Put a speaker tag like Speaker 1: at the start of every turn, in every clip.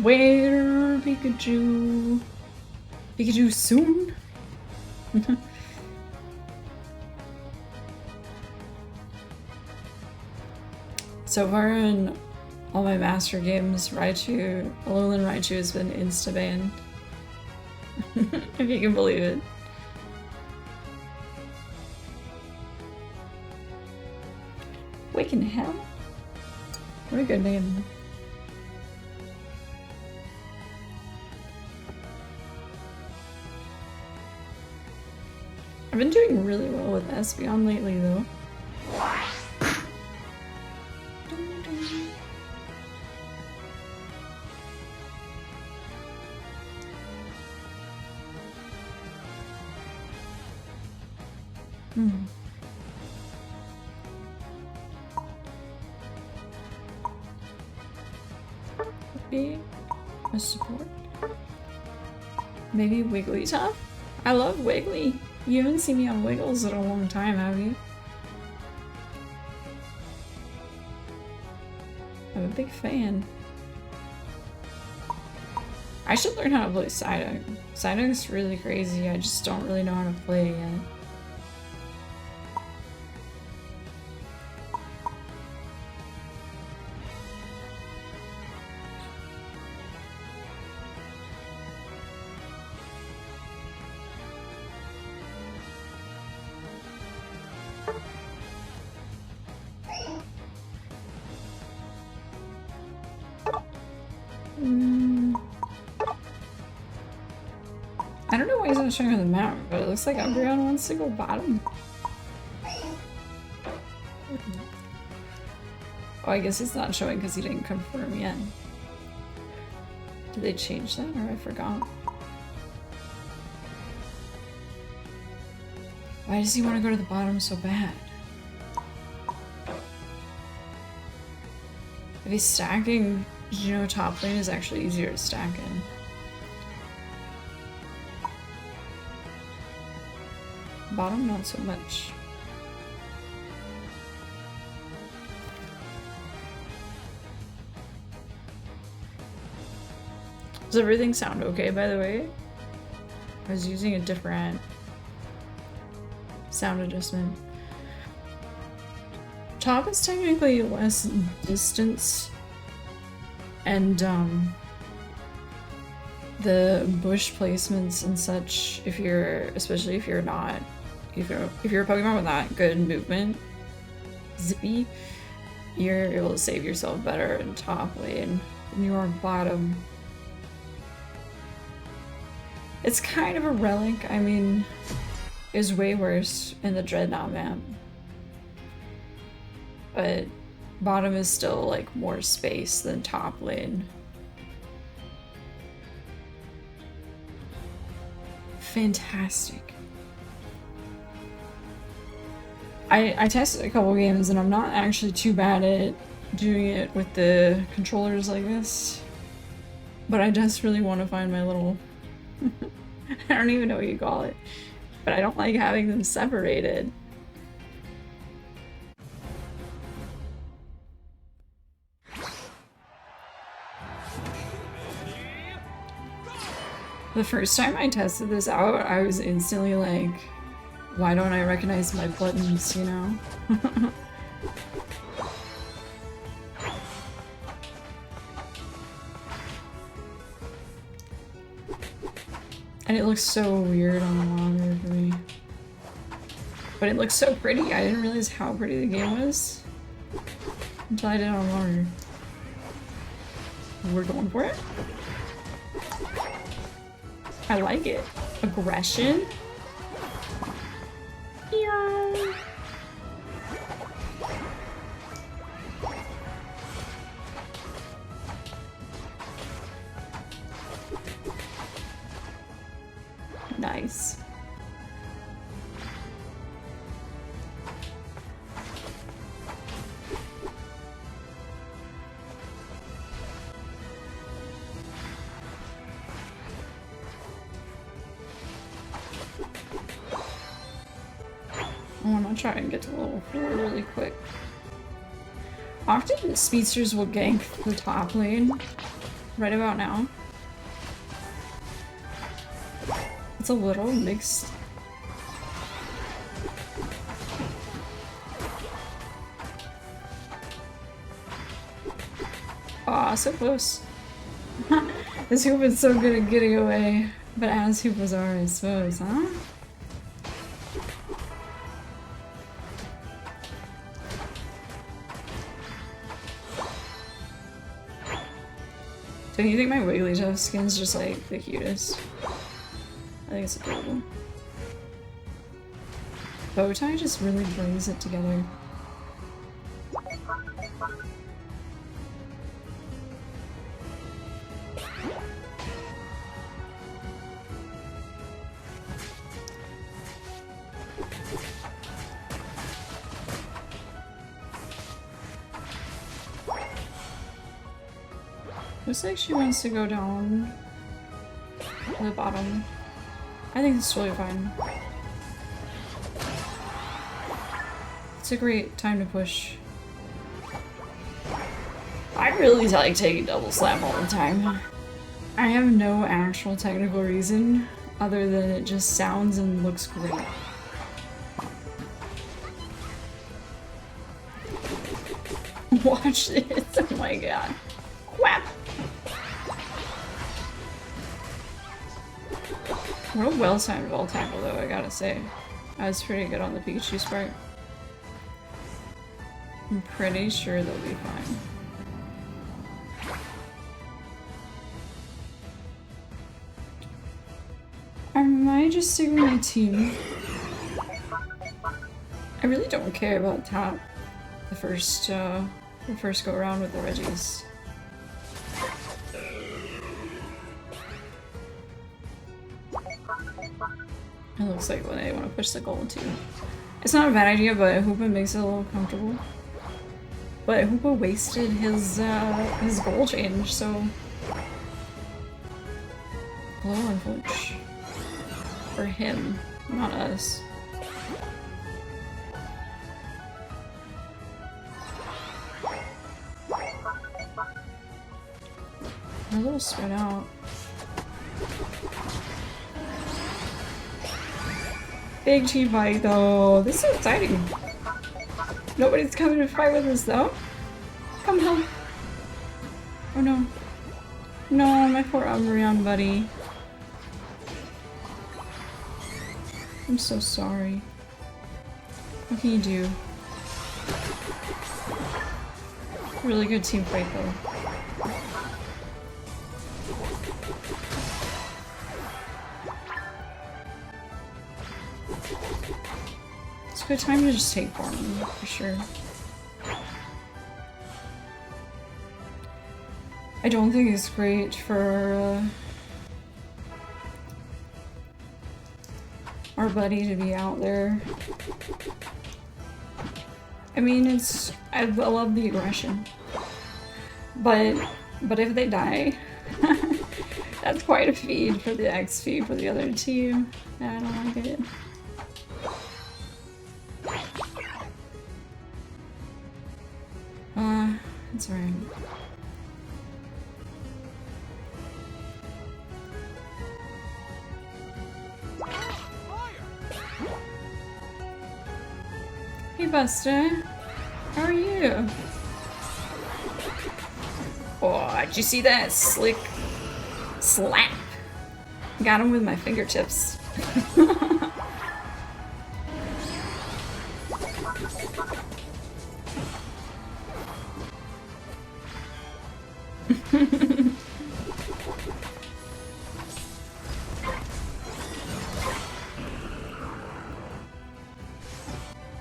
Speaker 1: Where, Pikachu? Pikachu soon? So far in all my master games, Raichu, Alolan Raichu has been insta-banned. If you can believe it. Waking Hell? What a good name. I've been doing really well with Espeon lately, though. Be a support. Maybe Wigglytuff? I love Wiggly. You haven't seen me on Wiggles in a long time, have you? I'm a big fan. I should learn how to play Psyduck. Psyduck's really crazy, I just don't really know how to play it yet. I don't know why he's not showing on the map, but it looks like Umbreon wants to go bottom. Oh, I guess it's not showing because he didn't confirm yet. Did they change that, or I forgot? Why does he want to go to the bottom so bad? If he's stacking, did you know top lane is actually easier to stack in? Bottom, not so much. Does everything sound okay, by the way? I was using a different sound adjustment. Top is technically less distance, and the bush placements and such, if you're, especially if you're not, if you're a Pokemon with not good movement, zippy, you're able to save yourself better in top lane than you are bottom. It's kind of a relic. I mean, it was way worse in the Dreadnought map, but bottom is still like more space than top lane. Fantastic. I tested a couple games and I'm not actually too bad at doing it with the controllers like this, but I just really want to find my little I don't even know what you call it, but I don't like having them separated. The first time I tested this out, I was instantly like, why don't I recognize my buttons, you know? And it looks so weird on the monitor for me. But it looks so pretty. I didn't realize how pretty the game was until I did it on the monitor. We're going for it. I like it. Aggression. Yeah. Nice. I want to try and get to level 4 really quick. Often speedsters will gank the top lane right about now. It's a little mixed. Aw, so close. This hoop is so good at getting away, but as hoopas are, I suppose, huh? Don't you think my Wigglytuff skin's just like the cutest? I think it's adorable. Bowtie just really brings it together. Looks like she wants to go down to the bottom. I think it's totally fine. It's a great time to push. I really like taking double slap all the time. I have no actual technical reason other than it just sounds and looks great. Watch this, oh my god. Whap! What a well-timed ball tackle though, I gotta say. I was pretty good on the Pikachu's part. I'm pretty sure they'll be fine. I might just stick with my team. I really don't care about top the first go around with the Reggies. It looks like when they want to push the goal too. It's not a bad idea, but Hoopa makes it a little comfortable. But Hoopa wasted his goal change, so blow and push for him, not us. We're a little spread out. Big team fight though. This is so exciting. Nobody's coming to fight with us though. Come help. Oh no. No, my poor Umbreon buddy. I'm so sorry. What can you do? Really good team fight though. It's a good time to just take form, for sure. I don't think it's great for our buddy to be out there. I mean, I love the aggression, but if they die, that's quite a feed for the XP for the other team. I don't like it. It's alright. Hey Buster, how are you? Oh, did you see that slick slap? Got him with my fingertips.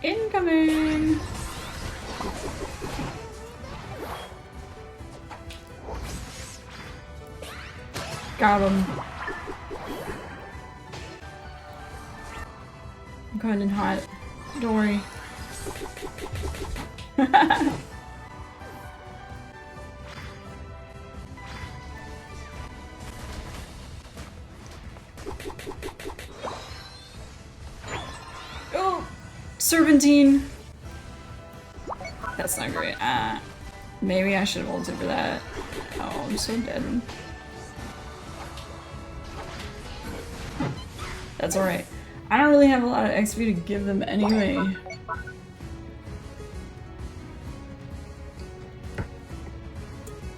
Speaker 1: Incoming! Got him. I'm going in hot. Don't worry. Oh! Serpentine! That's not great. Maybe I should have ulted for that. Oh, I'm so dead. That's alright. I don't really have a lot of XP to give them anyway.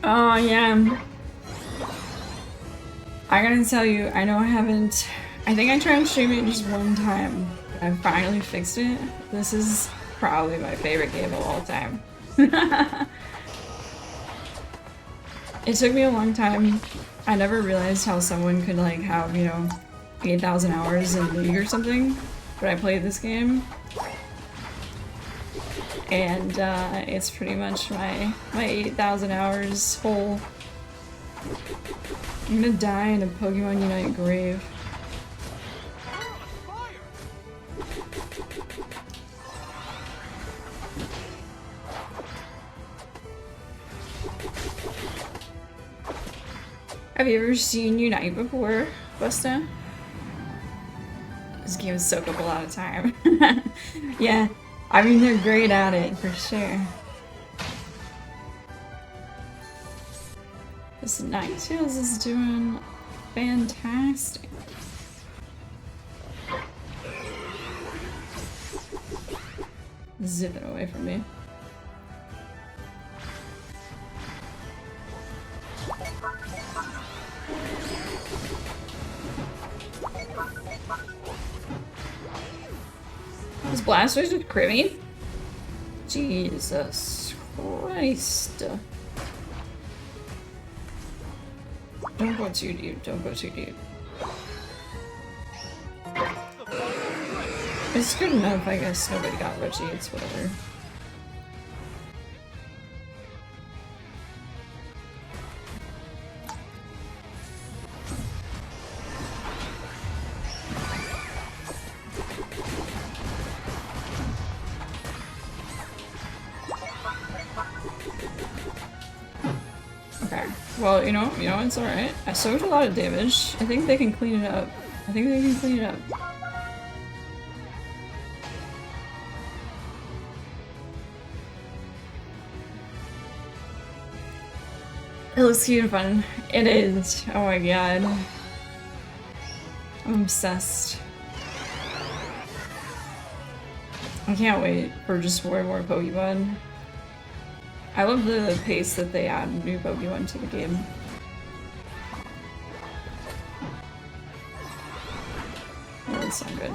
Speaker 1: Oh, yeah. I gotta tell you, I know I haven't... I think I tried streaming it just one time. I finally fixed it. This is probably my favorite game of all time. It took me a long time. I never realized how someone could like have, you know, 8,000 hours in League or something. But I played this game. And it's pretty much my 8,000 hours whole. I'm gonna die in a Pokemon Unite grave. Have you ever seen Unite before, Busta? This game soak up a lot of time. Yeah, I mean they're great at it for sure. This Ninetales is doing fantastic. Zip it away from me. Is Blastoise with Kribby? Jesus Christ. Don't go too deep, don't go too deep. It's good enough, I guess. Nobody got Reggie, it's whatever. Well, you know, it's alright. I soaked a lot of damage. I think they can clean it up. I think they can clean it up. It looks cute and fun. It is. Oh my god. I'm obsessed. I can't wait for just more and more Pokemon. I love the pace that they add new Pokemon to the game. Oh, that's not good.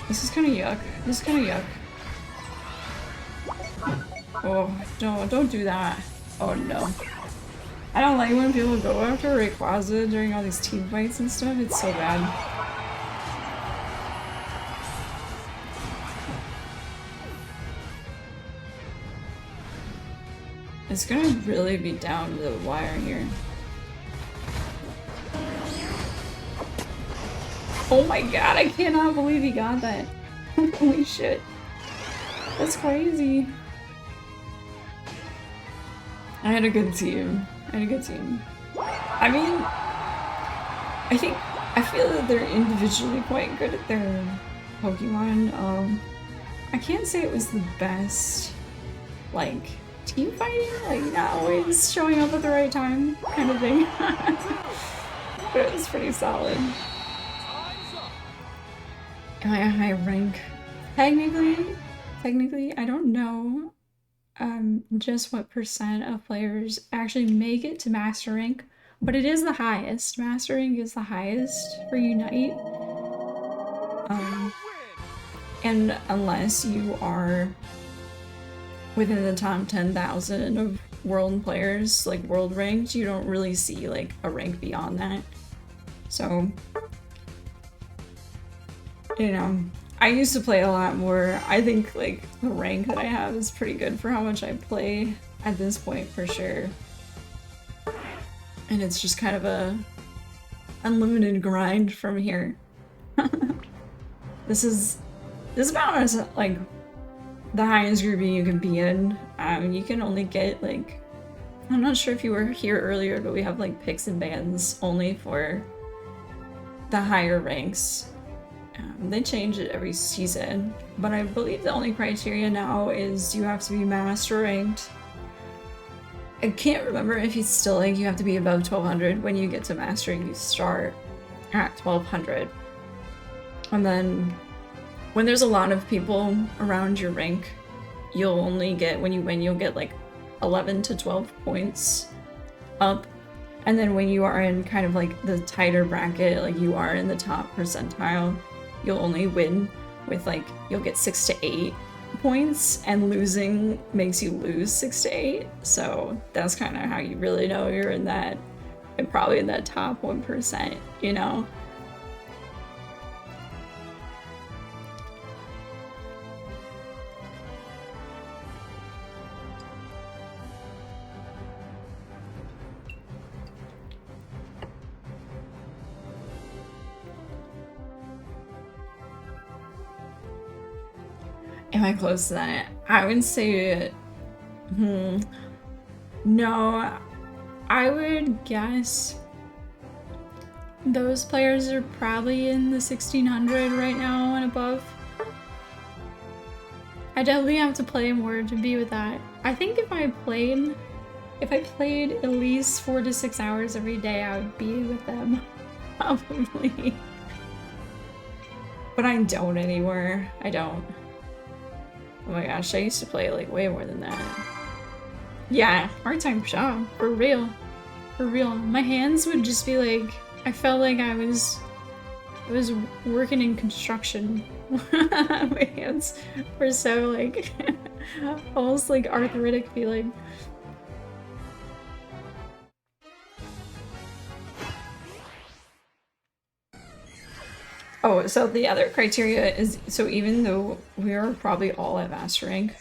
Speaker 1: This is kind of yuck. This is kind of yuck. Oh, don't do that. Oh no. I don't like when people go after Rayquaza during all these team fights and stuff. It's so bad. It's gonna really be down to the wire here. Oh my god, I cannot believe he got that. Holy shit. That's crazy. I had a good team. I mean, I feel that they're individually quite good at their Pokemon. I can't say it was the best, like, team fighting, like not always showing up at the right time kind of thing. But it was pretty solid. Am I a high rank? Technically, I don't know just what percent of players actually make it to Master Rank, but it is the highest. Master Rank is the highest for Unite. And unless you are within the top 10,000 of world players, like world ranked, you don't really see like a rank beyond that. So, you know, I used to play a lot more. I think like the rank that I have is pretty good for how much I play at this point for sure. And it's just kind of a unlimited grind from here. This is about as like the highest grouping you can be in. You can only get like, I'm not sure if you were here earlier, but we have like picks and bans only for the higher ranks. They change it every season, but I believe the only criteria now is you have to be master ranked. I can't remember if it's still like you have to be above 1200 when you get to master. You start at 1200, and then when there's a lot of people around your rank, you'll only get, when you win, you'll get like 11 to 12 points up. And then when you are in kind of like the tighter bracket, like you are in the top percentile, you'll only win with like, you'll get 6 to 8 points, and losing makes you lose 6 to 8. So that's kind of how you really know you're in that, and probably in that top 1%, you know? Am I close to that? I would say, no, I would guess those players are probably in the 1600 right now and above. I definitely have to play more to be with that. I think if I played at least 4 to 6 hours every day, I would be with them, probably. But I don't anymore. I don't. Oh my gosh, I used to play like way more than that. Yeah, part-time job, for real. For real. My hands would just be like, I felt like I was working in construction. My hands were so like, almost like arthritic feeling. Oh, so the other criteria is, so even though we are probably all at master rank,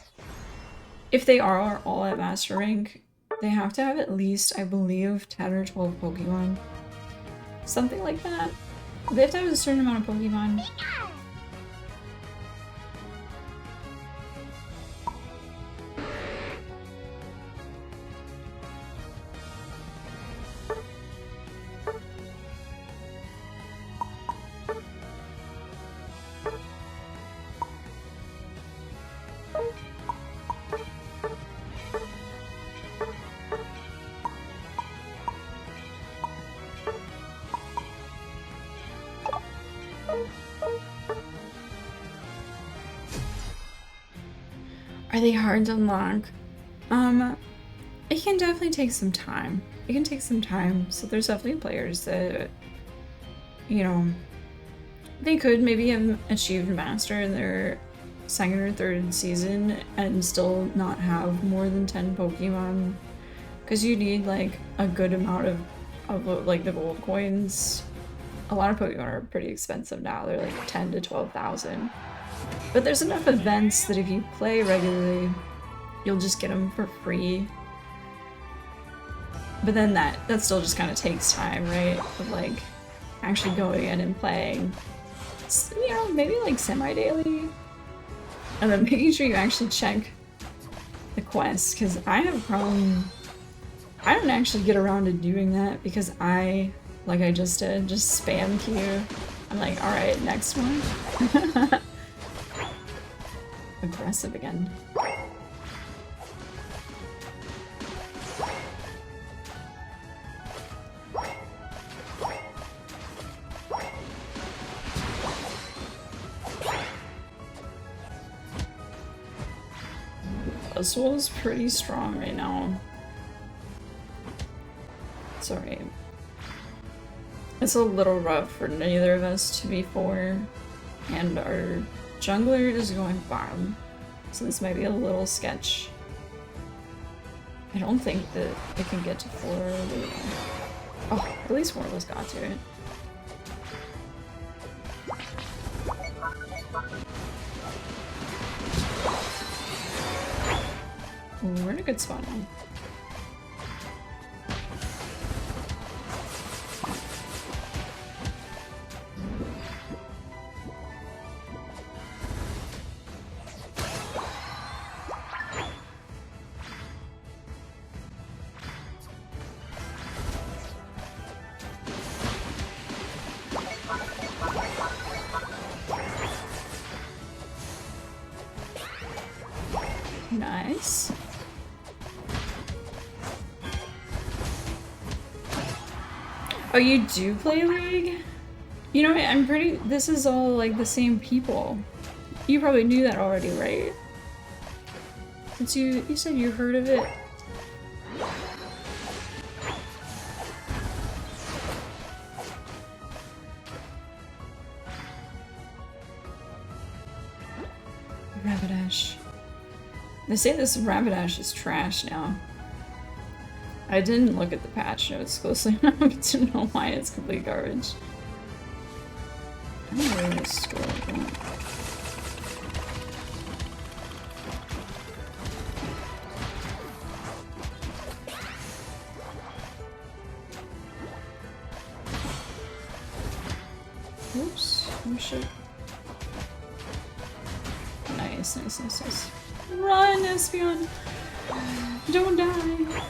Speaker 1: if they are all at master rank, they have to have at least, I believe, 10 or 12 Pokemon. Something like that. They have to have a certain amount of Pokemon. Are they hard to unlock? It can definitely take some time. It can take some time. So there's definitely players that, you know, they could maybe have achieved master in their second or third season and still not have more than 10 Pokemon. Because you need like a good amount of like the gold coins. A lot of Pokemon are pretty expensive now. They're like 10 to 12,000. But there's enough events that if you play regularly, you'll just get them for free. But then that still just kind of takes time, right? Of like actually going in and playing, you know, maybe like semi-daily. And then making sure you actually check the quests, because I have a problem. I don't actually get around to doing that because I, like I just did, just spam queue. I'm like, alright, next one. Aggressive again. Buzzwole's pretty strong right now. It's alright. It's a little rough for neither of us to be 4, and our jungler is going bottom, so this might be a little sketch. I don't think that it can get to 4. Oh, at least one of us got to it. Ooh, we're in a good spot now. Nice. Oh, you do play League? You know what, I'm pretty- this is all like the same people. You probably knew that already, right? Since you said you heard of it. Rapidash. They say this Rapidash is trash now. I didn't look at the patch notes closely enough to know why it's complete garbage. I don't know where to scroll down. Oops. Oh shit. Nice, nice, nice, nice. Run, Espeon! Don't die!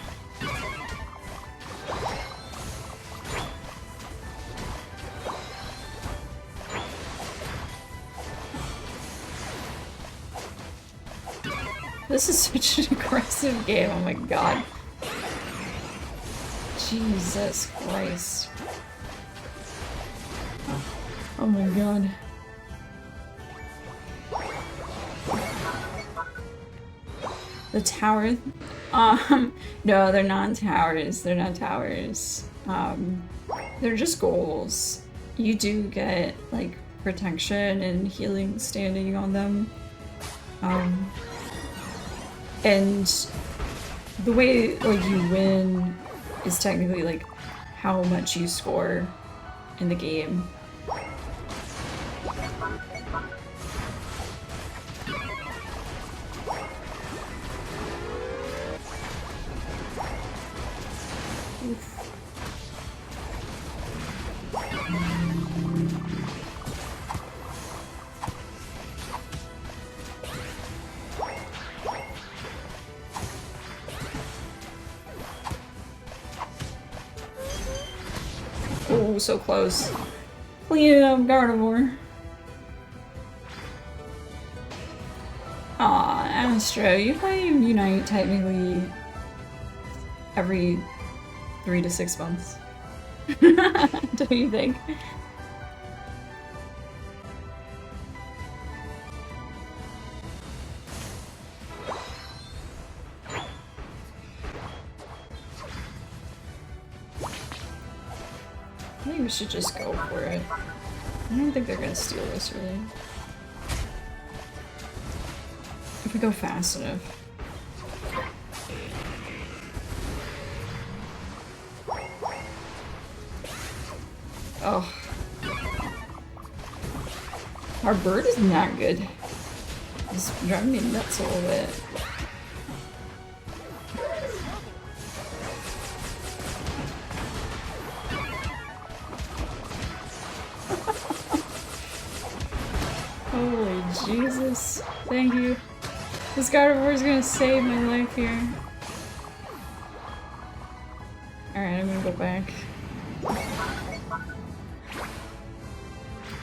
Speaker 1: This is such an aggressive game, oh my god. Jesus Christ. Oh my god. The tower? No, they're not towers. They're not towers. They're just goals. You do get, like, protection and healing standing on them. And the way, like, you win is technically, like, how much you score in the game. Oh, so close. Clean it up, Gardevoir. Aw, Astro, you play Unite technically every 3 to 6 months. Don't you think? I think we should just go for it. I don't think they're gonna steal this, really. If we go fast enough. Oh. Our bird is not good. It's driving me nuts a little bit. Holy Jesus. Thank you. This Gardevoir is gonna save my life here. Alright, I'm gonna go back.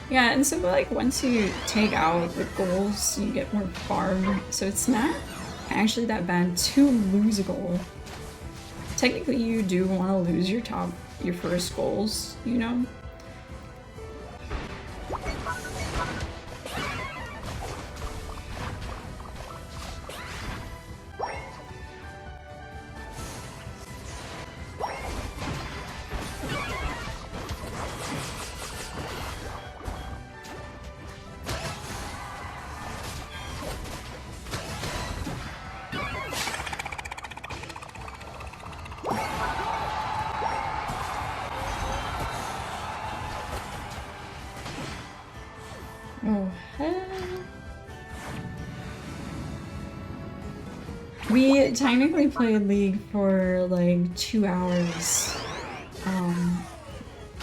Speaker 1: Yeah, and so like once you take out the goals, you get more farm, so it's not actually that bad to lose a goal. Technically you do want to lose your first goals, you know? Oh, hell. We technically played League for like 2 hours.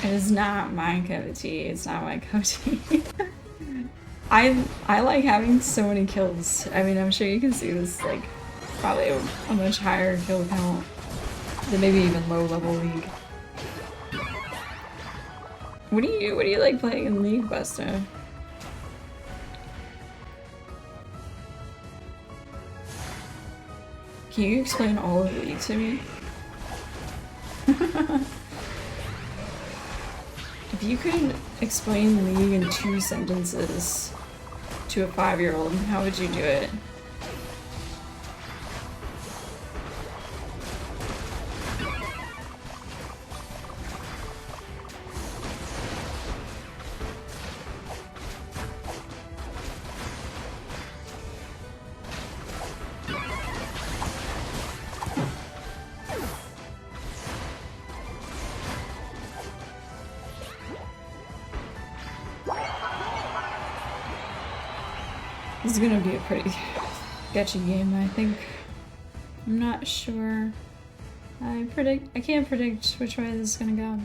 Speaker 1: It is not my cup of tea. It's not my cup of tea. I like having so many kills. I mean, I'm sure you can see this, like, probably a much higher kill count than maybe even low level League. What do you like playing in League, Busta? Can you explain all of League to me? If you could explain League in 2 sentences to a 5-year-old, how would you do it? This is gonna be a pretty sketchy game, I think. I'm not sure. I can't predict which way this is gonna go.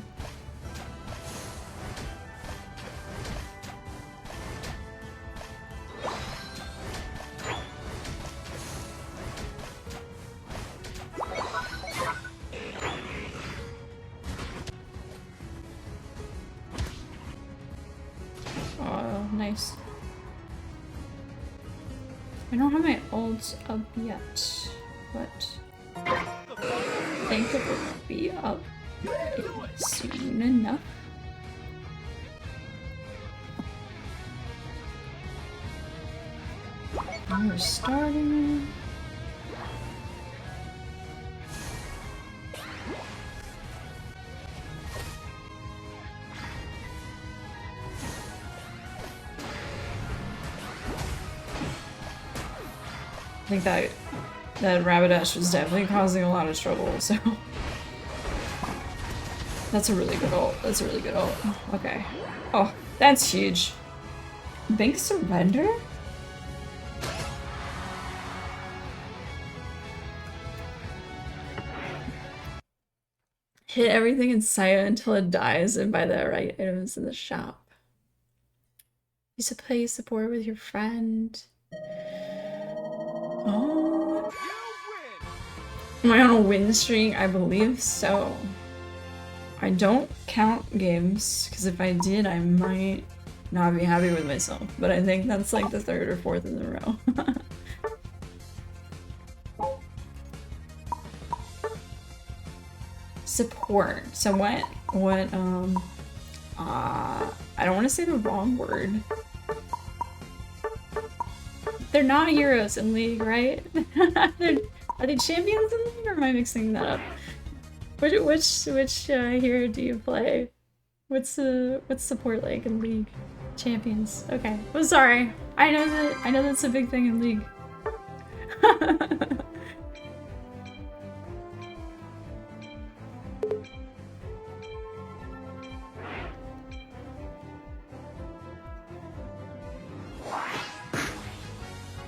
Speaker 1: Oh, nice. I don't have my ult up yet, but I think it will be up soon enough. And we're starting. I think that Rapidash was definitely causing a lot of trouble, so that's a really good ult. That's a really good ult. Okay. Oh, that's huge. Bank surrender? Hit everything in sight until it dies and buy the right items in the shop. Use to play support with your friend. Oh. Am I on a win streak? I believe so. I don't count games, because if I did, I might not be happy with myself. But I think that's like the 3rd or 4th in a row. Support. So what, I don't want to say the wrong word. They're not heroes in League, right? Are they champions in League, or am I mixing that up? Which hero do you play? What's support like in League? Champions. Okay. I'm sorry. I know that's a big thing in League.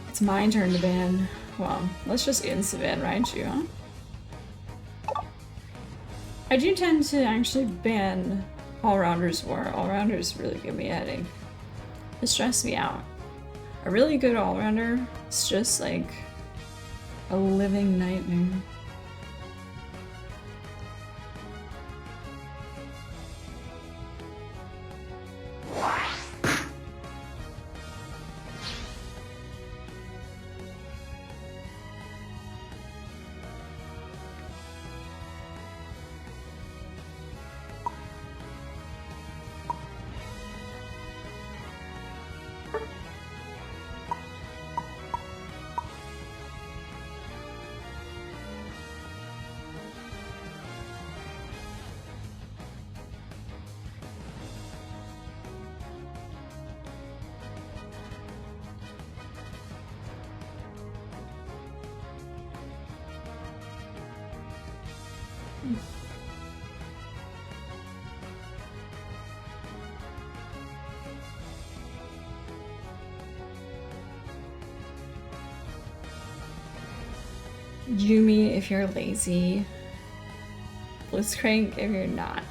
Speaker 1: It's my turn to ban. Well, let's just insta-ban Raichu, huh? I do tend to actually ban all-rounders more. All-rounders really give me a headache. They stress me out. A really good all-rounder is just like a living nightmare. Yuumi if you're lazy. Blitzcrank if you're not.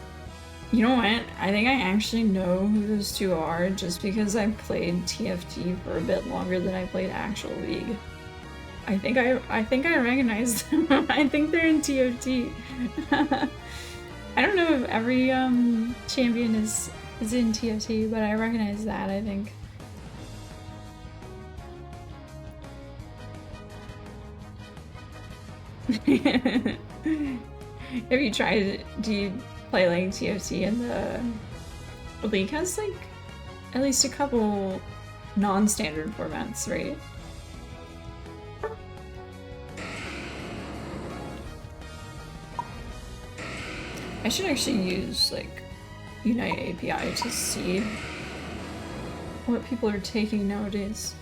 Speaker 1: You know what? I think I actually know who those two are just because I played TFT for a bit longer than I played actual League. I think I recognize them. I think they're in TFT. I don't know if every champion is in TFT, but I recognize that, I think. Have you tried, do you play like TFT and the League has like at least a couple non-standard formats, right? I should actually use like Unite API to see what people are taking nowadays.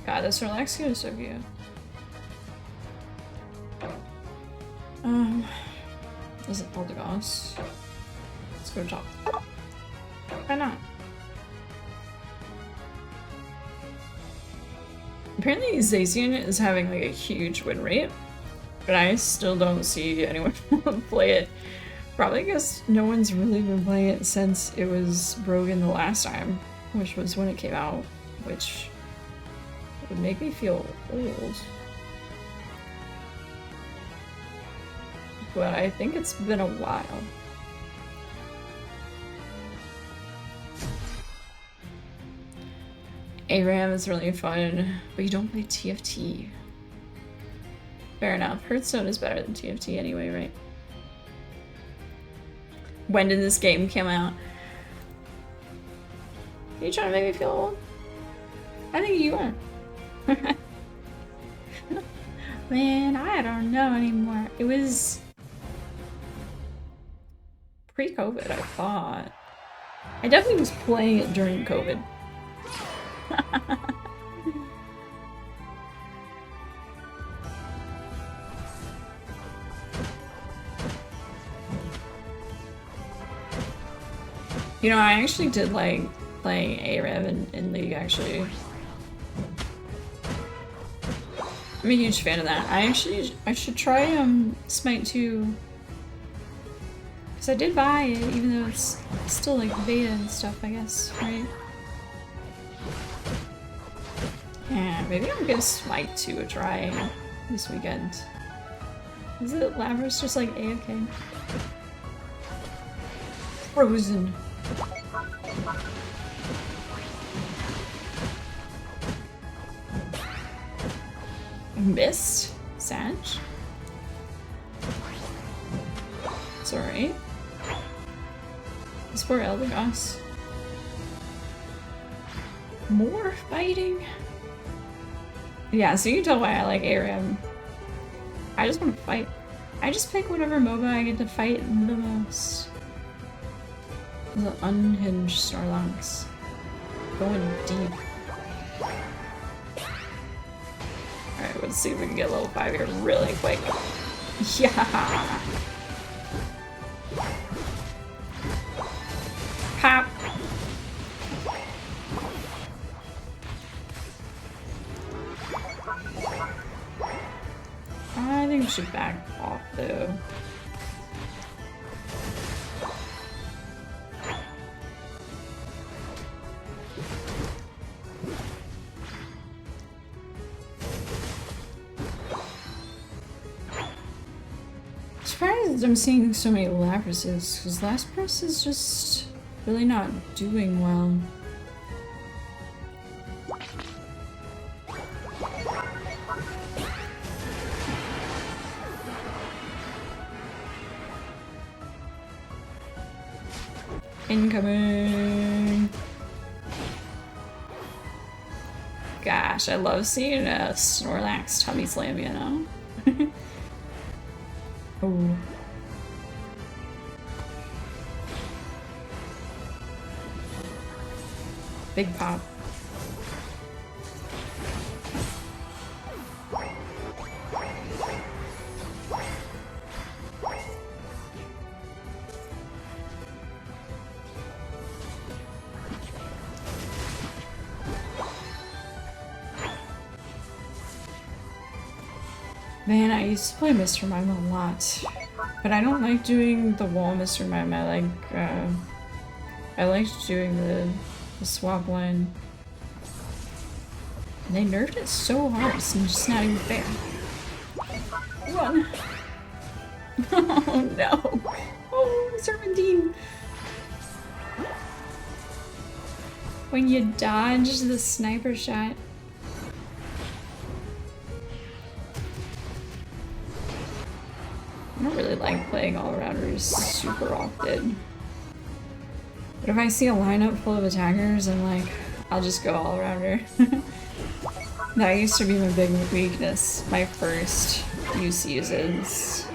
Speaker 1: God, this Relaxio is so cute. Is it Poltergeist? Let's go to top. Why not? Apparently Zacian is having like a huge win rate, but I still don't see anyone play it. Probably because no one's really been playing it since it was broken the last time, which was when it came out, which would make me feel old. But I think it's been a while. ARAM is really fun, but you don't play TFT. Fair enough. Hearthstone is better than TFT anyway, right? When did this game come out? Are you trying to make me feel old? I think you are. Man, I don't know anymore. It was pre-COVID, I thought. I definitely was playing it during COVID. You know, I actually did like playing ARAM in League, actually. I'm a huge fan of that. I should try Smite 2. Because I did buy it, even though it's still like beta and stuff, I guess, right? Yeah, maybe I'll give Smite 2 a try this weekend. Is it Lavras just like AFK? Frozen. Missed? Sag? It's alright. This poor Eldegoss. More fighting? Yeah, so you can tell why I like ARAM. I just want to fight. I just pick whatever MOBA I get to fight the most. The unhinged Snorlax. Going deep. Alright, let's see if we can get level 5 here really quick. Yeah! Pop! I think we should back off though. Surprised I'm seeing so many Labrases, because Lapras is just really not doing well. Incoming! Gosh, I love seeing a Snorlax tummy slam, you know? Oh. Big pop. Man, I used to play Mr. Mime a lot, but I don't like doing the wall Mr. Mime. I liked doing the swap line. And they nerfed it so hard, it's just not even fair. Run! Oh no! Oh, Serpentine! When you dodge the sniper shot. I don't really like playing all-rounders super often. But if I see a lineup full of attackers, I'm like, I'll just go all-rounder. That used to be my big weakness, my first few seasons.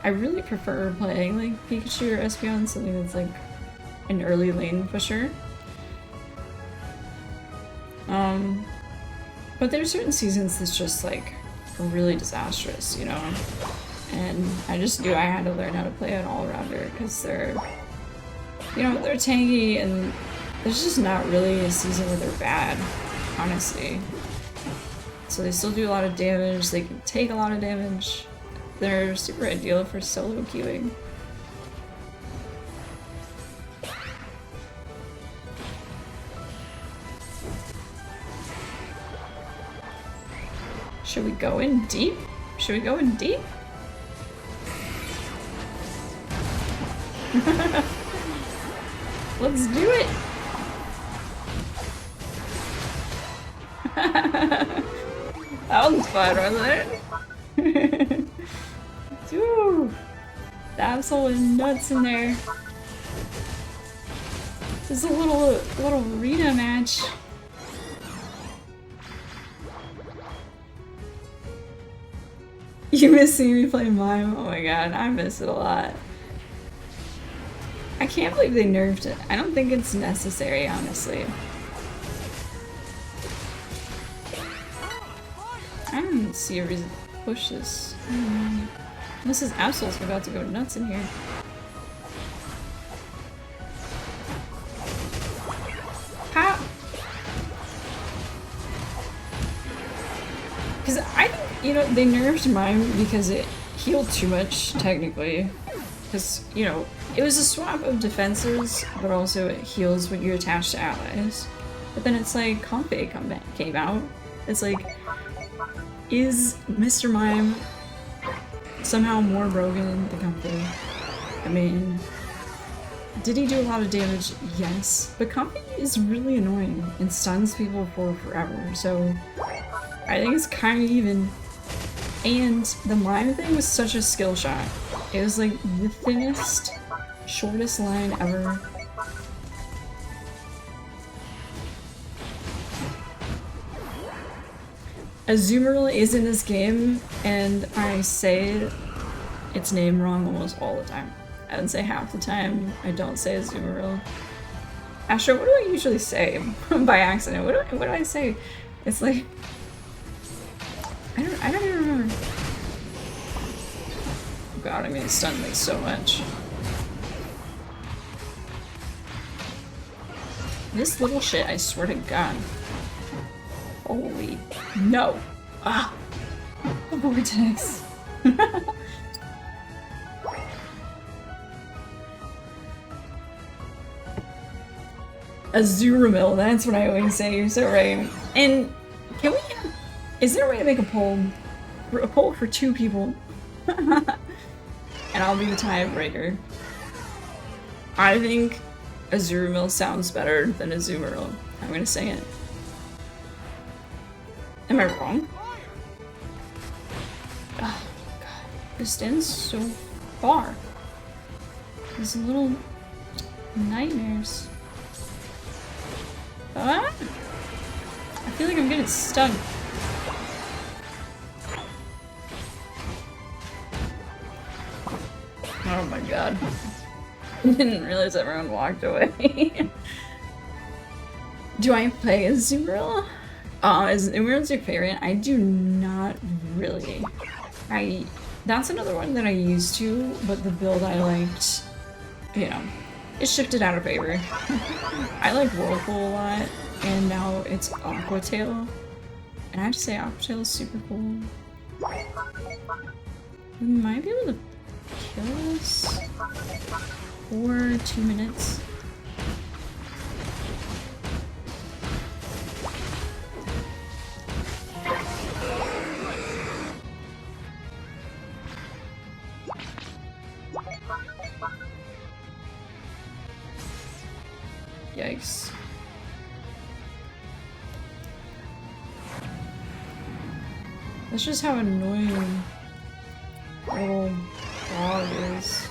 Speaker 1: I really prefer playing like Pikachu or Espeon, something that's like an early lane pusher. But there's certain seasons that's just like really disastrous, you know? And I just knew I had to learn how to play an all-rounder because they're, you know, they're tanky and there's just not really a season where they're bad, honestly. So they still do a lot of damage, they can take a lot of damage. They're super ideal for solo queuing. Should we go in deep? Should we go in deep? Let's do it! That was fun, wasn't it? Dude! The absolute nuts in there. This is a little arena match. You miss seeing me play Mime? Oh my god, I miss it a lot. I can't believe they nerfed it. I don't think it's necessary, honestly. I don't see a reason to push this. This is Absol's about to go nuts in here. How? Because I think, you know, they nerfed Mime because it healed too much, technically. Because, you know, it was a swap of defenses, but also it heals when you attach to allies. But then it's like, Comfey came out. It's like, is Mr. Mime somehow more broken than Comfey? I mean, did he do a lot of damage? Yes. But Comfey is really annoying and stuns people for forever, so I think it's kind of even. And the Mime thing was such a skill shot. It was like the thinnest, shortest line ever. Azumarill is in this game, and I say its name wrong almost all the time. I would say half the time I don't say Azumarill. Astro, what do I usually say by accident? What do I say? It's like I don't even remember. God, I mean, it stunned me so much. This little shit, I swear to God. Holy no! Ah! The vortex. Azumarill, that's what I always say, you're so right. And can we, is there a way to make a poll? A poll for 2 people? And I'll be the tiebreaker. I think Azumarill sounds better than Azumarill. I'm gonna say it. Am I wrong? Oh god, it stands so far. These little nightmares. Ah! I feel like I'm getting stunned. Oh my god. I didn't realize everyone walked away. Do I play Azumarill? Is Azumarill your favorite? I do not really. That's another one that I used to, but the build I liked, you know, it shifted out of favor. I like Whirlpool a lot, and now it's Aqua Tail. And I have to say Aqua Tail is super cool. We might be able to kill us for 2 minutes. That's just how annoying little dog is.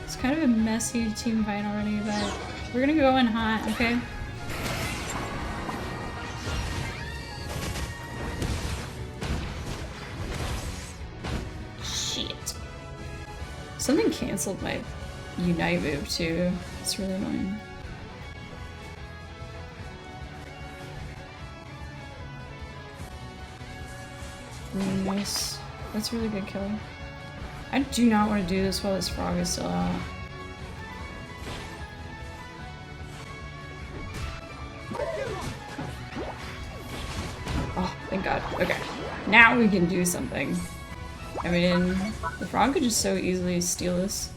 Speaker 1: It's kind of a messy team fight already, but we're gonna go in hot, okay? Shit. Something canceled my Unite move too. It's really annoying. Nice. That's a really good kill. I do not want to do this while this frog is still out. Oh, thank god. Okay. Now we can do something. I mean, the frog could just so easily steal this.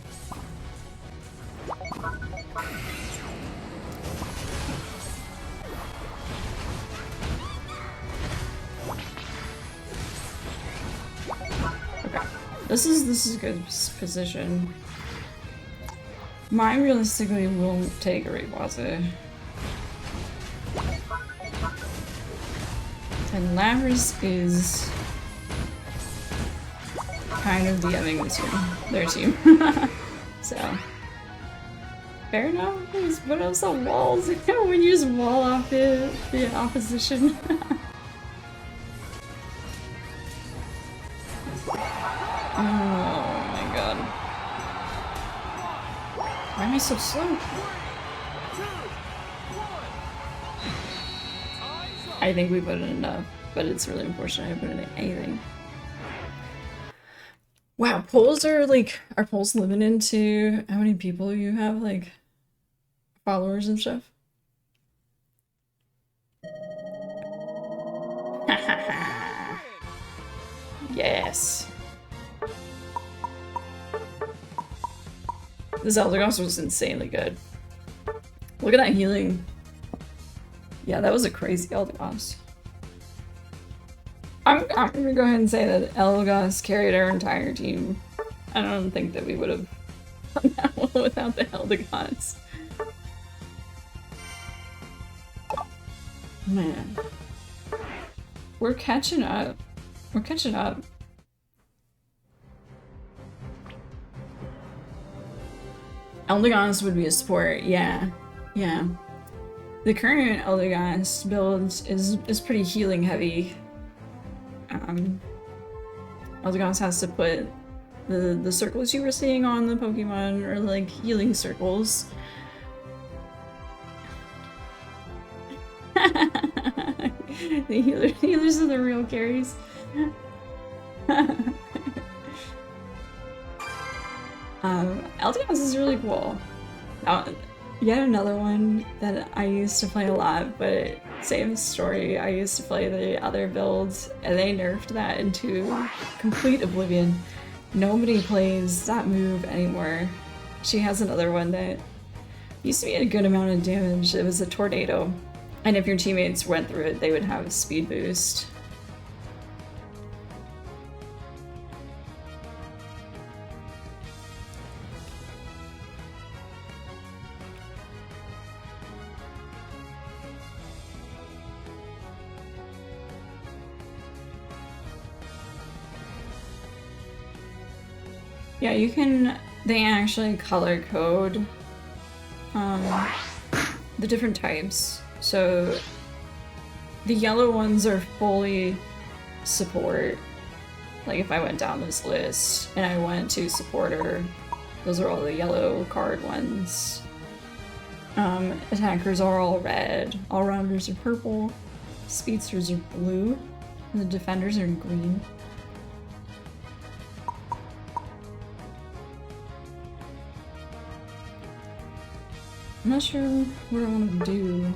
Speaker 1: This is a good position. Mine realistically won't take a Rayquaza. And Lapras is kind of DMing this team, their team. So fair enough. Just put up some walls when you just wall off the opposition. Oh my god. Why am I so slow? I think we put in enough, but it's really unfortunate I put in anything. Wow, polls are like, are polls limited to how many people you have, like, followers and stuff? Yes. This Eldegoss was insanely good. Look at that healing. Yeah, that was a crazy Eldegoss. I'm gonna go ahead and say that Eldegoss carried our entire team. I don't think that we would have done that well without the Eldegoss. Man. We're catching up. We're catching up. Eldegoss would be a support, yeah. Yeah. The current Eldegoss build is pretty healing heavy. Eldegoss has to put the circles you were seeing on the Pokemon are like healing circles. The healers are the real carries. Eldegoss is really cool. Yet another one that I used to play a lot, but same story. I used to play the other builds, and they nerfed that into complete oblivion. Nobody plays that move anymore. She has another one that used to be a good amount of damage. It was a tornado, and if your teammates went through it, they would have a speed boost. Yeah, you can, they actually color code the different types. So the yellow ones are fully support. Like if I went down this list and I went to supporter, those are all the yellow card ones. Attackers are all red, all-rounders are purple, speedsters are blue, and the defenders are green. I'm not sure what I want to do.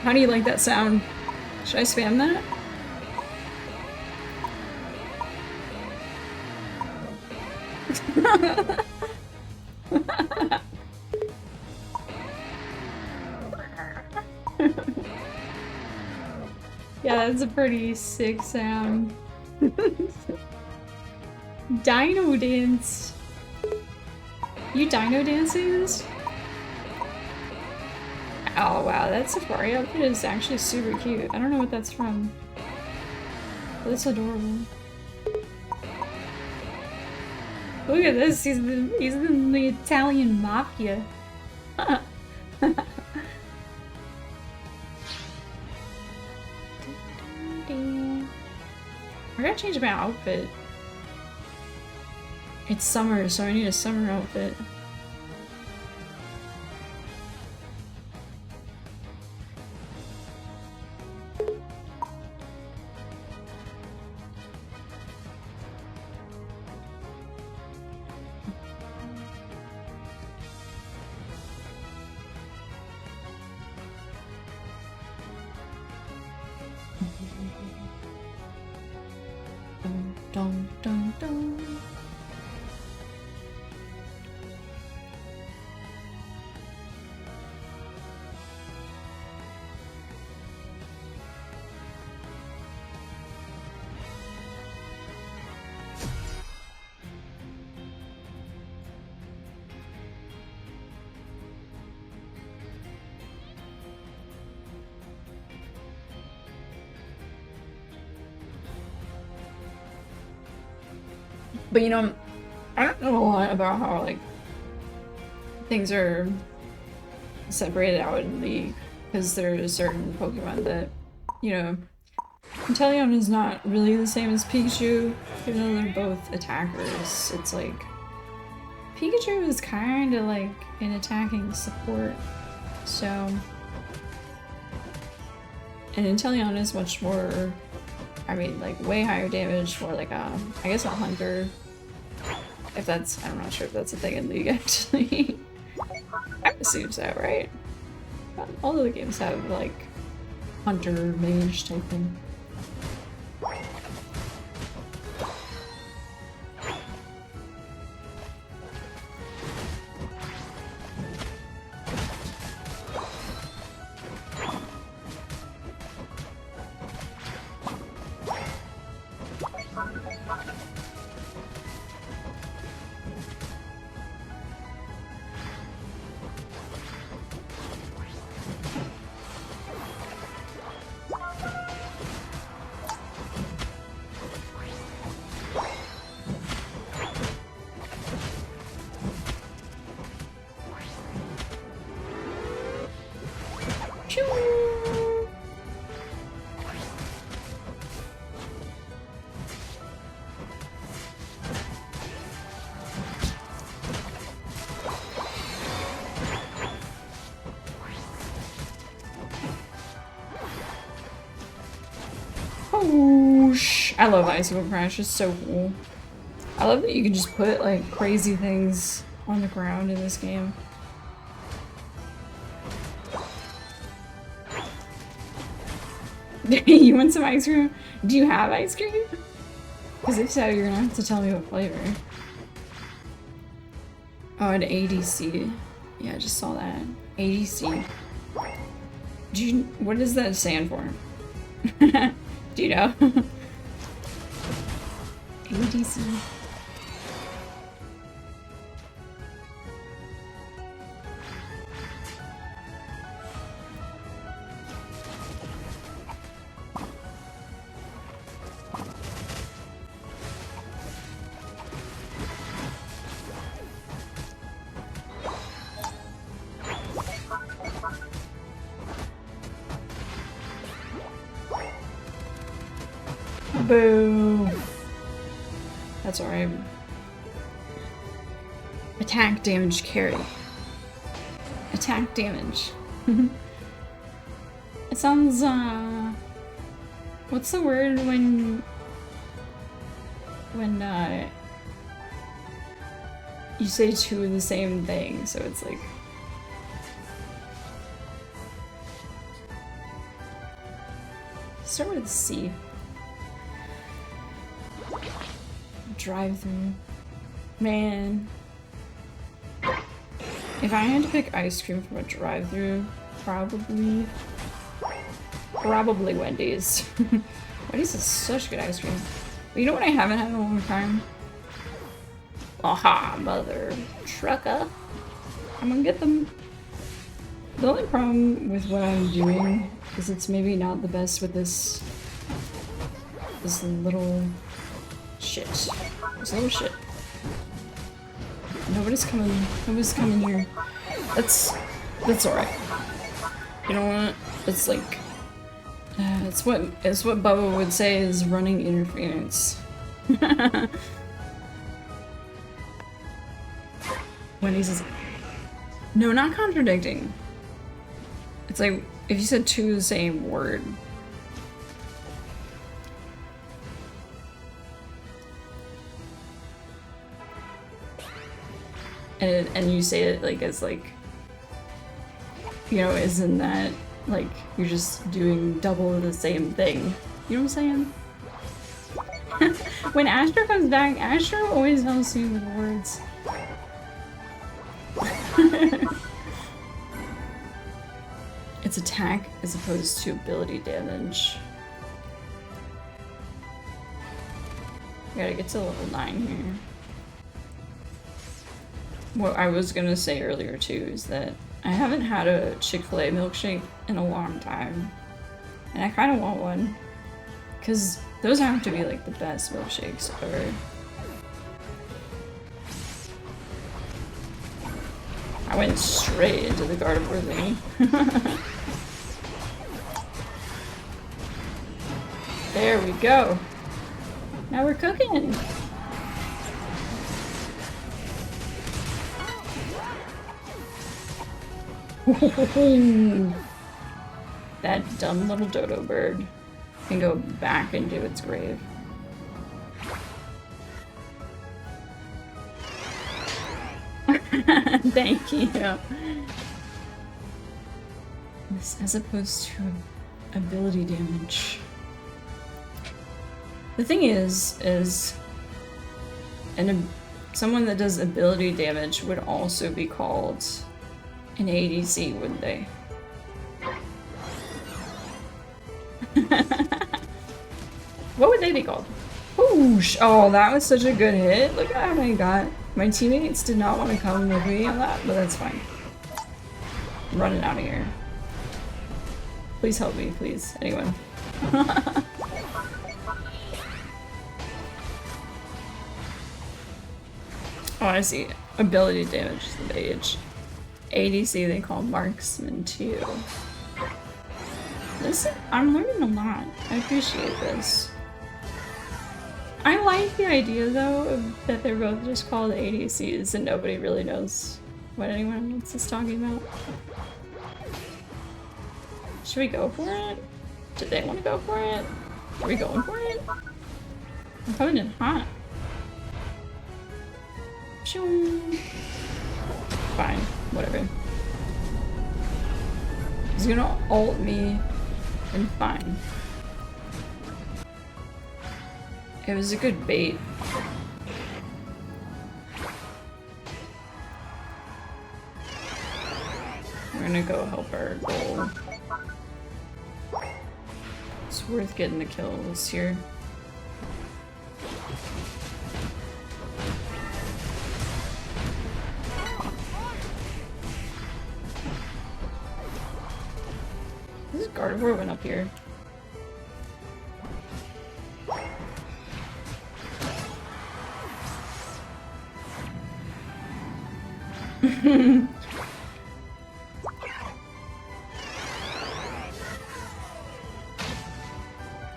Speaker 1: How do you like that sound? Should I spam that? Yeah, that's a pretty sick sound. Dino dance. You dino dancing this? Oh wow, that safari outfit is actually super cute. I don't know what that's from. But it's adorable. Look at this, he's in the Italian mafia. I gotta change my outfit. It's summer, so I need a summer outfit. Dun, dun, dun. But you know, I don't know a lot about how like things are separated out in League, because there's certain Pokemon that, you know, Inteleon is not really the same as Pikachu, even though they're both attackers. It's like Pikachu is kind of like an attacking support, so, and Inteleon is much more, I mean, like way higher damage for like I guess a hunter. If that's, I'm not sure if that's a thing in League actually. I assume so, right? All of the games have like hunter mage type thing. Whoosh. I love Icicle Crash, it's so cool. I love that you can just put like crazy things on the ground in this game. You want some ice cream? Do you have ice cream? Because if so, you're gonna have to tell me what flavor. Oh, an ADC. Yeah, I just saw that. ADC. What does that stand for? Do you know? ADC. Boo! That's alright. Attack damage carry. Attack damage. It sounds, what's the word when you say two of the same thing, so it's like... Start with C. Drive through. Man. If I had to pick ice cream from a drive-thru, probably Wendy's. Wendy's is such good ice cream. But you know what I haven't had in a long time? Aha, mother trucker. I'm gonna get them. The only problem with what I'm doing is it's maybe not the best with this little shit. This little shit. Nobody's coming here. That's alright. You know what? It's like it's what Bubba would say is running interference. Wendy's is no, not contradicting. It's like if you said two the same word. And you say it like as like, you know, isn't that like you're just doing double the same thing? You know what I'm saying? When Astro comes back, Astro always helps me with words. It's attack as opposed to ability damage. I gotta get to level 9 here. What I was gonna say earlier too is that I haven't had a Chick-fil-A milkshake in a long time. And I kinda want one. Cause those have to be like the best milkshakes ever. I went straight into the Gardevoir thingy. There we go. Now we're cooking. That dumb little dodo bird can go back into its grave. Thank you. This as opposed to ability damage. The thing is someone that does ability damage would also be called an ADC, wouldn't they? What would they be called? Whoosh! Oh, that was such a good hit. Look at how many I got. My teammates did not want to come with me on that, but that's fine. I'm running out of here. Please help me, please. Anyone. Oh, I see. Ability damage is the age. ADC they call marksman too. Listen, I'm learning a lot. I appreciate this. I like the idea though that they're both just called ADCs and nobody really knows what anyone else is talking about. Should we go for it? Did they want to go for it? Are we going for it? I'm coming in hot. Fine, whatever. He's gonna ult me, and fine. It was a good bait. We're gonna go help our goal. It's worth getting the kills here. This Gardevoir went up here.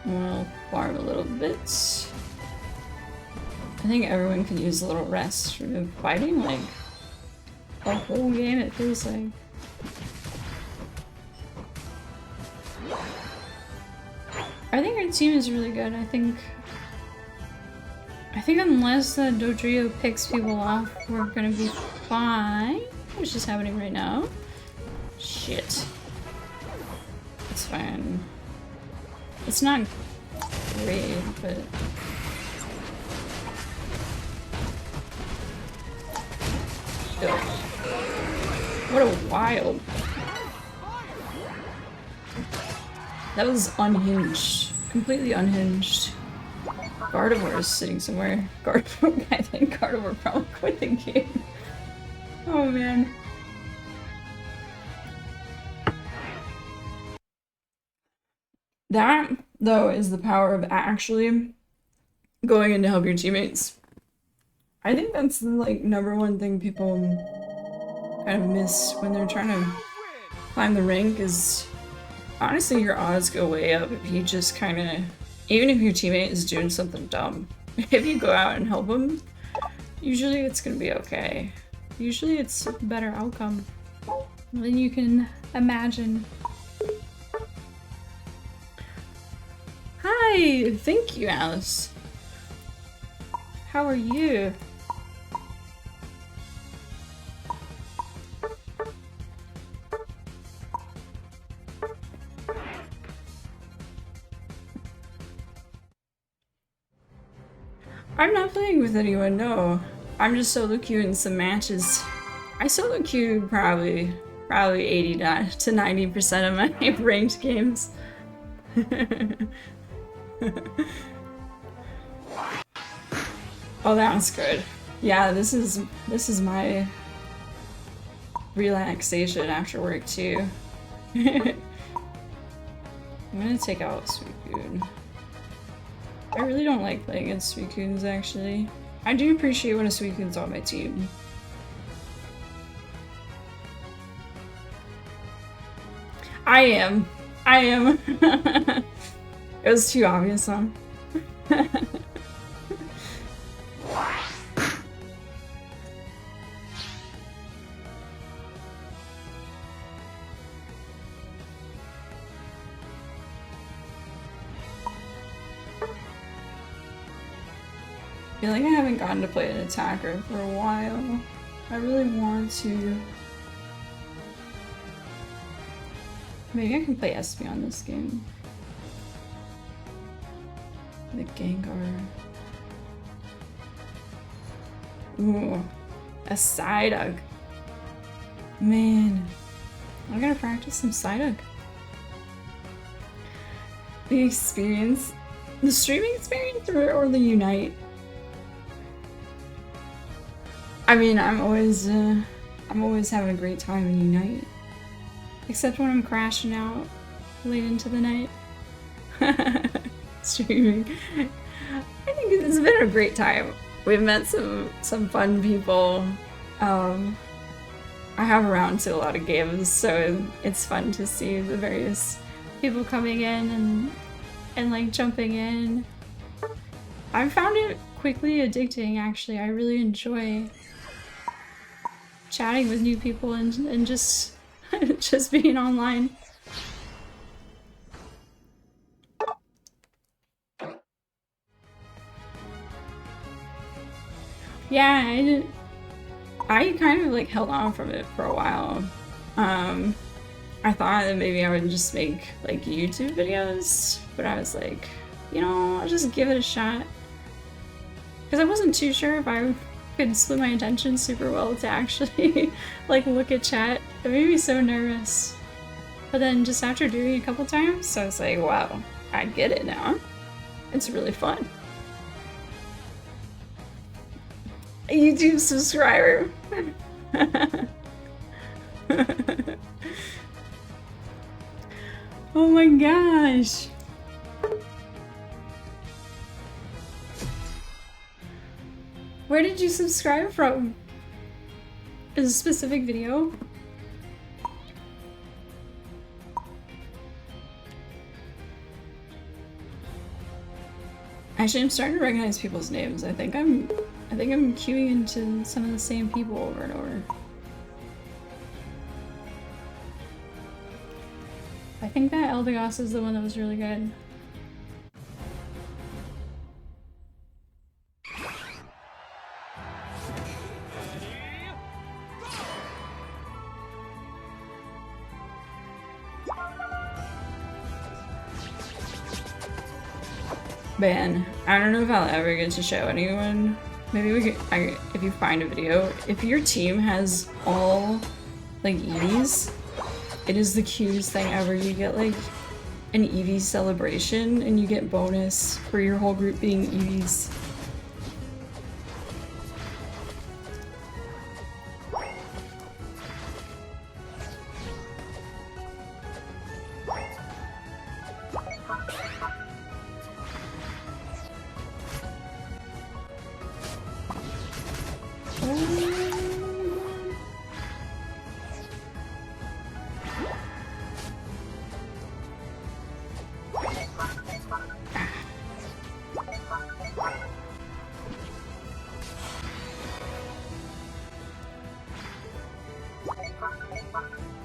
Speaker 1: We'll farm a little bit. I think everyone can use a little rest from fighting, like the whole game it feels like. I think our team is really good. I think unless the Dodrio picks people off, we're gonna be fine. Which is happening right now. Shit. It's fine. It's not great, but What a wild. That was unhinged. Completely unhinged. Gardevoir is sitting somewhere. Gardevoir, I think Gardevoir probably quit the game. Oh man. That, though, is the power of actually going in to help your teammates. I think that's the, like, #1 thing people kind of miss when they're trying to climb the rank is, honestly, your odds go way up if you just kind of, even if your teammate is doing something dumb, if you go out and help them, usually it's gonna be okay. Usually it's a better outcome than you can imagine. Hi! Thank you, Alice. How are you? I'm not playing with anyone, no. I'm just solo queuing some matches. I solo queue probably 80 to 90% of my ranked games. Oh, that was good. Yeah, this is my relaxation after work too. I'm gonna take out Suicune. I really don't like playing against Suicunes, actually. I do appreciate when a Suicune's on my team. I am. It was too obvious, huh? I feel like I haven't gotten to play an attacker for a while. I really want to. Maybe I can play Espeon this game. The Gengar. Ooh, a Psyduck. Man, I gotta practice some Psyduck. The experience, the streaming experience, or the Unite. I mean, I'm always having a great time in Unite. Except when I'm crashing out late into the night. Streaming. I think it's been a great time. We've met some fun people. I have around to a lot of games, so it's fun to see the various people coming in and like jumping in. I found it quickly addicting, actually. I really enjoy chatting with new people and just just being online. Yeah, I kind of like held on from it for a while. I thought that maybe I would just make like YouTube videos, but I was like, you know, I'll just give it a shot. Because I wasn't too sure if I could split my attention super well to actually like look at chat. It made me so nervous. But then just after doing it a couple times, I was like, wow, I get it now. It's really fun. A YouTube subscriber. Oh my gosh. Where did you subscribe from? Is it a specific video? Actually, I'm starting to recognize people's names. I think I'm queuing into some of the same people over and over. I think that Eldegoss is the one that was really good. Man, I don't know if I'll ever get to show anyone. Maybe we could, if you find a video, if your team has all like EVs. It is the cutest thing ever. You get like an EV celebration and you get bonus for your whole group being EVs.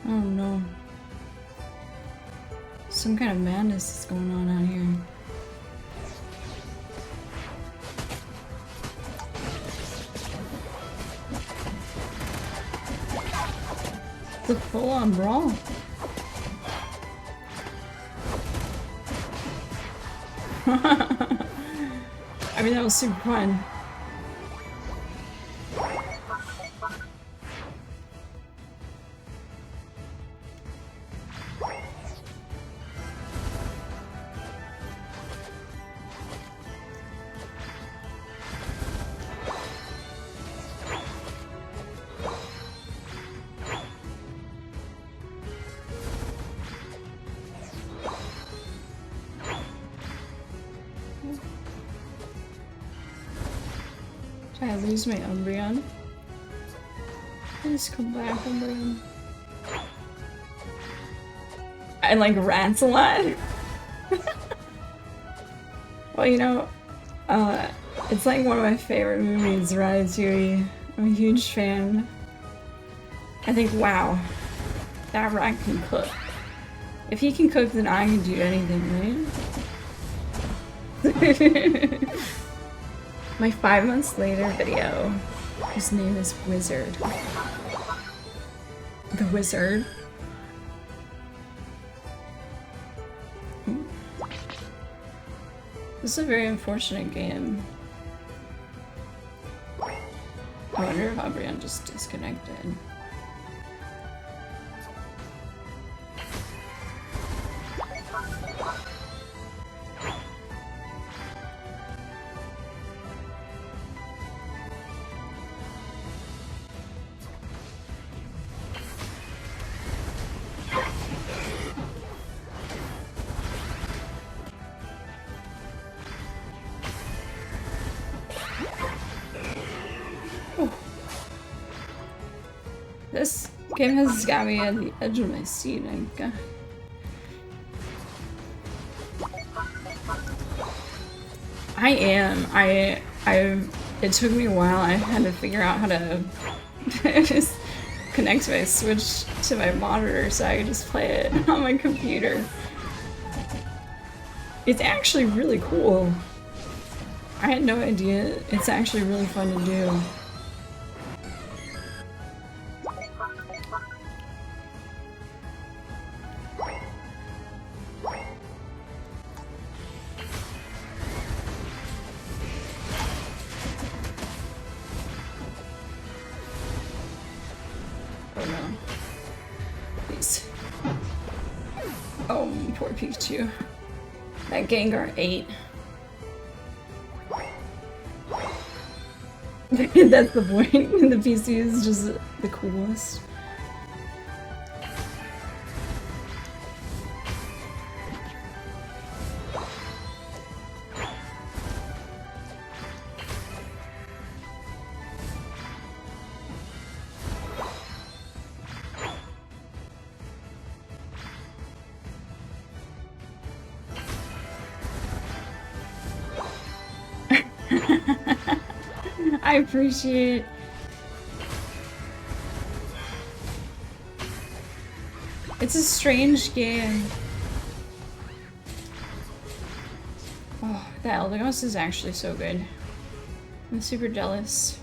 Speaker 1: Oh no. Some kind of madness is going on out here. The full-on brawl. I mean, that was super fun. Did I lose my Umbreon? Please come back, Umbreon. I like rats a lot. Well, you know, it's like one of my favorite movies, Ratatouille. I'm a huge fan. I think, wow, that rat can cook. If he can cook, then I can do anything, right? My 5 months later video, his name is Wizard. The Wizard. This is a very unfortunate game. I wonder if Umbreon just disconnected. This game has got me at the edge of my seat, I am. It took me a while. I had to figure out how to just connect my Switch to my monitor so I could just play it on my computer. It's actually really cool. I had no idea. It's actually really fun to do. Oh no. Please. Oh, poor Pikachu. That Gengar ate. That's the point. The PC is just the coolest. I appreciate it. It's a strange game. Oh, that Eldegoss is actually so good. I'm super jealous.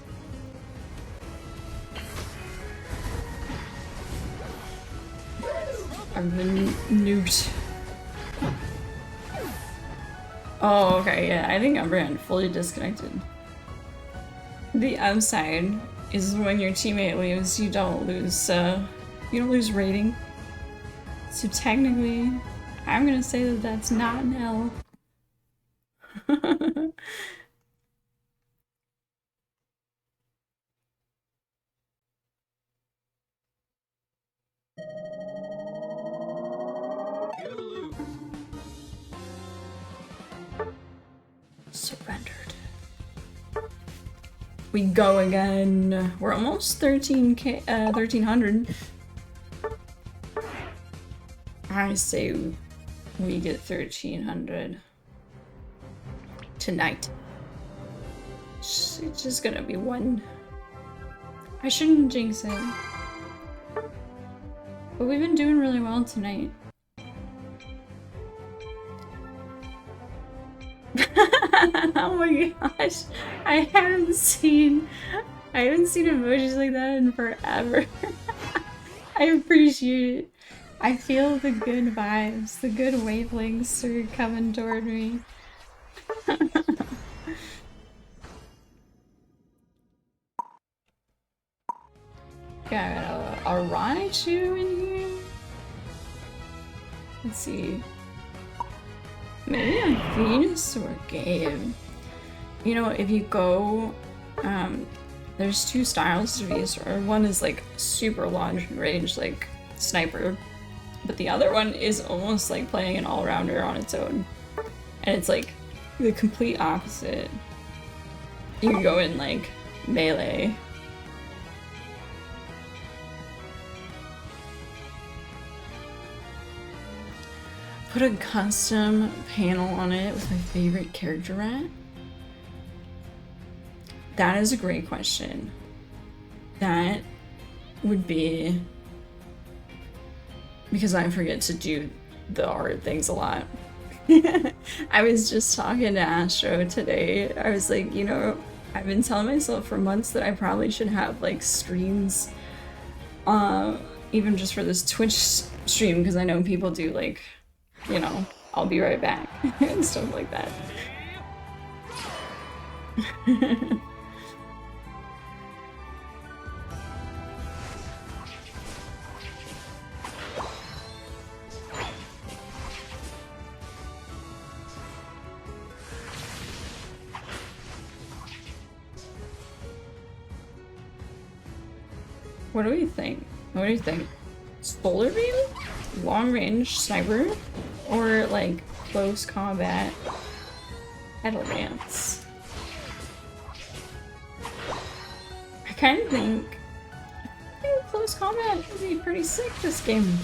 Speaker 1: I've been nuked. Oh, okay, yeah, I think Umbreon fully disconnected. The upside is when your teammate leaves, you don't lose You don't lose rating. So technically, I'm gonna say that that's not an L. Surrendered. We go again. We're almost 13k, 1300. I say we get 1300 tonight. It's just gonna be one. I shouldn't jinx it. But we've been doing really well tonight. Oh my gosh, I haven't seen emojis like that in forever. I appreciate it. I feel the good vibes, the good wavelengths are coming toward me. Got a Raichu in here. Let's see. Maybe a Venusaur game. You know, if you go, there's two styles to Venusaur. One is like super long range, like Sniper, but the other one is almost like playing an all-rounder on its own. And it's like the complete opposite. You can go in like melee. Put a custom panel on it with my favorite character rat? That is a great question. That would be because I forget to do the art things a lot. I was just talking to Astro today. I was like, you know, I've been telling myself for months that I probably should have like streams, even just for this Twitch stream, because I know people do like, you know, I'll be right back and stuff like that. What do we think? What do you think? Solar Beam? Long range sniper? Or like close combat Petal Dance? I kind of think close combat would be pretty sick this game.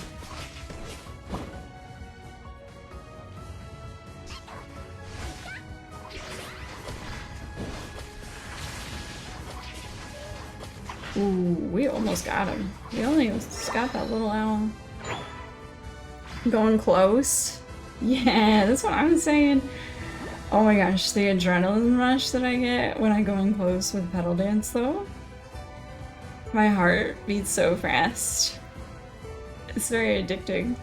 Speaker 1: Ooh, we almost got him. We only got that little owl. Going close? Yeah, that's what I'm saying. Oh my gosh, the adrenaline rush that I get when I go in close with Petal Dance though. My heart beats so fast. It's very addicting.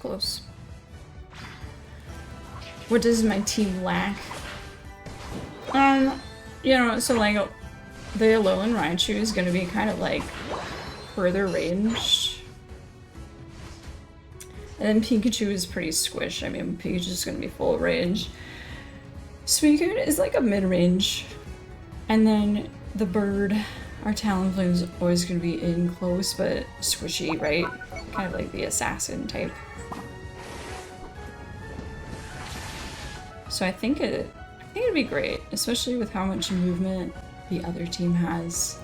Speaker 1: Close. What does my team lack? You know, so like the Alolan Raichu is gonna be kind of like further ranged. And then Pikachu is pretty squish. I mean, Pikachu's gonna be full range. Suicune is like a mid-range. And then the bird, our Talonflame, is always gonna be in close but squishy, right? Kind of like the assassin type. So I think it'd be great, especially with how much movement the other team has.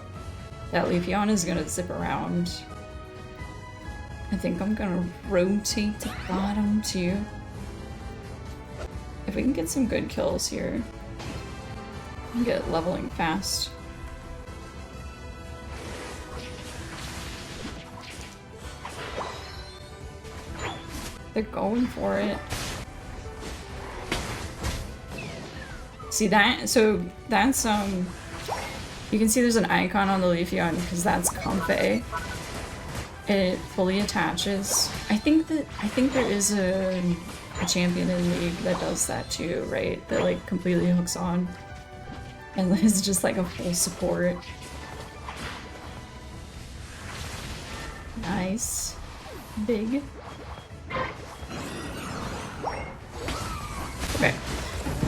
Speaker 1: That Leafeon is gonna zip around. I think I'm gonna rotate to bottom too. If we can get some good kills here, we can get leveling fast. They're going for it. See that? So that's you can see there's an icon on the Leafeon because that's Comfey. It fully attaches. I think there is a champion in the league that does that too, right? That like completely hooks on and is just like a full support. Nice. Big. Okay.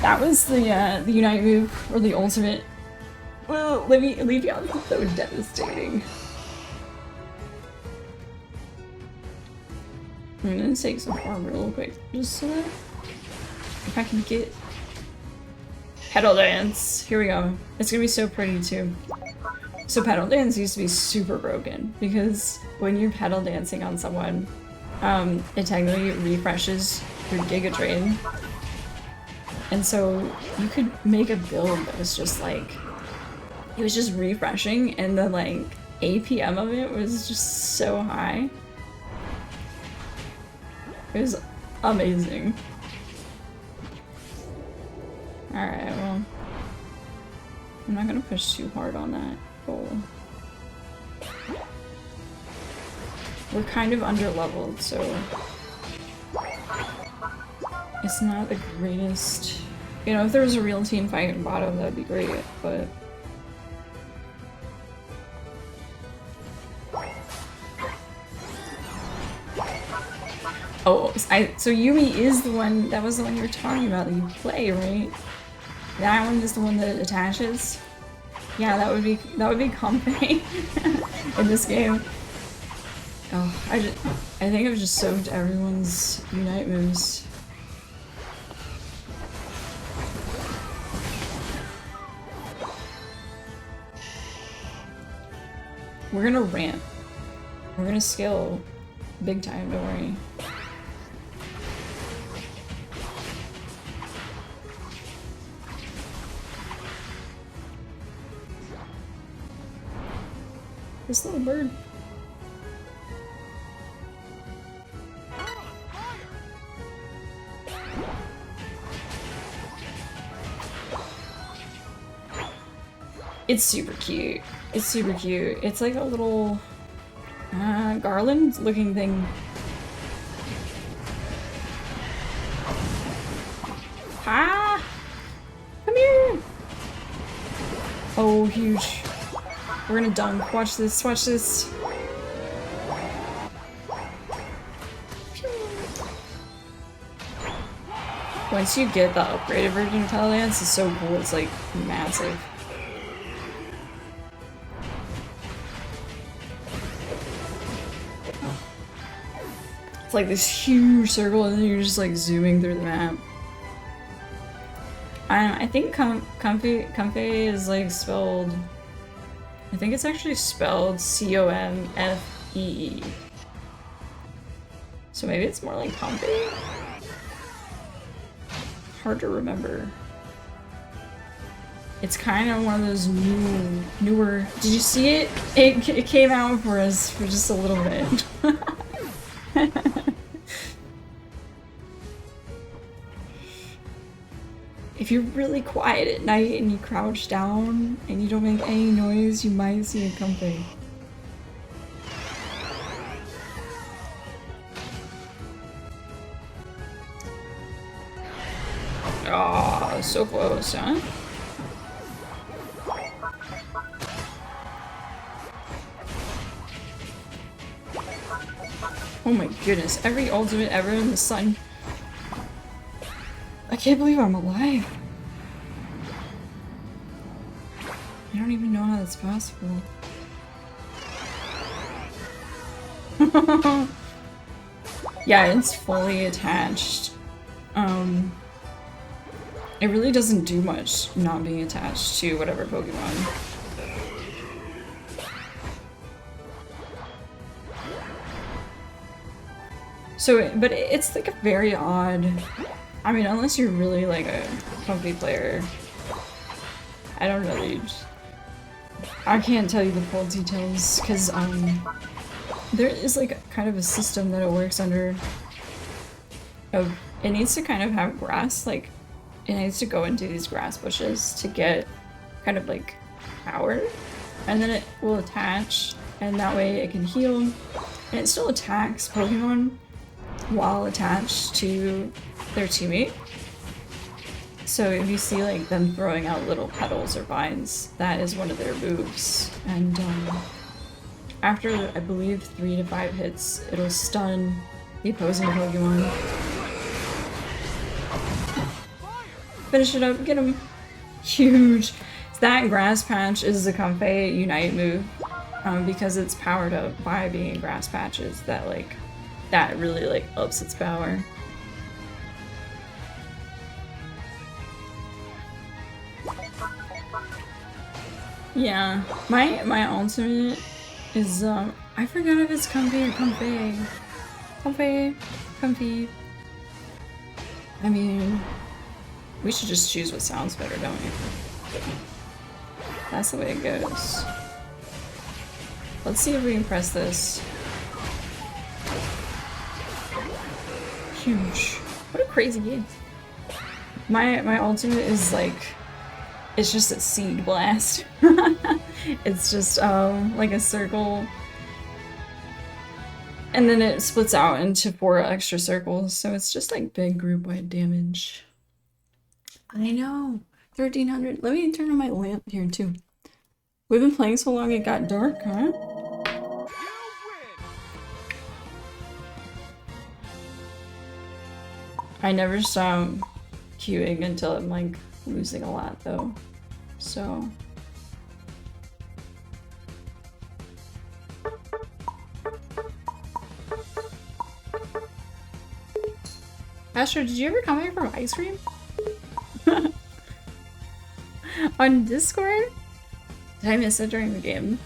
Speaker 1: That was the Unite move, or the ultimate. Well, Leafeon is so devastating. I'm gonna take some farm real quick, just so that if I can get Petal Dance. Here we go. It's gonna be so pretty too. So Petal Dance used to be super broken because when you're petal dancing on someone, it technically refreshes your Giga Drain. And so you could make a build that was just like, it was just refreshing, and the like APM of it was just so high. It was amazing. Alright, well, I'm not gonna push too hard on that goal. We're kind of under-leveled, so it's not the greatest. You know, if there was a real team fight in bottom, that'd be great, but oh, so Yuumi is the one, that was the one you were talking about that you play, right? That one is the one that attaches? Yeah, that would be Comfey in this game. Oh, I think I've just soaked everyone's Unite moves. We're gonna ramp. We're gonna scale big time, don't worry. This little bird. It's super cute. It's super cute. It's like a little garland looking thing. Ah! Come here! Oh, huge. We're gonna dunk. Watch this, watch this. Once you get the upgraded version of Petal Dance, it's so cool. It's like massive. It's like this huge circle, and then you're just like zooming through the map. I think Comfey is like spelled. I think it's actually spelled C-O-M-F-E-E. So maybe it's more like Comfey? Hard to remember. It's kind of one of those newer. Did you see it? It came out for us for just a little bit. If you're really quiet at night and you crouch down and you don't make any noise, you might see a Comfey. Oh, so close, huh? Oh my goodness, every ultimate ever in the sun. I can't believe I'm alive. I don't even know how that's possible. Yeah, it's fully attached. It really doesn't do much not being attached to whatever Pokemon. So, but it's like a very odd. I mean, unless you're really like a Comfey player, I don't really. I can't tell you the full details because there is like kind of a system that it works under. It needs to kind of have grass like it needs to go into these grass bushes to get kind of like power, and then it will attach, and that way it can heal, and it still attacks Pokemon while attached to their teammate. So if you see like them throwing out little petals or vines, that is one of their moves. And after, I believe, 3 to 5 hits, it'll stun the opposing Pokemon. Finish it up, get him! Huge! That Grass Patch is the Comfey Unite move, because it's powered up by being Grass Patches, that really like ups its power. Yeah, my ultimate is I forgot if it's Comfey or Comfey. Comfey. I mean, we should just choose what sounds better, don't we? That's the way it goes. Let's see if we can press this. Huge. What a crazy game. My ultimate is like, it's just a seed blast. It's just like a circle, and then it splits out into 4 extra circles, so it's just like big group-wide damage. I know. 1300. Let me turn on my lamp here too. We've been playing so long it got dark, huh? I never stop queuing until I'm like losing a lot though, so. Astro, did you ever come here from ice cream? On Discord? Did I miss it during the game?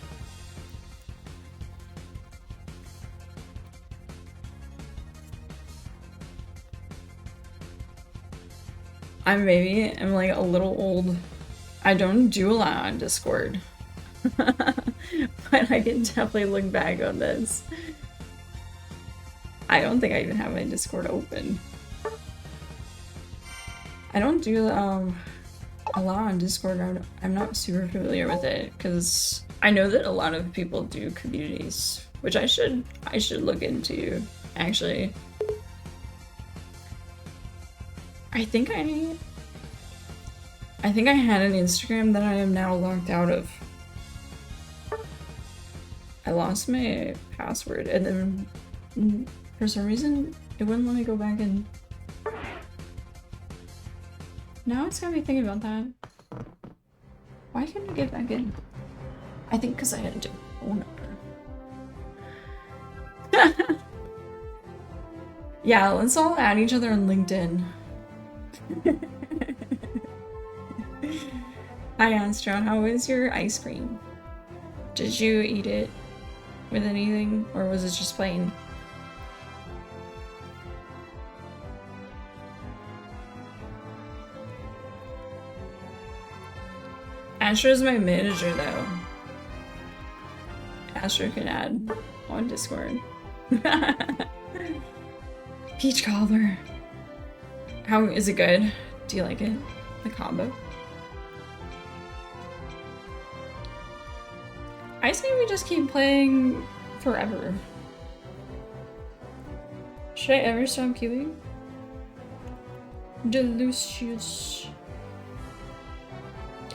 Speaker 1: I'm like a little old. I don't do a lot on Discord. But I can definitely look back on this. I don't think I even have my Discord open. I don't do a lot on Discord. I'm not super familiar with it because I know that a lot of people do communities, which I should look into actually. I think I had an Instagram that I am now locked out of. I lost my password and then for some reason it wouldn't let me go back in. Now it's got me thinking about that. Why couldn't I get back in? I think because I had a different phone number. Yeah, let's all add each other on LinkedIn. Hi Astro, how was your ice cream? Did you eat it with anything, or was it just plain? Astro's my manager though. Astro can add on Discord. Peach cobbler. How is it good? Do you like it? The combo? I say we just keep playing forever. Should I ever stop queuing? Delicious.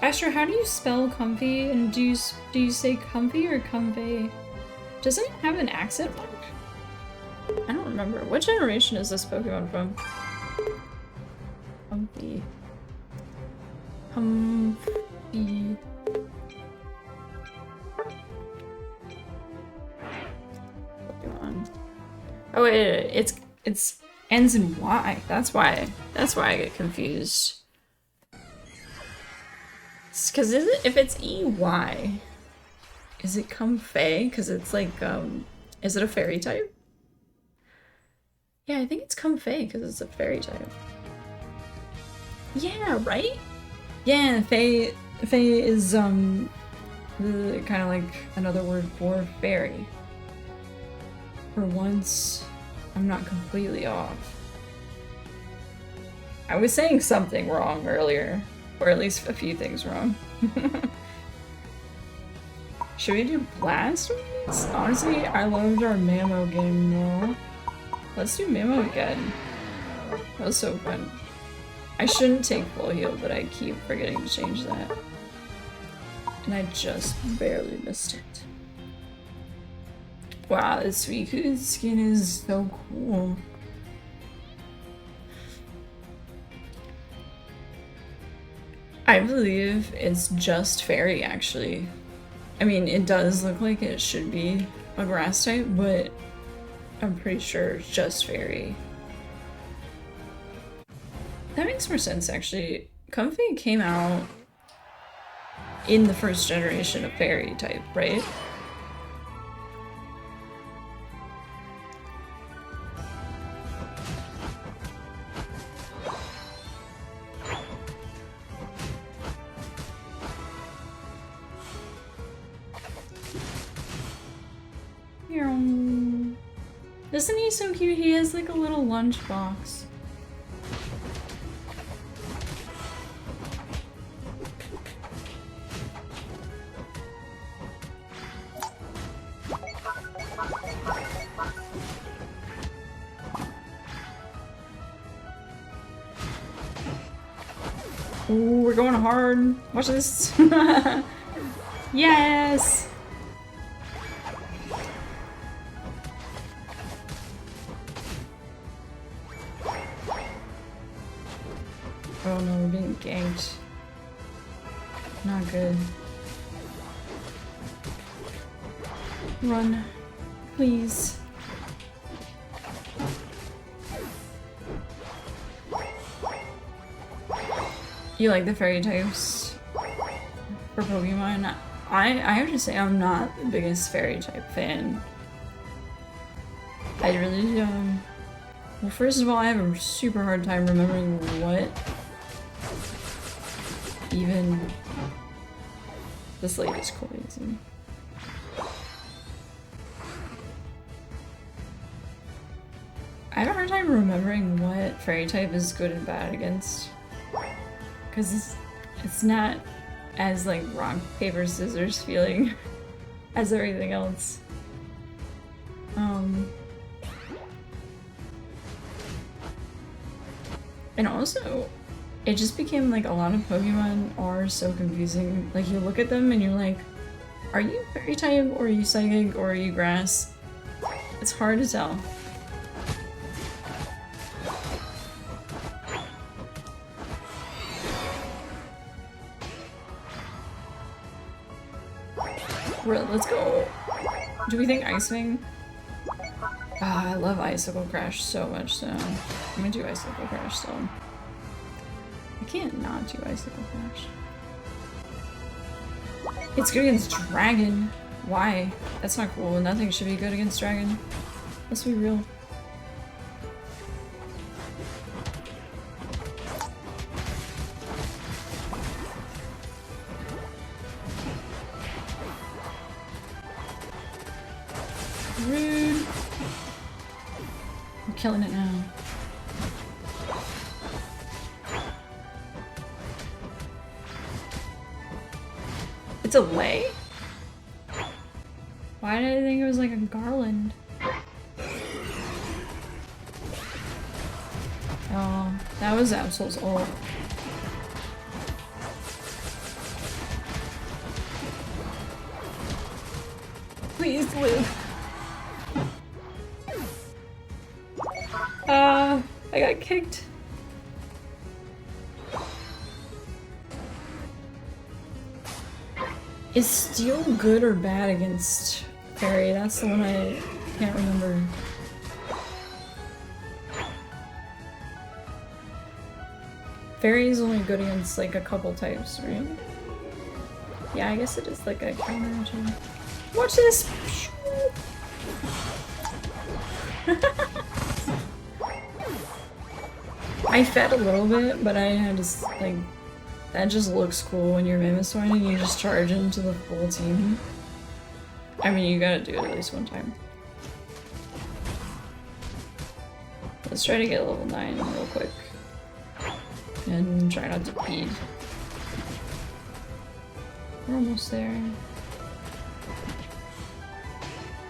Speaker 1: Astro, how do you spell comfy? And do you say comfy or comfy? Does it have an accent mark? I don't remember. What generation is this Pokemon from? Comfy. Comfy. Pokemon. Oh wait, it's ends in Y. That's why I get confused. Because if it's EY, is it Comfey? Because it's like, is it a fairy type? Yeah, I think it's Comfey because it's a fairy type. Yeah, right? Yeah, Fae is, kind of like another word for fairy. For once, I'm not completely off. I was saying something wrong earlier, or at least a few things wrong. Should we do Blast? Honestly, I loved our Mamo game more. Let's do Mamo again. That was so fun. I shouldn't take full heal, but I keep forgetting to change that. And I just barely missed it. Wow, this Suicune skin is so cool. I believe it's just fairy, actually. I mean, it does look like it should be a grass type, but I'm pretty sure it's just fairy. That makes more sense, actually. Comfey came out in the first generation of fairy type, right? Isn't he so cute? He has like a little lunchbox. Ooh, we're going hard. Watch this. Yes! Oh no, we're being ganked. Not good. Run. Please. You like the fairy types for Pokemon? I have to say I'm not the biggest fairy type fan. I really, well, first of all, I have a super hard time remembering what even this latest core is in. I have a hard time remembering what fairy type is good and bad against. Because it's not as like rock, paper, scissors feeling as everything else. And also, it just became like a lot of Pokemon are so confusing. Like you look at them and you're like, are you fairy type or are you psychic or are you grass? It's hard to tell. Let's go. Do we think Ice Wing? Ah, I love Icicle Crash so much, so I'm gonna do Icicle Crash still. I can't not do Icicle Crash. It's good against Dragon. Why? That's not cool. Nothing should be good against Dragon. Let's be real. Rude. I'm killing it now. It's a lay? Why did I think it was like a garland? Oh, that was Absol's ult. Please live. I got kicked. Is Steel good or bad against Fairy? That's the one I can't remember. Fairy is only good against like a couple types, right? Yeah, I guess it is like a counter too. Watch this! I fed a little bit, but I had to like, that just looks cool when you're Mamoswine and you just charge into the full team. I mean, you gotta do it at least one time. Let's try to get level 9 real quick. and try not to pee. We're almost there.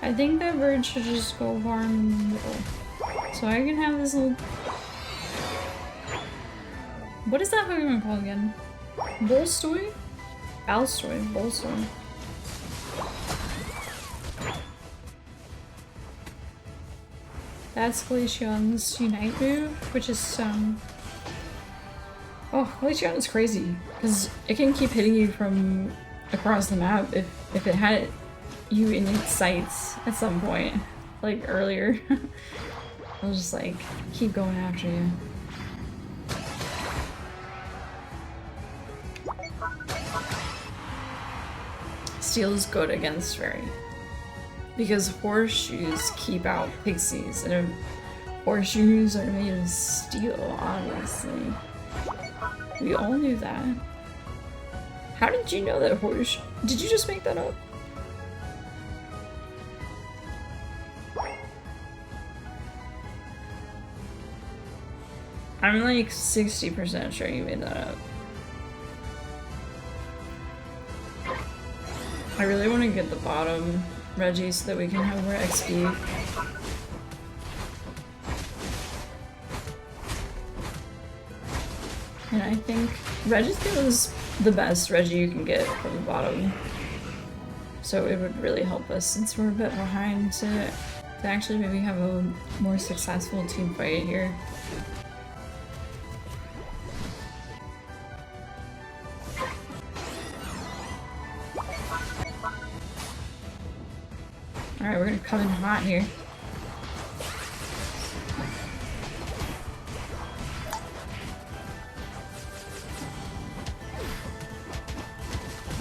Speaker 1: I think that bird should just go farm middle. So I can have this little... What is that Pokemon called again? Bolstoy? Balstoy? Bolstoy. That's Glaceon's Unite move, which is oh, Glaceon is crazy, because it can keep hitting you from across the map if it had you in its sights at some point, like earlier. It'll just like keep going after you. Steel is good against Fairy. Because horseshoes keep out pixies, and horseshoes are made of steel, obviously. We all knew that. How did you know that horseshoe? Did you just make that up? I'm like 60% sure you made that up. I really want to get the bottom Reggie so that we can have more XP. And I think Regigigas is the best Reggie you can get from the bottom. So it would really help us since we're a bit behind to actually maybe have a more successful team fight here. Alright, we're gonna come in hot here.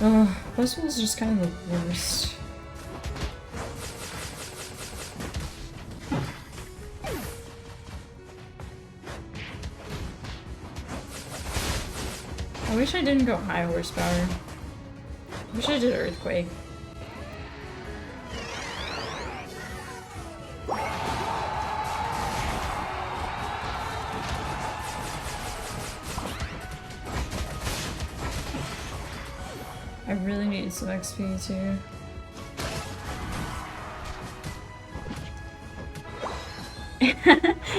Speaker 1: Oh, Buzzwole is just kind of the worst. I wish I didn't go high horsepower. I wish I did Earthquake. I really need some XP too.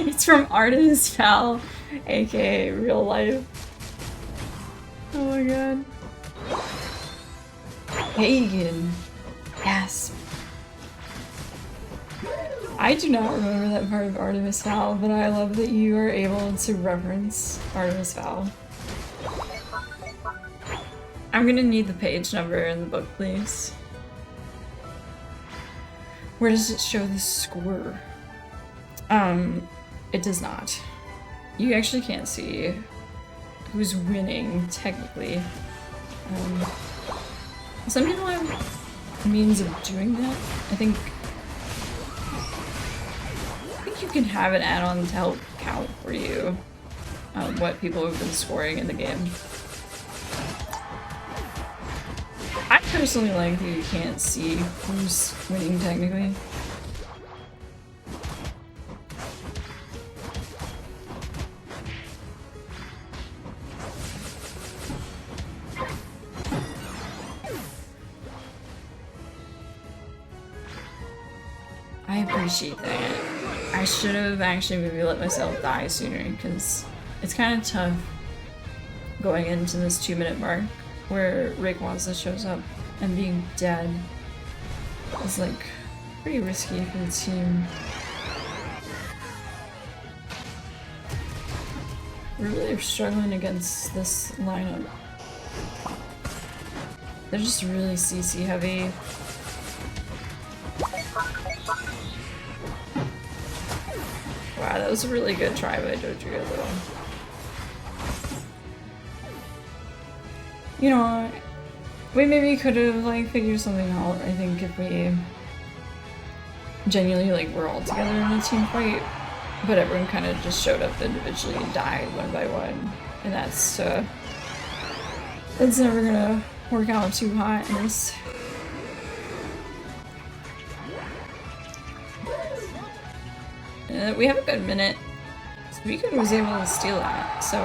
Speaker 1: It's from Artemis Fowl, aka real life. Oh my god. Pagan. Yes. I do not remember that part of Artemis Fowl, but I love that you are able to reference Artemis Fowl. I'm gonna need the page number in the book, please. Where does it show the score? It does not. You actually can't see who's winning, technically. Some people have means of doing that. I think you can have an add-on to help count for you what people have been scoring in the game. I personally like that you can't see who's winning technically. I appreciate that. I should have actually maybe let myself die sooner because it's kind of tough going into this 2-minute mark where Rayquaza shows up and being dead is like pretty risky for the team. We're really struggling against this lineup. They're just really CC heavy. Wow, that was a really good try by Dodrio though. You know, we maybe could have like figured something out, I think, if we genuinely like were all together in a team fight, but everyone kind of just showed up individually and died one by one, and that's never gonna work out too hot in this. We have a good minute. Suicune was able to steal that, so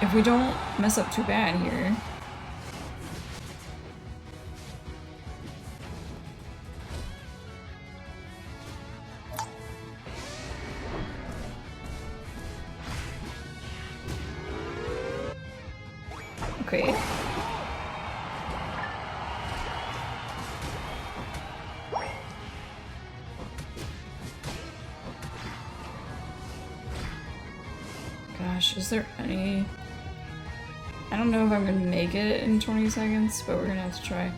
Speaker 1: if we don't mess up too bad here. Okay. Gosh, is there any... I don't know if I'm gonna make it in 20 seconds, but we're gonna have to try.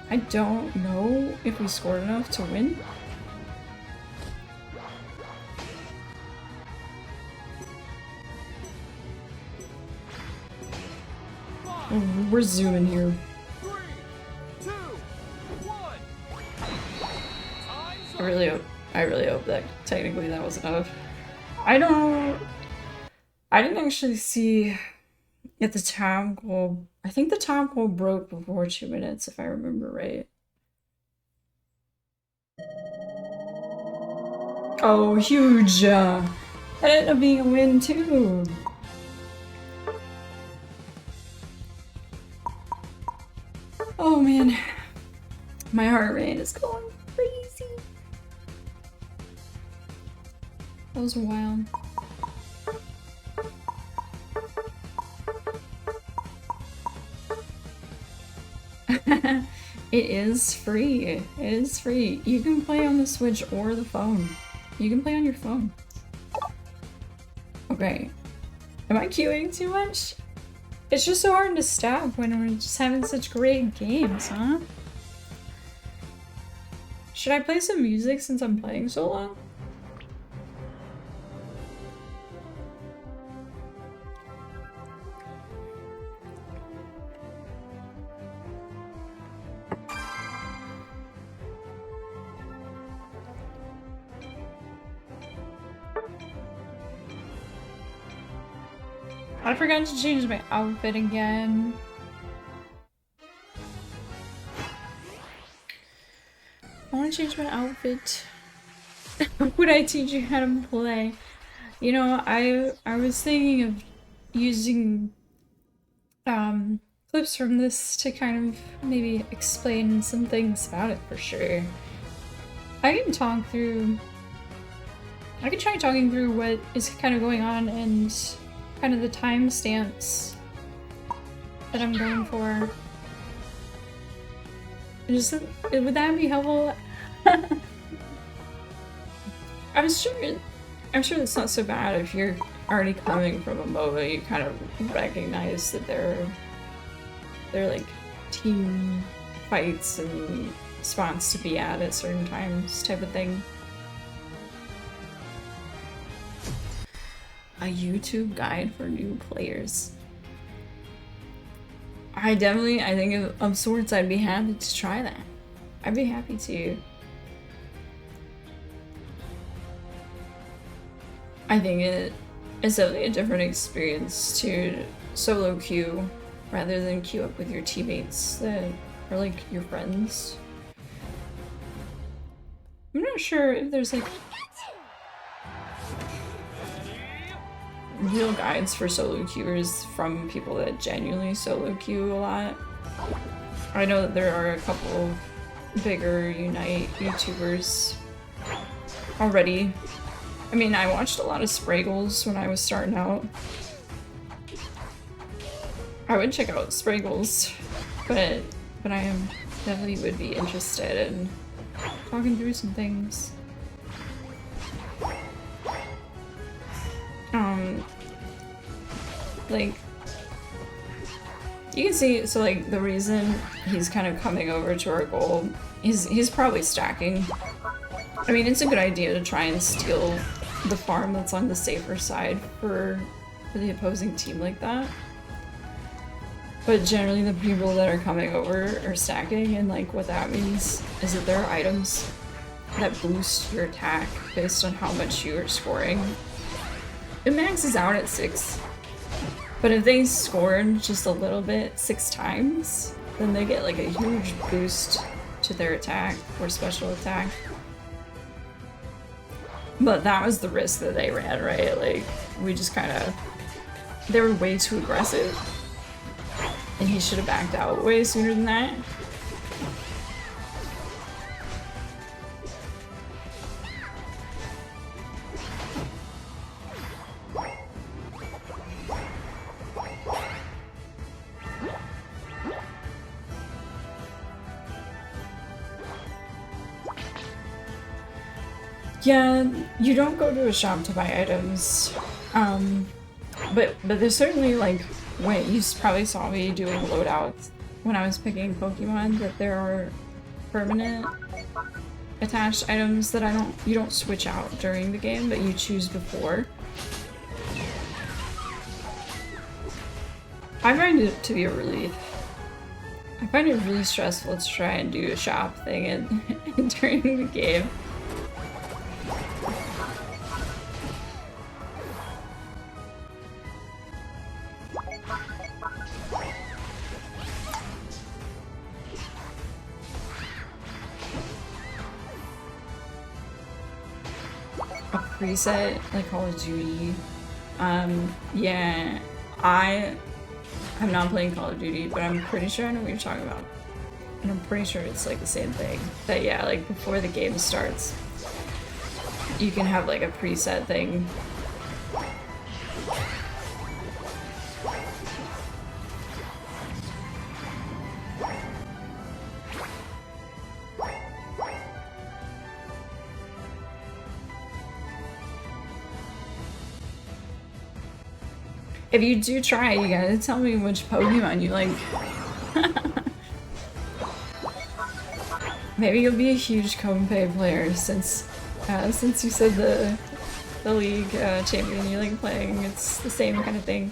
Speaker 1: I don't know if we scored enough to win. We're zooming here.
Speaker 2: 3, 2, 1.
Speaker 1: I really hope that technically that was enough. I didn't actually see if the time goal. I think the time goal broke before 2 minutes, if I remember right. Oh, huge! That ended up being a win too. Oh man, my heart rate is going crazy. That was wild. It is free. It is free. You can play on the Switch or the phone. You can play on your phone. Okay. Am I queuing too much? It's just so hard to stop when we're just having such great games, huh? Should I play some music since I'm playing so long? I forgot to change my outfit again. I want to change my outfit. Would I teach you how to play? You know, I was thinking of using clips from this to kind of maybe explain some things about it for sure. I can try talking through what is kind of going on and kind of the timestamps that I'm going for. Would that be helpful? I'm sure it's not so bad if you're already coming from a MOBA. You kind of recognize that they're like team fights and spots to be at certain times type of thing. A YouTube guide for new players. I think of sorts I'd be happy to try that. I'd be happy to. I think it's definitely a different experience to solo queue rather than queue up with your teammates that are like your friends. I'm not sure if there's like real guides for solo queuers from people that genuinely solo queue a lot. I know that there are a couple bigger Unite YouTubers already. I mean, I watched a lot of Spraggles when I was starting out. I would check out Spraggles, but I am definitely would be interested in talking through some things. Like, you can see, so like, the reason he's kind of coming over to our goal, he's probably stacking. I mean, it's a good idea to try and steal the farm that's on the safer side for the opposing team like that. But generally the people that are coming over are stacking, and like what that means is that there are items that boost your attack based on how much you are scoring. It maxes out at 6. But if they scored just a little bit 6 times, then they get like a huge boost to their attack or special attack. But that was the risk that they ran, right? Like, we just kind of... They were way too aggressive. And he should have backed out way sooner than that. Yeah, you don't go to a shop to buy items. But there's certainly, like, when you probably saw me doing loadouts when I was picking Pokemon, that there are permanent attached items that you don't switch out during the game, that you choose before. I find it to be a relief. I find it really stressful to try and do a shop thing during the game. Preset like Call of Duty. Yeah, I am not playing Call of Duty, but I'm pretty sure I know what you're talking about. And I'm pretty sure it's like the same thing. That yeah, like before the game starts, you can have like a preset thing. If you do try, you gotta tell me which Pokemon you like. Maybe you'll be a huge Kompe player since you said the league champion you like playing. It's the same kind of thing.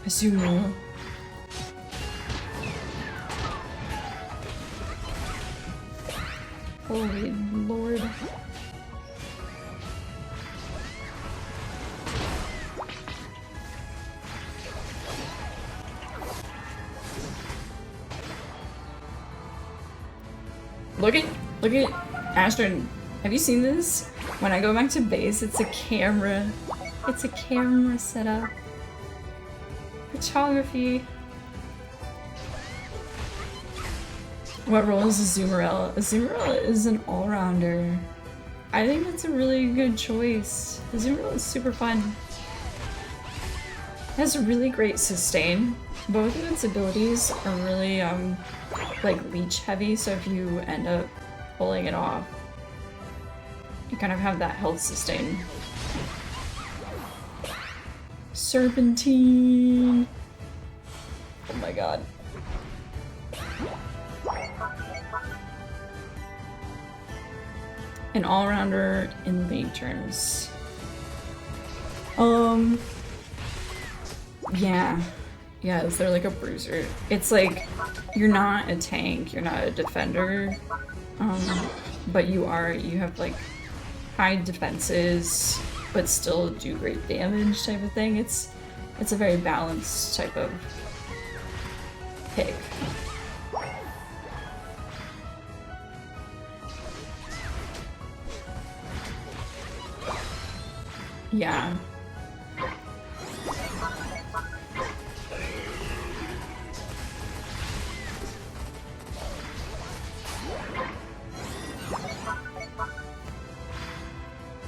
Speaker 1: Azumarill. Holy Lord. Look at Ashton. Have you seen this? When I go back to base, it's a camera. It's a camera setup. Photography. What role is Azumarill? Azumarill is an all-rounder. I think that's a really good choice. Azumarill is super fun. It has a really great sustain. Both of its abilities are really like leech heavy, so if you end up pulling it off, you kind of have that health sustain. Serpentine! Oh my god. An all-rounder in league terms. Yeah. Yeah, is there like a bruiser? It's like, you're not a tank, you're not a defender, but you have like high defenses, but still do great damage type of thing. It's a very balanced type of pick. Yeah.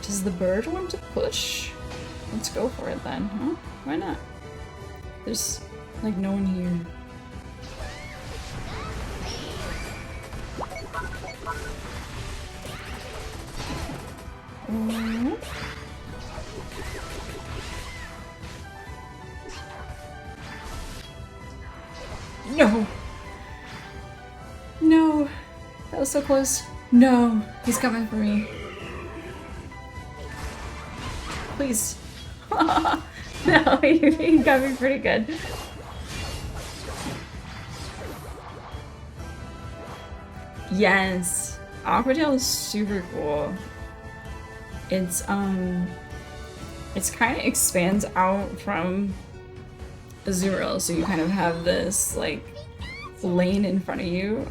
Speaker 1: Does the bird want to push? Let's go for it then, huh? Why not? There's like no one here. No! No! That was so close. No! He's coming for me. Please. No, he got me pretty good. Yes! Aqua Tail is super cool. It's kind of expands out from Azurill, so you kind of have this like lane in front of you,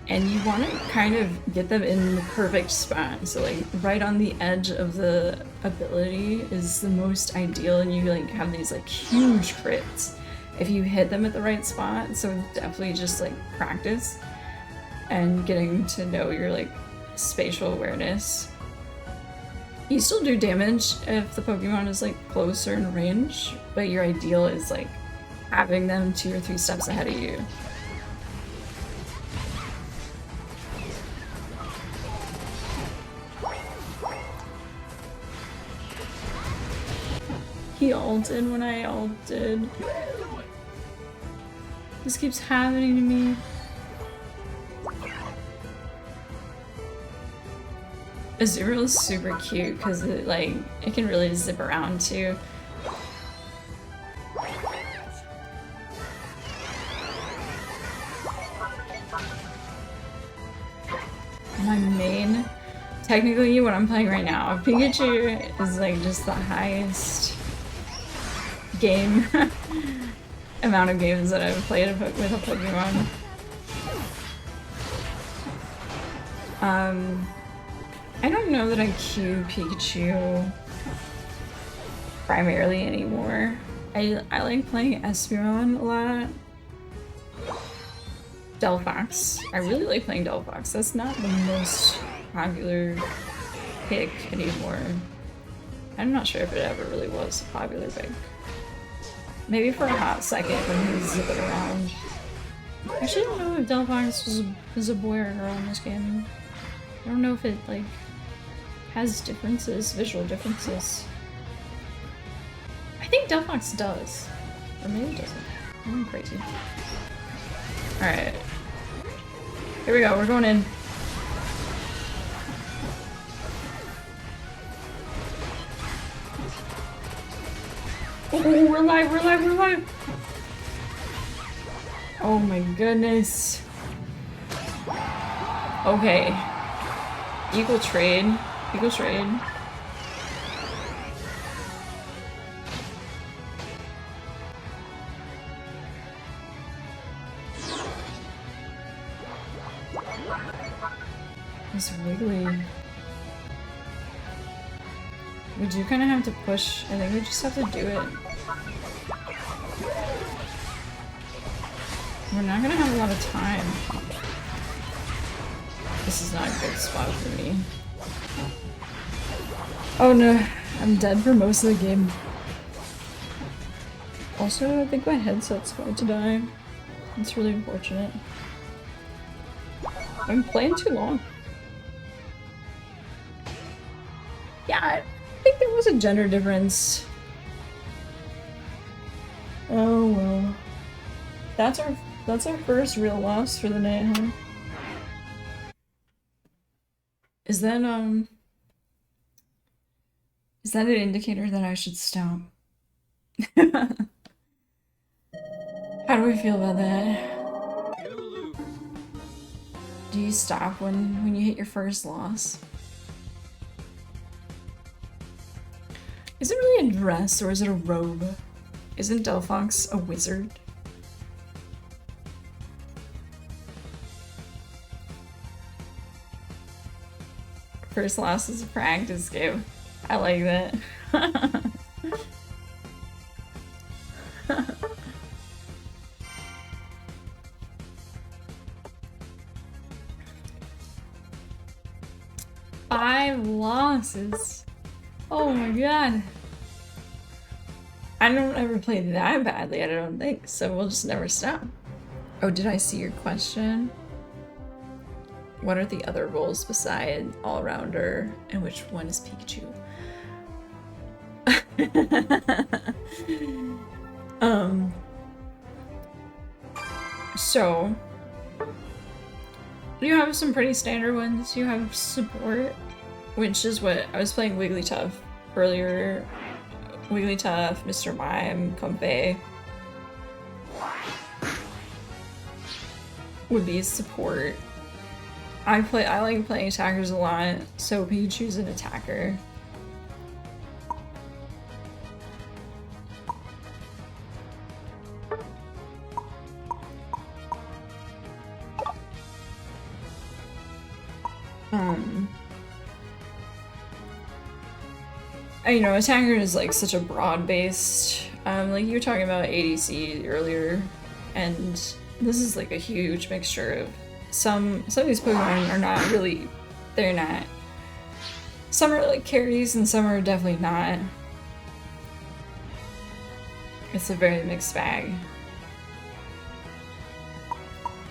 Speaker 1: and you want to kind of get them in the perfect spot. So like right on the edge of the ability is the most ideal, and you like have these like huge crits if you hit them at the right spot. So definitely just like practice and getting to know your like spatial awareness. You still do damage if the Pokemon is like closer in range, but your ideal is like having them 2 or 3 steps ahead of you. He ulted when I ulted. This keeps happening to me. Azurill is super cute because it can really zip around too. My main, technically what I'm playing right now, Pikachu is like just the highest game amount of games that I've played with a Pokemon. I don't know that I queue Pikachu primarily anymore. I like playing Espeon a lot. Delphox. I really like playing Delphox. That's not the most popular pick anymore. I'm not sure if it ever really was a popular pick. Maybe for a hot second when he was zipping around. I actually don't know if Delphox was a boy or a girl in this game. I don't know if it like has differences, visual differences. I think Delphox does. Or maybe it doesn't. I'm crazy. Alright. Here we go, we're going in. Oh, we're live, we're live, we're live! Oh my goodness. Okay. Equal trade. Equal trade. It's wiggly. We do kind of have to push. I think we just have to do it. We're not gonna have a lot of time. This is not a good spot for me. Oh no, I'm dead for most of the game. Also, I think my headset's going to die. It's really unfortunate. I'm playing too long. Yeah, I think there was a gender difference. Oh well. That's our first real loss for the night, huh? Is that an indicator that I should stop? How do we feel about that? Do you stop when you hit your first loss? Is it really a dress or is it a robe? Isn't Delphox a wizard? First loss is a practice game. I like that. 5 losses. Oh my god. I don't ever play that badly, I don't think, so we'll just never stop. Oh, did I see your question? What are the other roles beside All-Rounder, and which one is Pikachu? So you have some pretty standard ones. You have support, which is what I was playing Wigglytuff earlier. Wigglytuff, Mr. Mime, Comfey would be support. I like playing attackers a lot, so Pikachu's an attacker. you know, attacker is like such a broad-based, like you were talking about ADC earlier, and this is like a huge mixture of some of these Pokemon are not really, they're not. Some are like carries and some are definitely not. It's a very mixed bag.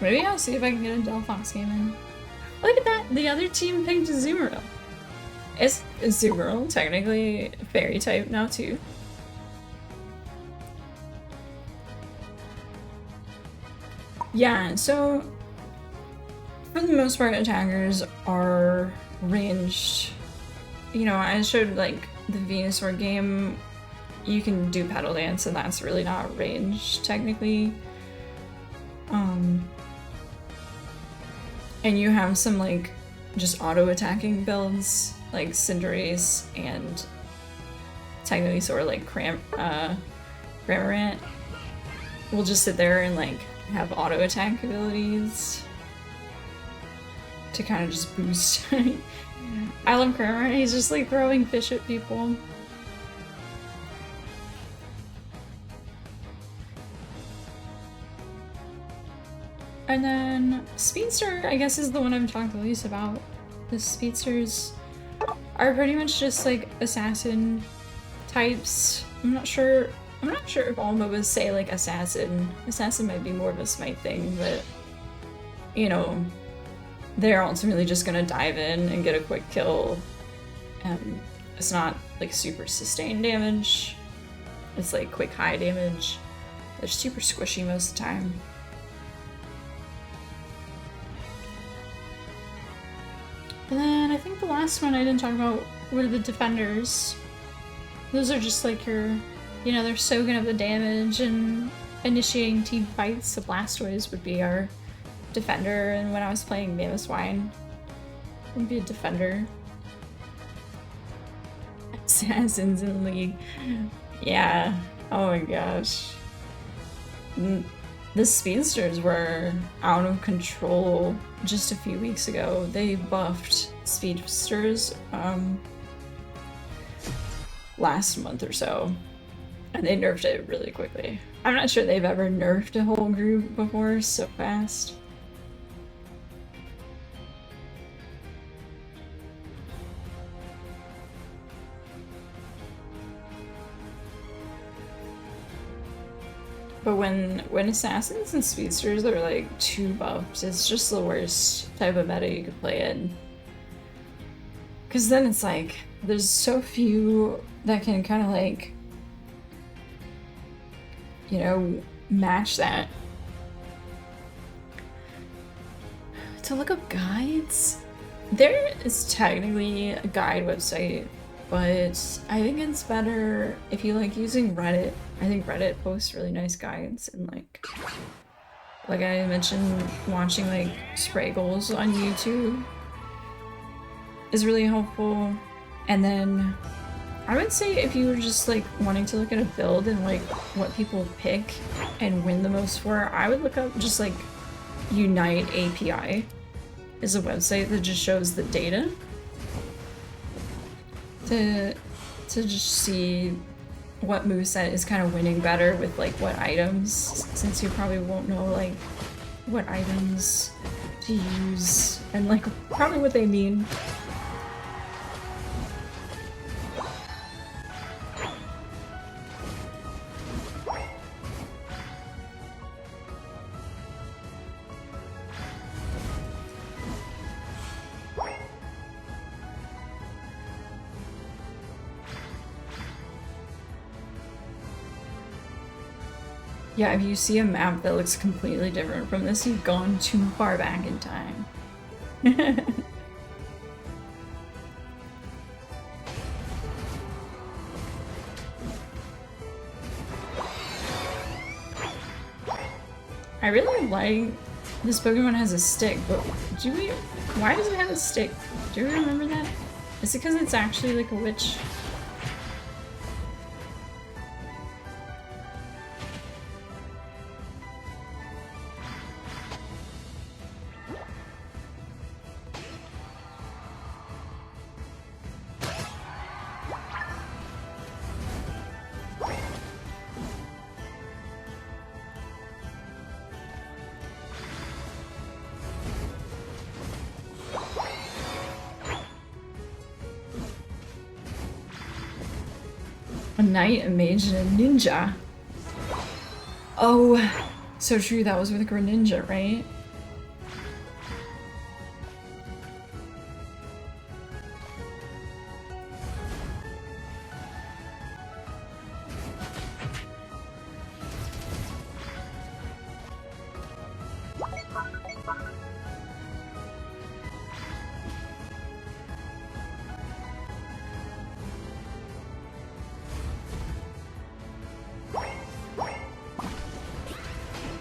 Speaker 1: Maybe I'll see if I can get a Delphox game in. Look at that! The other team picked Azumarill. Is Azumarill technically fairy type now too? Yeah, so for the most part attackers are ranged. You know, I showed like the Venusaur game, you can do Petal Dance and that's really not ranged technically. And you have some like just auto attacking builds like Cinderace and technically sort of like Cramorant will just sit there and like have auto attack abilities to kind of just boost. I love Cramorant, he's just like throwing fish at people. And then Speedster, I guess, is the one I've talked the least about. The Speedsters are pretty much just like assassin types. I'm not sure if all MOBAs say like assassin. Assassin might be more of a smite thing, but you know, they're ultimately just gonna dive in and get a quick kill. It's not like super sustained damage. It's like quick high damage. They're super squishy most of the time. And then I think the last one I didn't talk about were the defenders. Those are just like your, you know, they're soaking up the damage and initiating team fights. So Blastoise would be our defender, and when I was playing Mamoswine, it would be a defender. Assassins in the league. Yeah. Oh my gosh. The Speedsters were out of control just a few weeks ago. They buffed Speedsters last month or so, and they nerfed it really quickly. I'm not sure they've ever nerfed a whole group before so fast. But when assassins and speedsters are like too buffed, it's just the worst type of meta you could play in. Cause then it's like, there's so few that can kind of like, you know, match that. To look up guides? There is technically a guide website, but I think it's better if you like using Reddit. I think Reddit posts really nice guides, and like I mentioned, watching like Spraggles on YouTube is really helpful. And then I would say if you were just like wanting to look at a build and like what people pick and win the most for, I would look up just like Unite API is a website that just shows the data to just see what moveset is kind of winning better with like what items, since you probably won't know like what items to use and like probably what they mean. Yeah, if you see a map that looks completely different from this, you've gone too far back in time. I really like this Pokemon has a stick, but why does it have a stick? Do you remember that? Is it because it's actually like a witch? A knight, a mage, and a ninja. Oh, so true. That was with Greninja, right?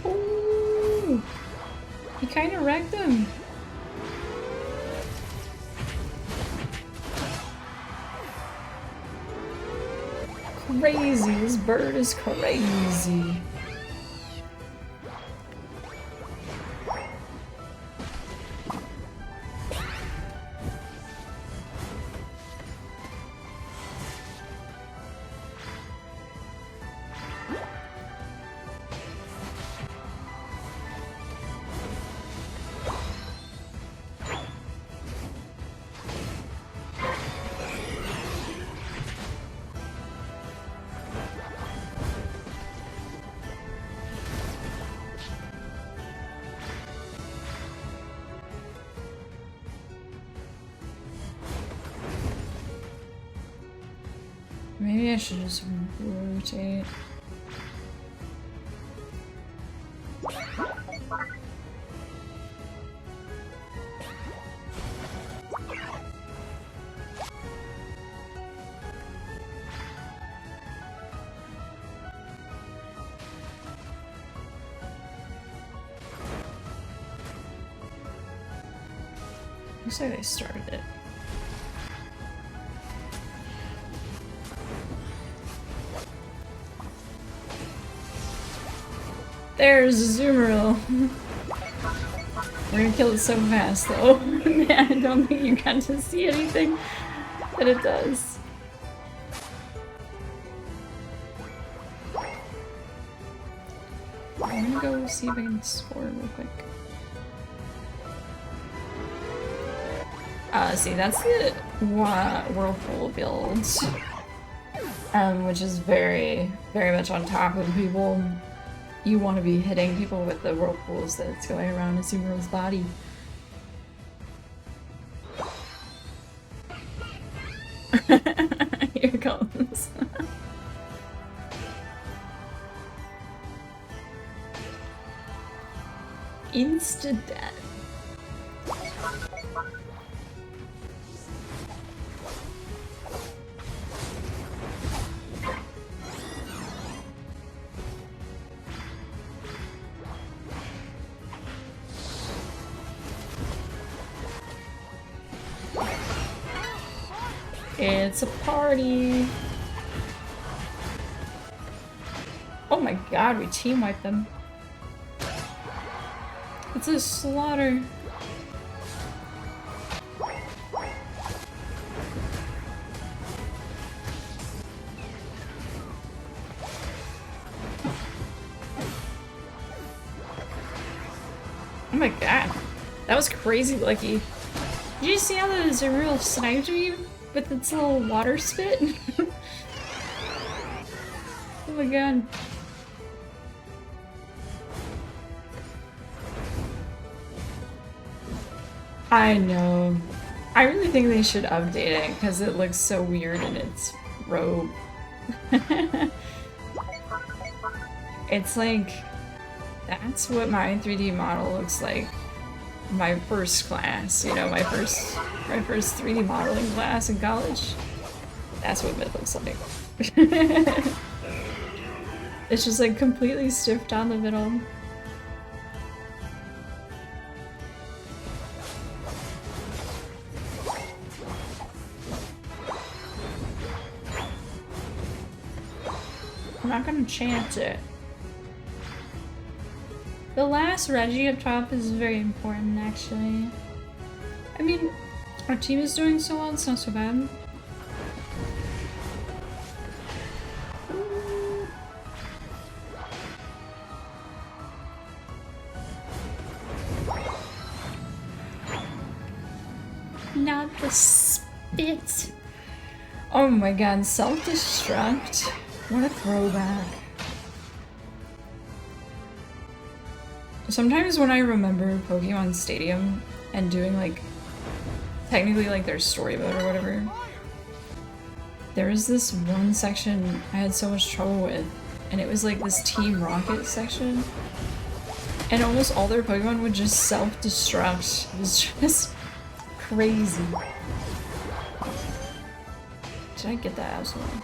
Speaker 1: Ooh, he kind of wrecked him. Crazy, this bird is crazy. Maybe I should just rotate. Looks like they started it. There's Azumarill. We're gonna kill it so fast though. I don't think you got to see anything that it does. I'm gonna go see if I can score real quick. See, that's the Whirlpool build, which is very, very much on top of people. You want to be hitting people with the Whirlpools that's going around Azumarill's body. Here it comes. Insta-death. It's a party. Oh my god, we team wiped them. It's a slaughter. Oh my god. That was crazy lucky. Did you see how that is a real sniped me with its little water spit? Oh my god. I know. I really think they should update it because it looks so weird in its robe. It's like, that's what my 3D model looks like. My first class, you know, my first 3D modeling class in college. That's what it looks like. It's just like completely stiff down the middle. I'm not gonna chance it. The last Reggie up top is very important, actually. I mean, our team is doing so well, it's not so bad. Not the spit. Oh Oh my god, self-destruct? What a throwback. Sometimes when I remember Pokemon Stadium and doing like, technically like their story mode or whatever, there was this one section I had so much trouble with, and it was like this Team Rocket section, and almost all their Pokemon would just self-destruct. It was just crazy. Did I get that absolutely?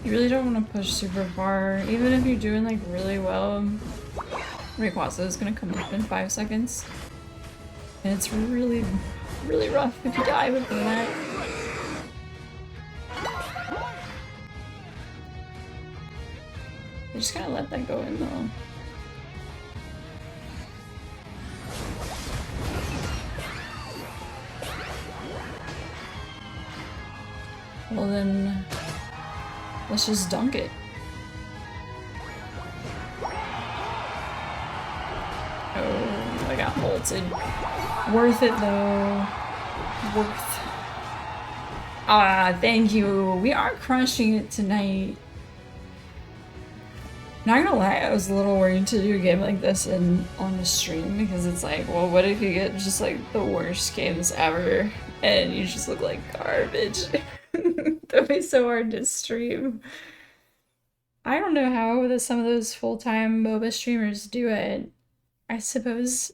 Speaker 1: You really don't want to push super far, even if you're doing like really well. Rayquaza is gonna come up in 5 seconds, and it's really, really rough if you die before that. I just gotta let that go in though. Well then, let's just dunk it. Oh, I got bolted. Worth it though. Worth. Ah, thank you. We are crushing it tonight. Not gonna lie, I was a little worried to do a game like this on the stream because it's like, well, what if you get just like the worst games ever and you just look like garbage? That'd be so hard to stream. I don't know how some of those full-time MOBA streamers do it. I suppose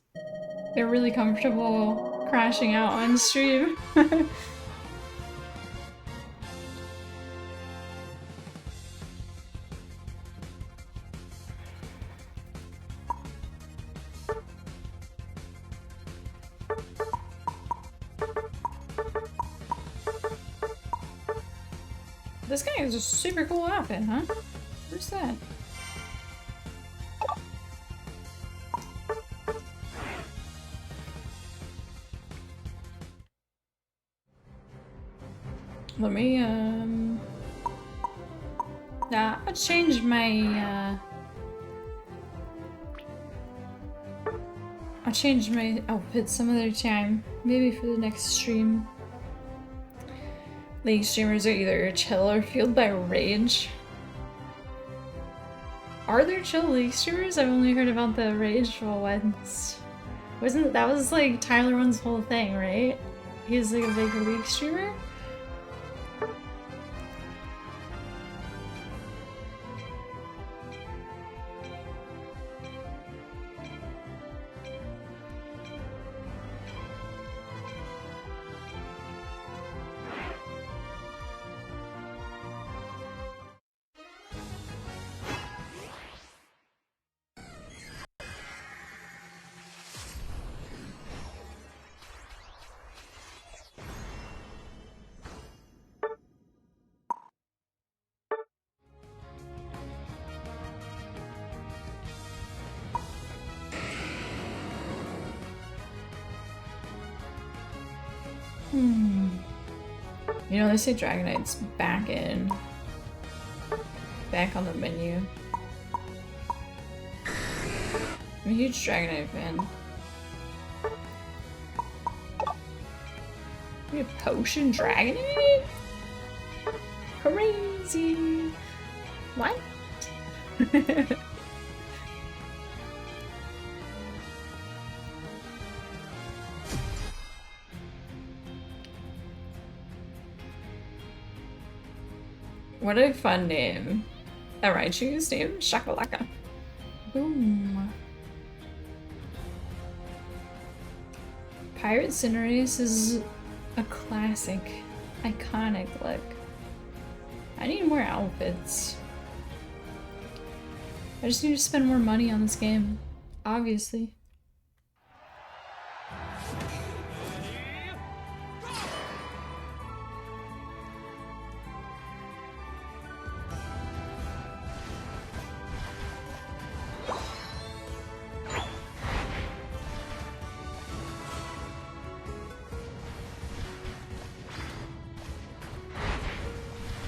Speaker 1: they're really comfortable crashing out on stream. This guy has a super cool outfit, huh? Where's that? Let me, nah, I'll change my, I'll change my outfit some other time. Maybe for the next stream. League streamers are either chill or fueled by rage. Are there chill League streamers? I've only heard about the rageful ones. That was like Tyler One's whole thing, right? He was like a big League streamer? You know, they say Dragonite's back on the menu. I'm a huge Dragonite fan. We have Potion Dragonite? Crazy! What? What a fun name. That Raichu's name? Shakalaka. Boom. Pirate Cinderace is a classic, iconic look. I need more outfits. I just need to spend more money on this game, obviously.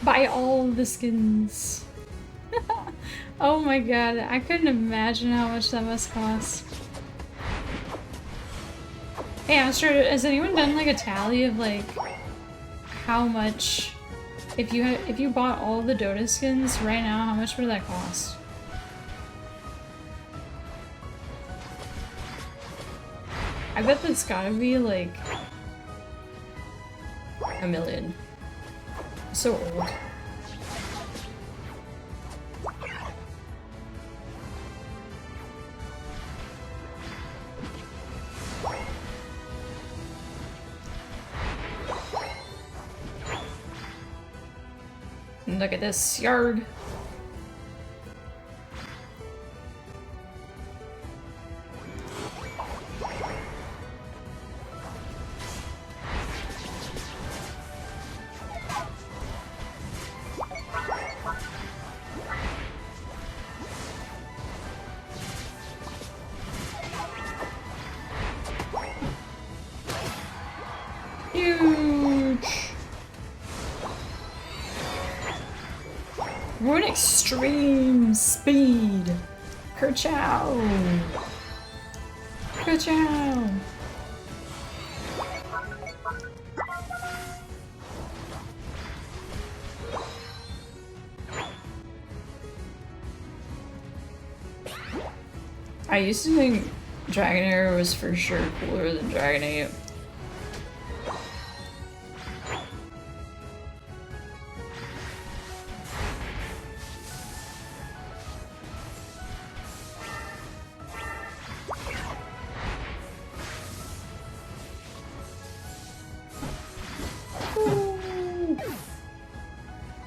Speaker 1: Buy all the skins. Oh my god, I couldn't imagine how much that must cost. Hey Astro, has anyone done like a tally of like how much if you bought all the Dota skins right now, how much would that cost? I bet that's gotta be like $1 million. So old. Look at this yard. Huge. Rune extreme speed. Kerchow. Kerchow. I used to think Dragonair was for sure cooler than Dragonite.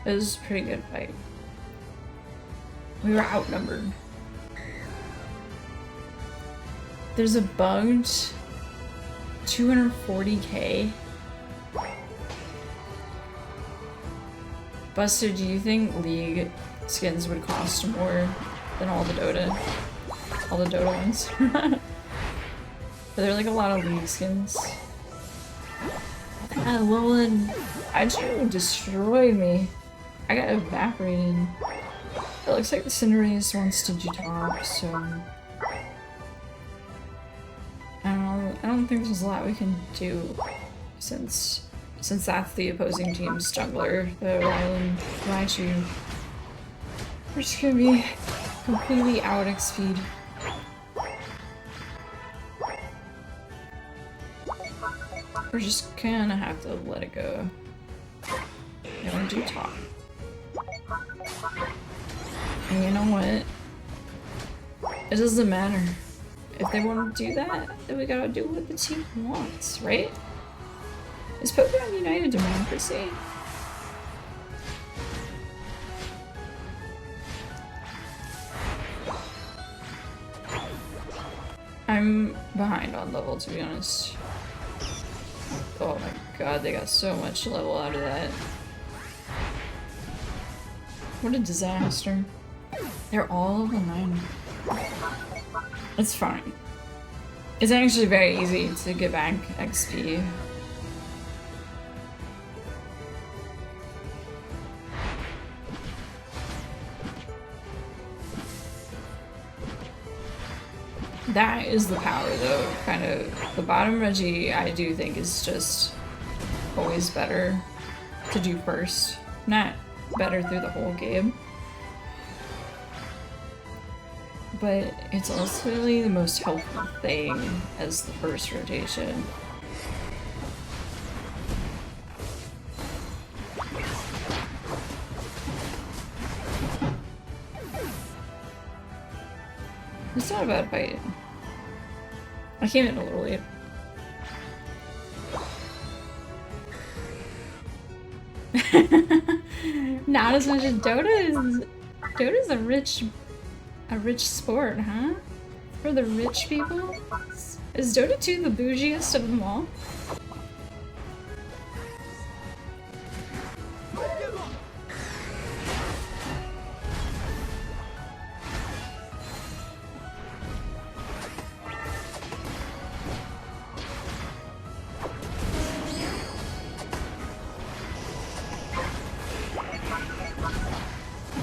Speaker 1: It was a pretty good fight. We were outnumbered. There's a bugged 240k. Buster, do you think League skins would cost more than all the Dota ones? But there are like a lot of League skins. That Alolan Aiju destroyed me. I got evaporated. It looks like the Cinderace wants to do top, so I don't think there's a lot we can do since that's the opposing team's jungler, the Alolan Raichu. We're just gonna be completely out XP'd. We're just gonna have to let it go. They wanna do top. And you know what? It doesn't matter. If they want to do that, then we gotta do what the team wants, right? Is Pokemon United democracy? I'm behind on level, to be honest. Oh my god, they got so much level out of that. What a disaster. They're all level 9. It's fine. It's actually very easy to get back XP. That is the power though, kind of. The bottom Reggie I do think is just always better to do first. Not better through the whole game. But it's also really the most helpful thing as the first rotation. It's not a bad fight. I came in a little late. Not as much as Dota is. Dota's a rich sport, huh? For the rich people? Is Dota 2 the bougiest of them all?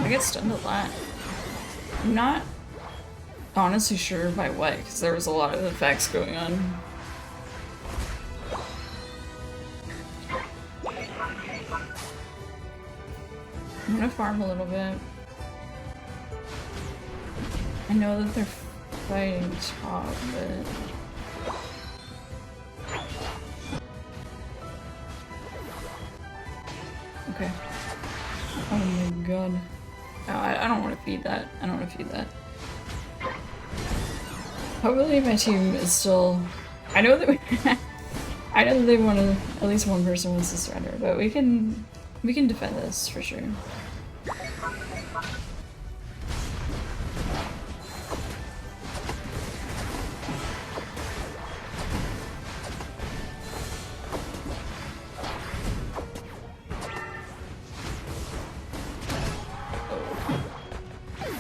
Speaker 1: I get stunned a lot. I'm not honestly sure by what, because there was a lot of effects going on. I'm gonna farm a little bit. I know that they're fighting top, but... Okay. Oh my god. Oh, I don't want to feed that. I don't want to feed that. Hopefully my team is still... I know that I know that they want to... At least one person wants to surrender, but we can defend this for sure.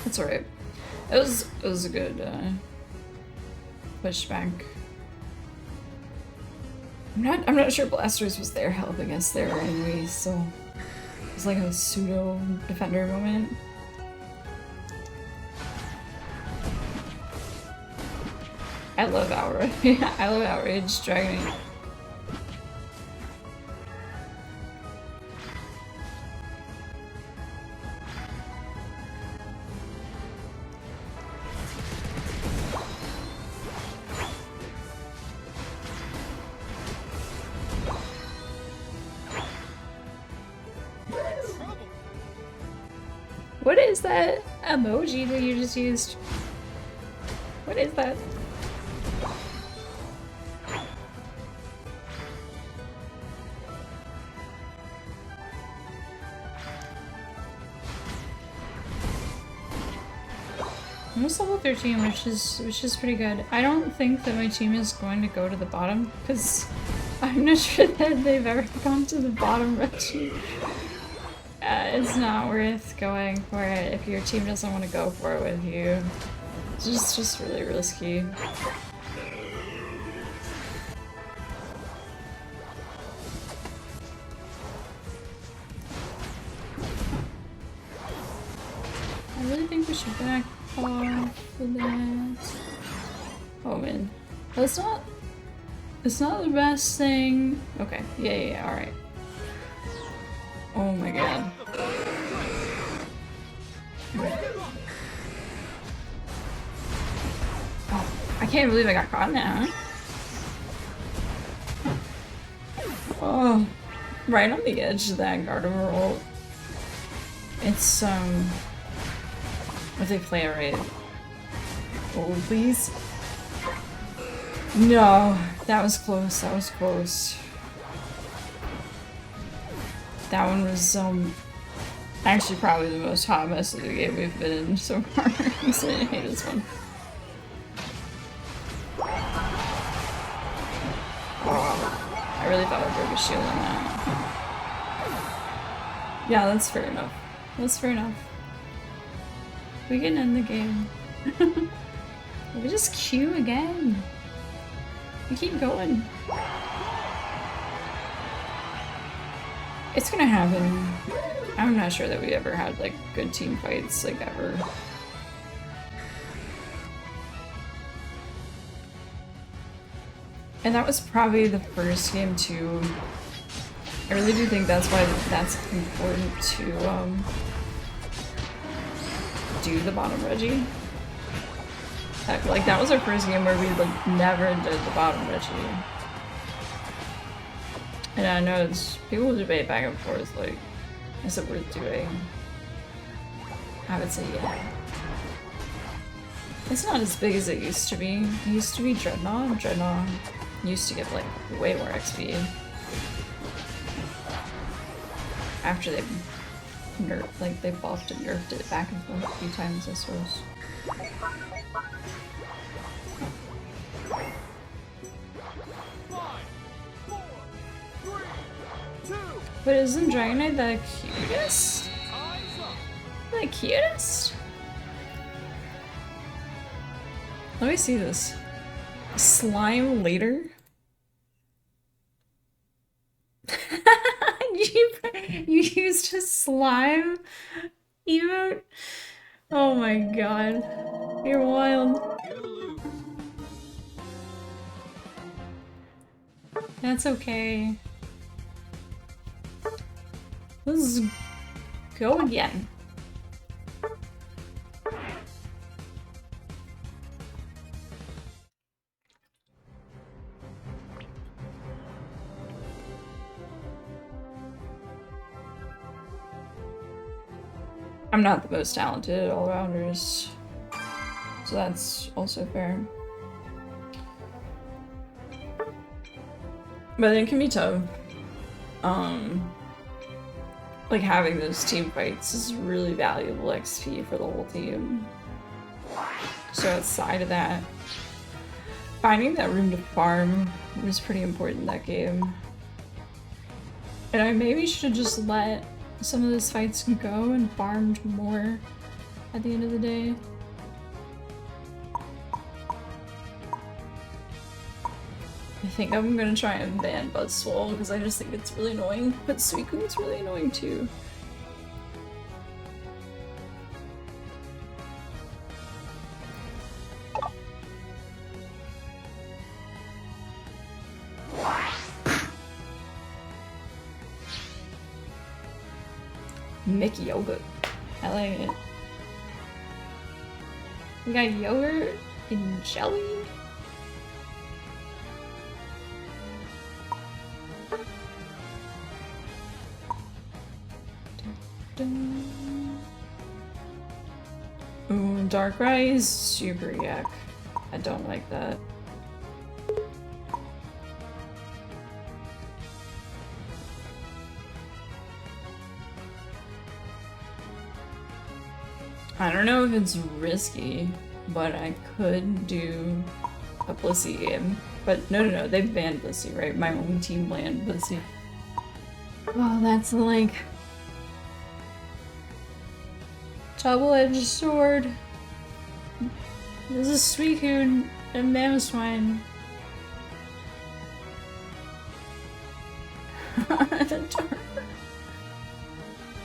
Speaker 1: That's alright. It was a good pushback. I'm not sure Blastoise was there helping us there anyways, so it was like a pseudo defender moment. I love Outrage. I love Outrage Dragon. What is that emoji that you just used? What is that? I'm almost level 13, which is pretty good. I don't think that my team is going to go to the bottom because I'm not sure that they've ever gone to the bottom, Reggie. It's not worth going for it if your team doesn't want to go for it with you. It's just really risky. I really think we should back off for that. Oh man. It's not the best thing. Okay, yeah, alright. Oh my god. Oh, I can't believe I got caught in that, huh? Oh, right on the edge of that Gardevoir. It's, if they play it right. Oh, please. No, that was close, that was close. That one was, actually probably the most hot mess of the game we've been in so far. So I hate this one. Oh, I really thought I broke a shield on that. Yeah, that's fair enough. That's fair enough. We can end the game. We just queue again. We keep going. It's gonna happen. I'm not sure that we ever had like good team fights, like ever. And that was probably the first game too. I really do think that's why that's important to do the bottom Reggie. Like that was our first game where we like never did the bottom Reggie. And I know it's people debate back and forth like, is it worth doing? I would say yeah. It's not as big as it used to be. It used to be Dreadnought. Dreadnought used to get like way more XP. After they they buffed and nerfed it back and forth a few times, I suppose. But isn't Dragonite the cutest? The cutest? Let me see this. Slime later? You used a slime Emote? Oh my god. You're wild.
Speaker 2: You lose.
Speaker 1: That's okay. Let's go again. I'm not the most talented all-rounders, so that's also fair. But it can be tough. Like having those team fights is really valuable XP for the whole team. So outside of that, finding that room to farm was pretty important in that game. And I maybe should have just let some of those fights go and farmed more at the end of the day. I think I'm gonna try and ban Buzzswole because I just think it's really annoying, but Suicune's really annoying too. Mickey yogurt. I like it. We got yogurt and jelly. Ooh, Darkrai is super yuck. I don't like that. I don't know if it's risky, but I could do a Blissey game. But no, they've banned Blissey, right? My own team banned Blissey. Oh, that's like double-edged sword. This is Suicune and Mamoswine. What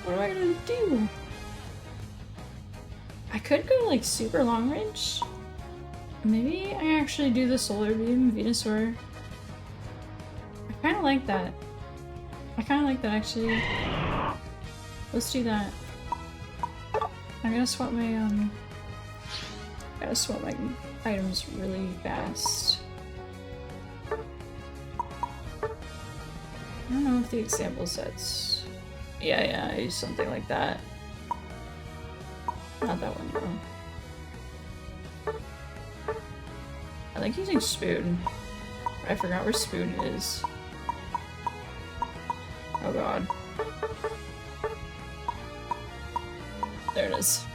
Speaker 1: am I gonna do? I could go like super long range. Maybe I actually do the Solar Beam Venusaur. I kind of like that. I kind of like that actually. Let's do that. I'm gonna swap my gotta swap my items really fast. I don't know if the example sets. Yeah, I use something like that. Not that one, though. I like using Spoon. I forgot where Spoon is. Oh god. There it is.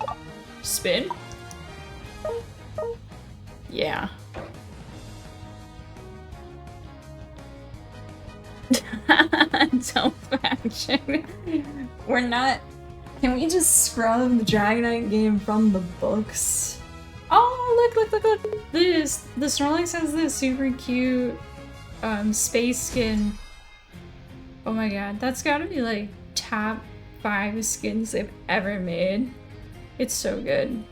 Speaker 1: Spin? Yeah. Don't faction. We're not. Can we just scrub the Dragonite game from the books? Oh, look! This! The Snorlax has this super cute space skin. Oh my god, that's gotta be like top 5 skins they've ever made. It's so good.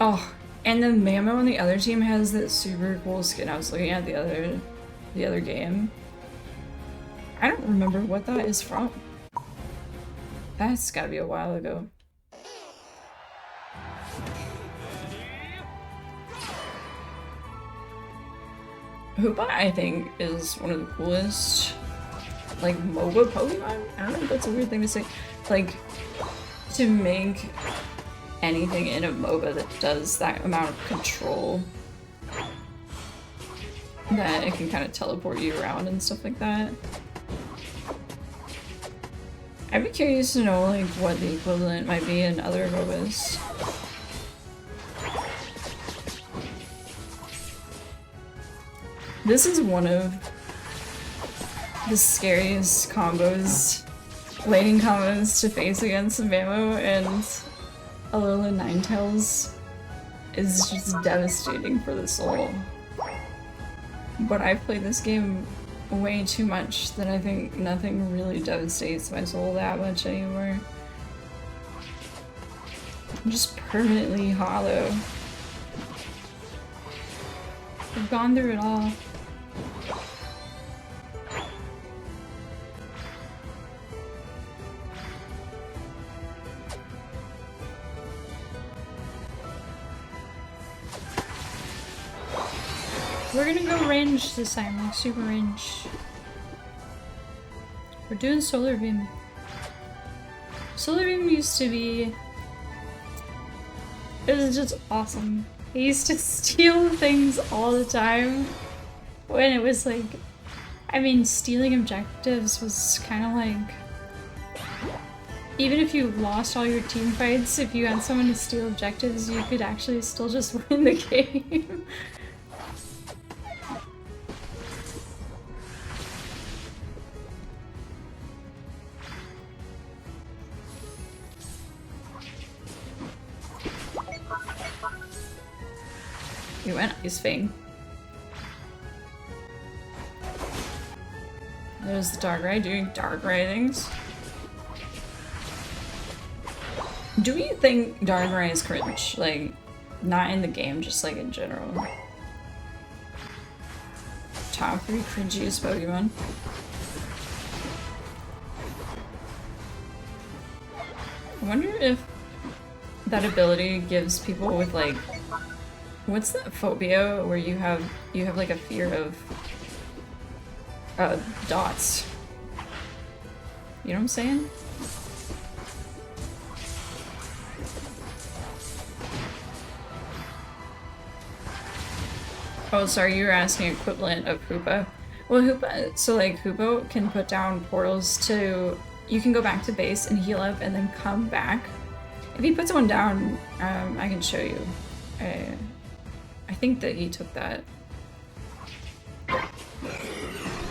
Speaker 1: Oh, and the Mamo on the other team has that super cool skin. I was looking at the other game. I don't remember what that is from. That's gotta be a while ago. Hoopa, I think, is one of the coolest, like, MOBA Pokemon? I don't know if that's a weird thing to say. Like, to make anything in a MOBA that does that amount of control, that it can kind of teleport you around and stuff like that. I'd be curious to know, like, what the equivalent might be in other MOBAs. This is one of the scariest combos, laning combos to face against Mamo, and Alola Ninetales is just devastating for the soul. But I've played this game way too much that I think nothing really devastates my soul that much anymore. I'm just permanently hollow. I've gone through it all. We're gonna go range this time, like super range. We're doing Solar Beam. Solar Beam used to be... It was just awesome. I used to steal things all the time. When it was like... I mean, stealing objectives was kind of like... Even if you lost all your team fights, if you had someone to steal objectives, you could actually still just win the game. You went Ice Fang. There's the Darkrai doing Darkrai things. Do we think Darkrai is cringe? Like, not in the game, just like in general. Top 3 cringiest Pokemon. I wonder if that ability gives people with like... What's that phobia where you have like a fear of dots? You know what I'm saying? Oh, sorry, you were asking equivalent of Hoopa. Well, Hoopa, so like Hoopa can put down portals to, you can go back to base and heal up and then come back. If he puts one down, I can show you. I think that he took that. Ooh,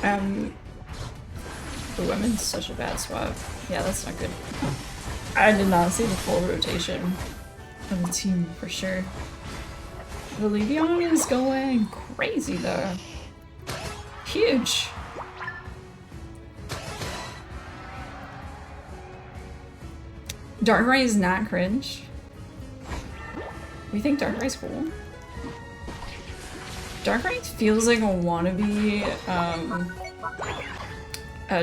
Speaker 1: I'm in such a bad spot. Yeah, that's not good. I did not see the full rotation of the team for sure. The Leafeon is going crazy though. Huge. Darkrai is not cringe. We think Darkrai's cool. Darkrai feels like a wannabe,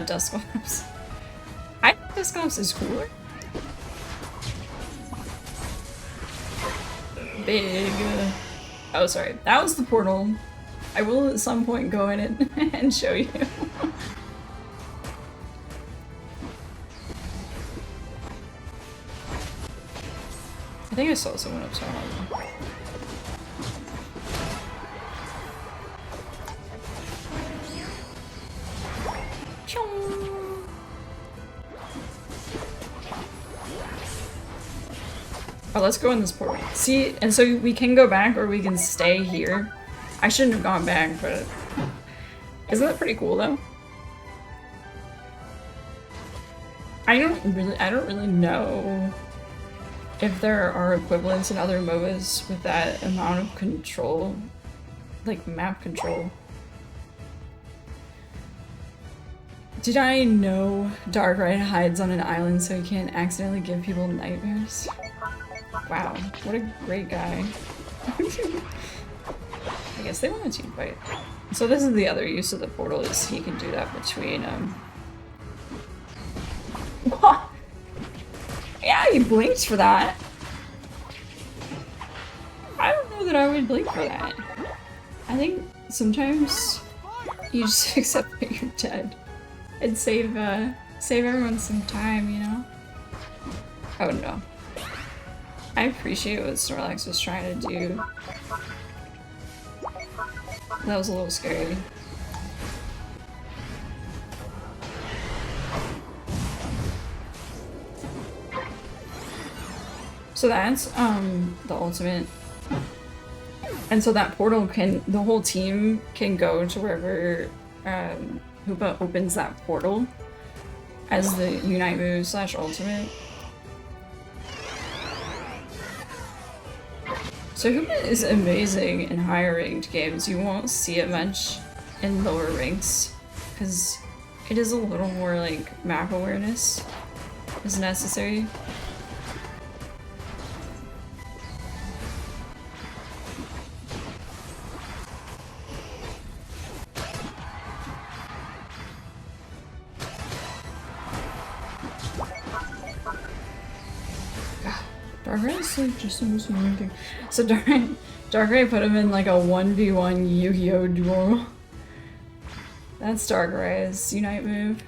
Speaker 1: Dusclops. I think Dusclops is cooler. Big. Oh, sorry. That was the portal. I will at some point go in it and show you. I think I saw someone up top. Oh, let's go in this portal. See, and so we can go back or we can stay here. I shouldn't have gone back, but isn't that pretty cool though? I don't really know if there are equivalents in other MOBAs with that amount of control, like map control. Did I know Darkrai hides on an island so he can't accidentally give people nightmares? Wow, what a great guy. I guess they want a team fight. So this is the other use of the portal, is he can do that between, What? Yeah, he blinked for that. I don't know that I would blink for that. I think sometimes you just accept that you're dead. And save everyone some time, you know? Oh no. I appreciate what Snorlax was trying to do. That was a little scary. So that's the ultimate. And so that portal can, the whole team can go to wherever Hoopa opens that portal as the Unite move / ultimate. So Hoopa is amazing in higher ranked games. You won't see it much in lower ranks. because it is a little more like map awareness is necessary. Darkrai is like just the most annoying thing. So Darkrai put him in like a 1v1 Yu-Gi-Oh duel. That's Darkrai's Unite move.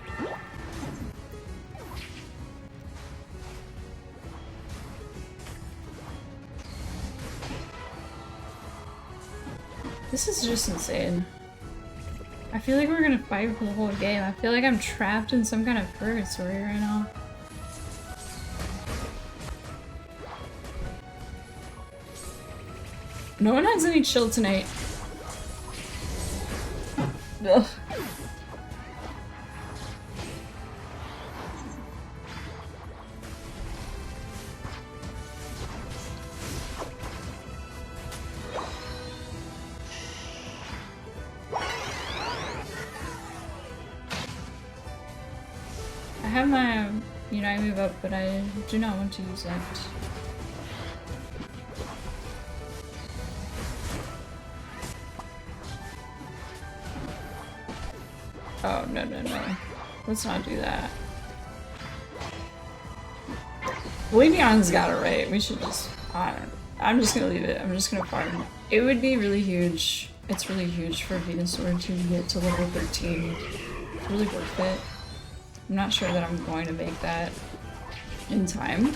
Speaker 1: This is just insane. I feel like we're gonna fight for the whole game. I feel like I'm trapped in some kind of purgatory right now. No one has any chill tonight. Ugh. I have my Unite move up, but I do not want to use that. Oh, no, no, no. Let's not do that. Leafeon's got it right. We should just... I'm just gonna leave it. I'm just gonna farm. It would be really huge. It's really huge for Venusaur to get to level 13. It's really worth it. I'm not sure that I'm going to make that in time.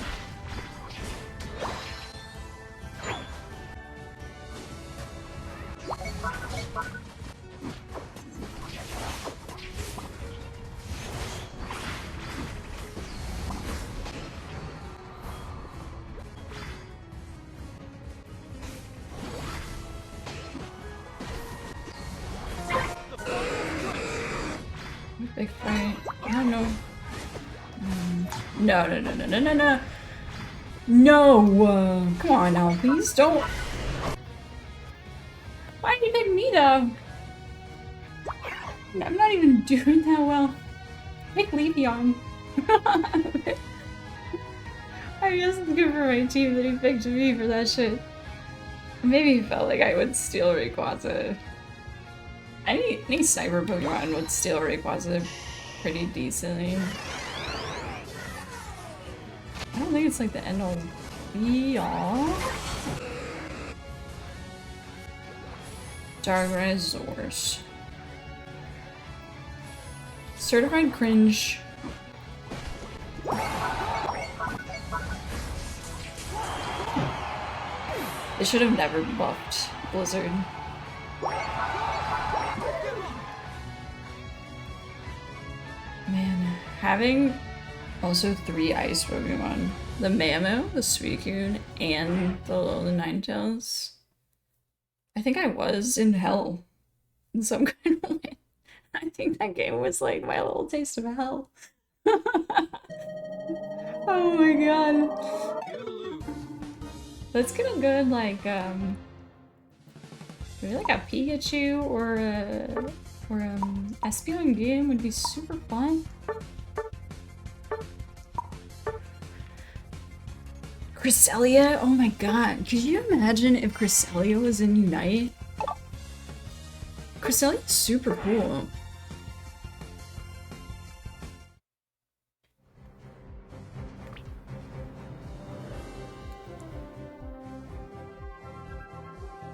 Speaker 1: Big fight. I don't know. No, no, no, no, no, no, no. No! Come on now, please don't. Why did you pick me though? I'm not even doing that well. Pick Leafeon. I guess it's good for my team that he picked me for that shit. Maybe he felt like I would steal Rayquaza. Any sniper Pokemon would steal Rayquaza pretty decently. I don't think it's like the end all be all. Darkrai Zors. Certified cringe. They should have never buffed Blizzard. Man, having also 3 ice Pokemon. The Mammo, the Suicune, and the Ninetales. I think I was in hell in some kind of way. I think that game was like my little taste of hell. Oh my god. Let's get a good like maybe like a Pikachu or a Espeon game would be super fun. Cresselia? Oh my god. Could you imagine if Cresselia was in Unite? Cresselia's super cool.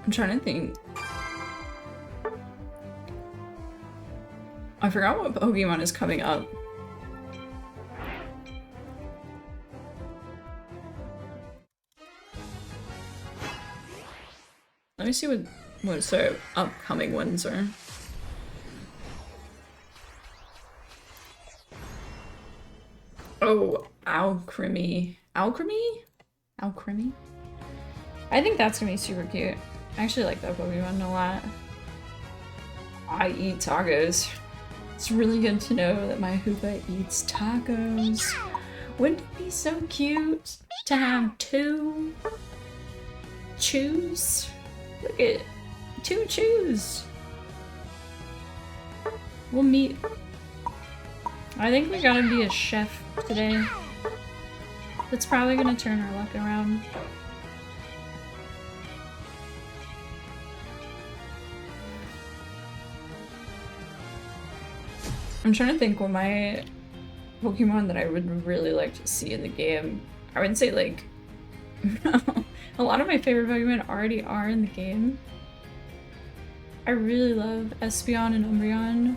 Speaker 1: I'm trying to think. I forgot what Pokemon is coming up. Let me see what sort of upcoming ones are. Oh, Alcremie. Alcremie? Alcremie? I think that's gonna be super cute. I actually like that Pokemon a lot. I eat tacos. It's really good to know that my Hoopa eats tacos. Wouldn't it be so cute to have 2 chews? Look at 2 chews. We'll meet. I think we gotta be a chef today. That's probably gonna turn our luck around. I'm trying to think what my Pokemon that I would really like to see in the game. I would say like a lot of my favorite Pokemon already are in the game. I really love Espeon and Umbreon.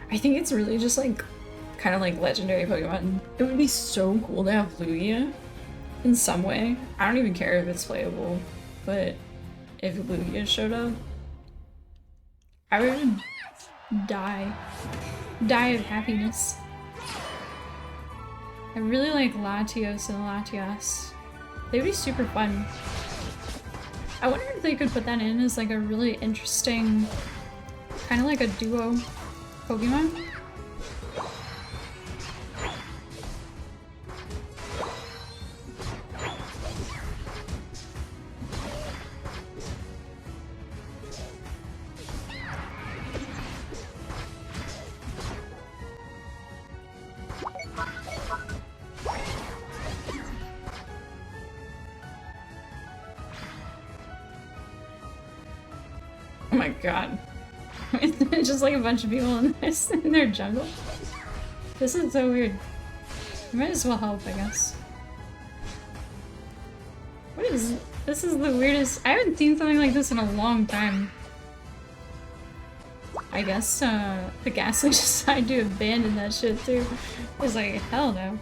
Speaker 1: I think it's really just like kind of like legendary Pokemon. It would be so cool to have Lugia in some way. I don't even care if it's playable, but if Lugia showed up, I would die of happiness. I really like Latios and Latias. They'd be super fun. I wonder if they could put that in as like a really interesting, kind of like a duo Pokemon. Oh my god. It's just like a bunch of people in this in their jungle. This is so weird. I might as well help, I guess. What is this? Is the weirdest. I haven't seen something like this in a long time. I guess the Ghastly decided to abandon that shit too. I was like, hell no.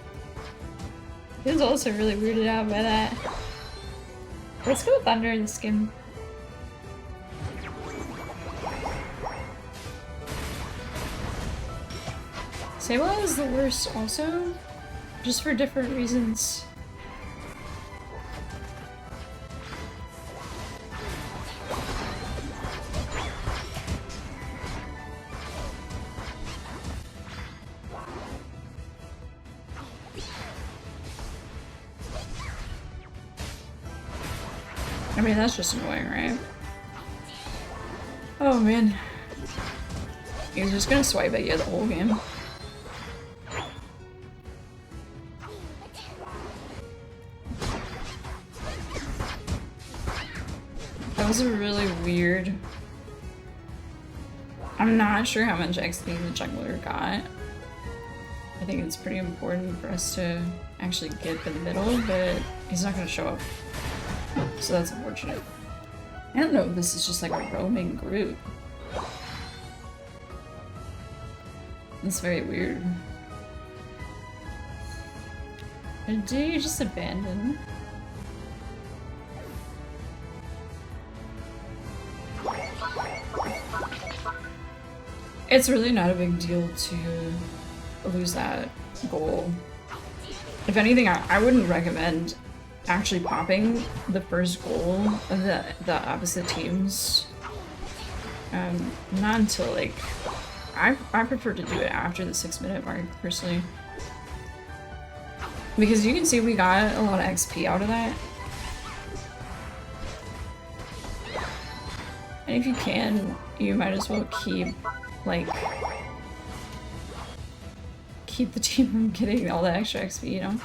Speaker 1: He was also really weirded out by that. Let's go Thunder in the skin. Sableye is the worst also, just for different reasons. I mean, that's just annoying, right? Oh man. He's just gonna swipe at you the whole game. That was a really weird... I'm not sure how much XP the jungler got. I think it's pretty important for us to actually get the middle, but he's not gonna show up. So that's unfortunate. I don't know if this is just like a roaming group. That's very weird. Or do you just abandon? It's really not a big deal to lose that goal. If anything, I wouldn't recommend actually popping the first goal of the opposite teams. Not until like... I prefer to do it after the 6-minute mark, personally. Because you can see we got a lot of XP out of that. And if you can, you might as well keep, like... keep the team from getting all the extra XP, you know?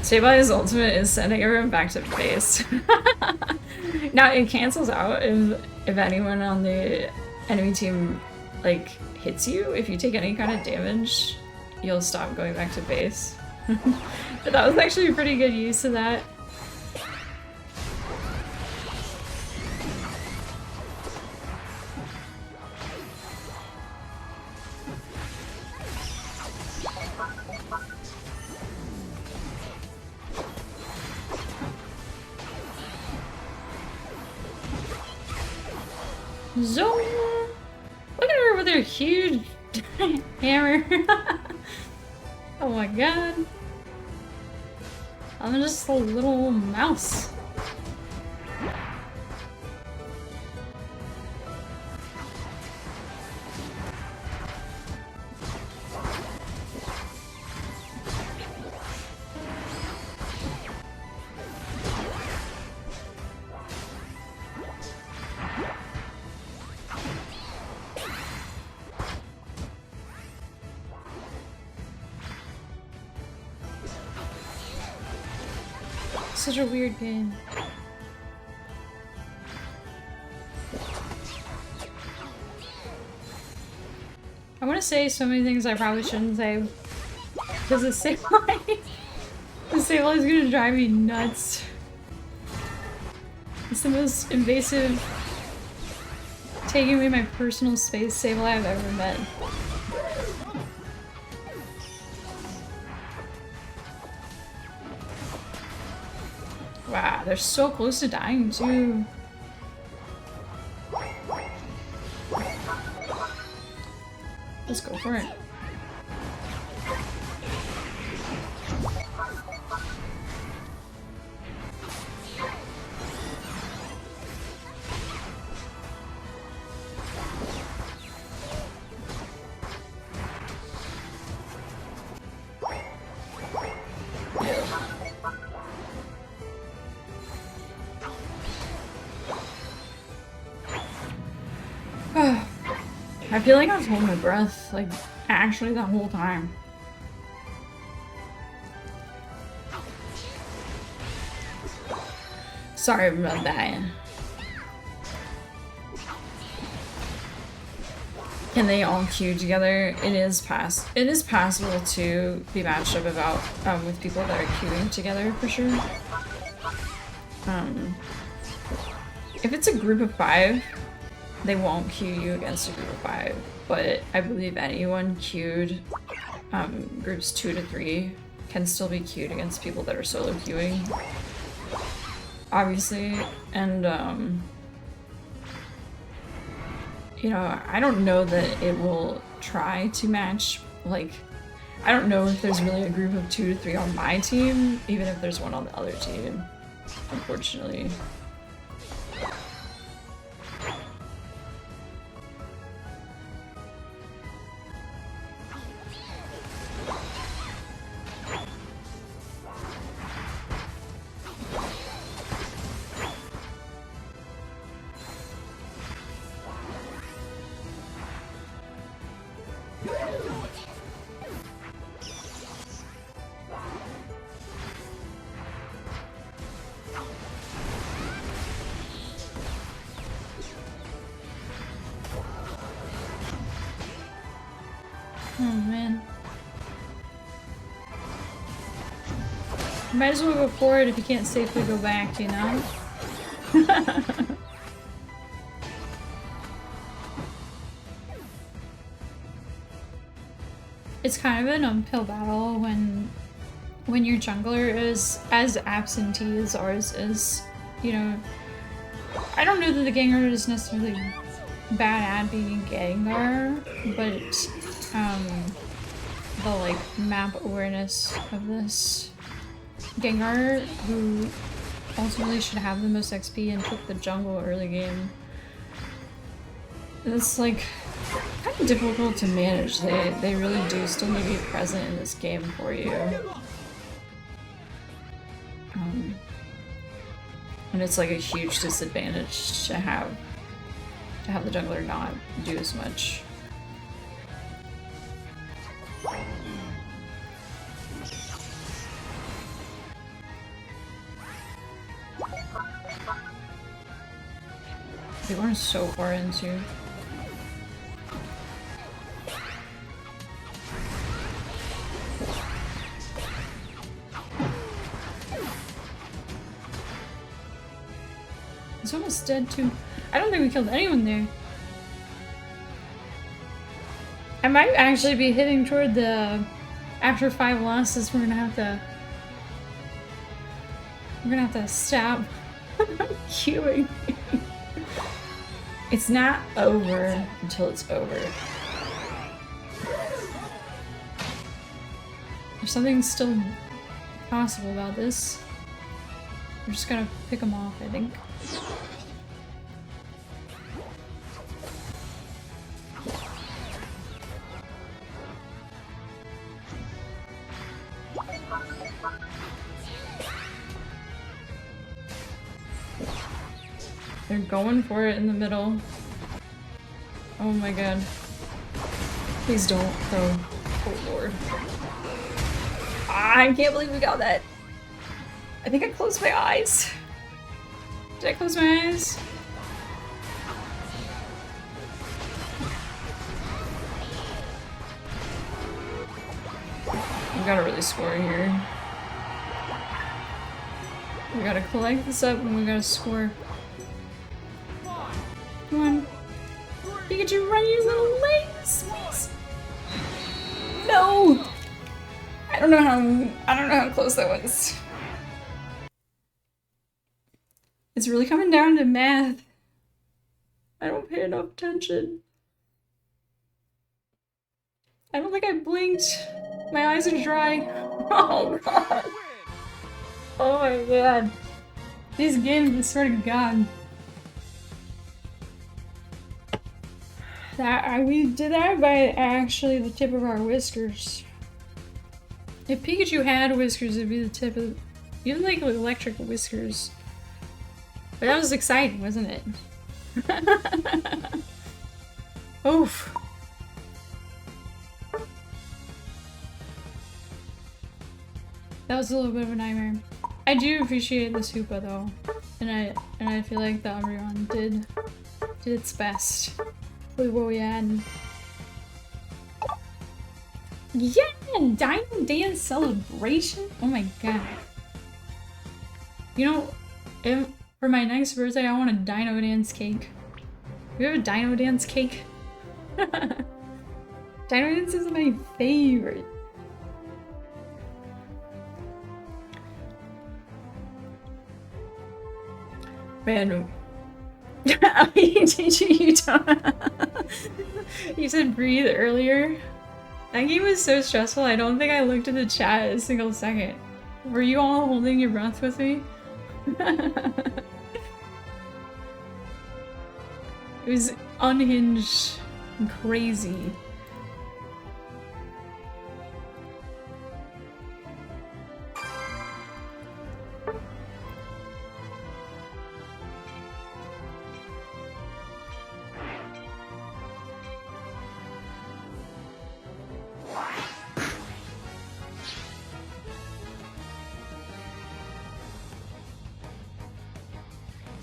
Speaker 1: Sableye's ultimate is sending everyone back to base. Now it cancels out if anyone on the enemy team like hits you. If you take any kind of damage, you'll stop going back to base. But that was actually a pretty good use of that. Zoom! Look at her with her huge hammer. Oh my god. I'm just a little mouse. such a weird game. I want to say so many things I probably shouldn't say. Because the Sableye... the Sableye is gonna drive me nuts. It's the most invasive, taking away my personal space Sableye I've ever met. Wow, they're so close to dying too. Let's go for it. I feel like I was holding my breath, like, actually the whole time. Sorry about that. Can they all queue together? It is possible to be matched up about with people that are queuing together for sure. If it's a group of 5, they won't queue you against a group of 5, but I believe anyone queued, groups 2 to 3 can still be queued against people that are solo queuing. Obviously, and you know, I don't know that it will try to match, like, I don't know if there's really a group of 2 to 3 on my team, even if there's one on the other team, unfortunately. Might as well go forward if you can't safely go back, you know? It's kind of an uphill battle when your jungler is as absentee as ours is, you know. I don't know that the Gengar is necessarily bad at being Gengar, but the like map awareness of this Gengar, who ultimately should have the most XP and took the jungle early game. It's like kind of difficult to manage. They really do still need to be present in this game for you. And it's like a huge disadvantage to have the jungler not do as much. They weren't so far into. He's almost dead too. I don't think we killed anyone there. I might actually be hitting toward the... After 5 losses, we're gonna have to stop queuing. It's not over until it's over. There's something still possible about this. We're just gonna pick them off, I think. They're going for it in the middle. Oh my god. Please don't, though. Oh lord. Ah, I can't believe we got that. I think I closed my eyes. Did I close my eyes? We gotta really score here. We gotta collect this up and we gotta score. Come on. Pikachu, run your little legs, please. No! I don't know how close that was. It's really coming down to math. I don't pay enough attention. I don't think I blinked. My eyes are dry. Oh god. Oh my god. These games, I swear to god. We did that by actually the tip of our whiskers. If Pikachu had whiskers, it'd be the tip of... Even like electric whiskers. But that was exciting, wasn't it? Oof. That was a little bit of a nightmare. I do appreciate this Hoopa though. And I feel like the Umbreon did its best with what we had. Yeah! Dino Dance Celebration? Oh my god. You know, for my next birthday I want a Dino Dance cake. We have a Dino Dance cake? Dino Dance is my favorite. Man, you said breathe earlier. That game was so stressful. I don't think I looked at the chat a single second. Were you all holding your breath with me? It was unhinged and crazy.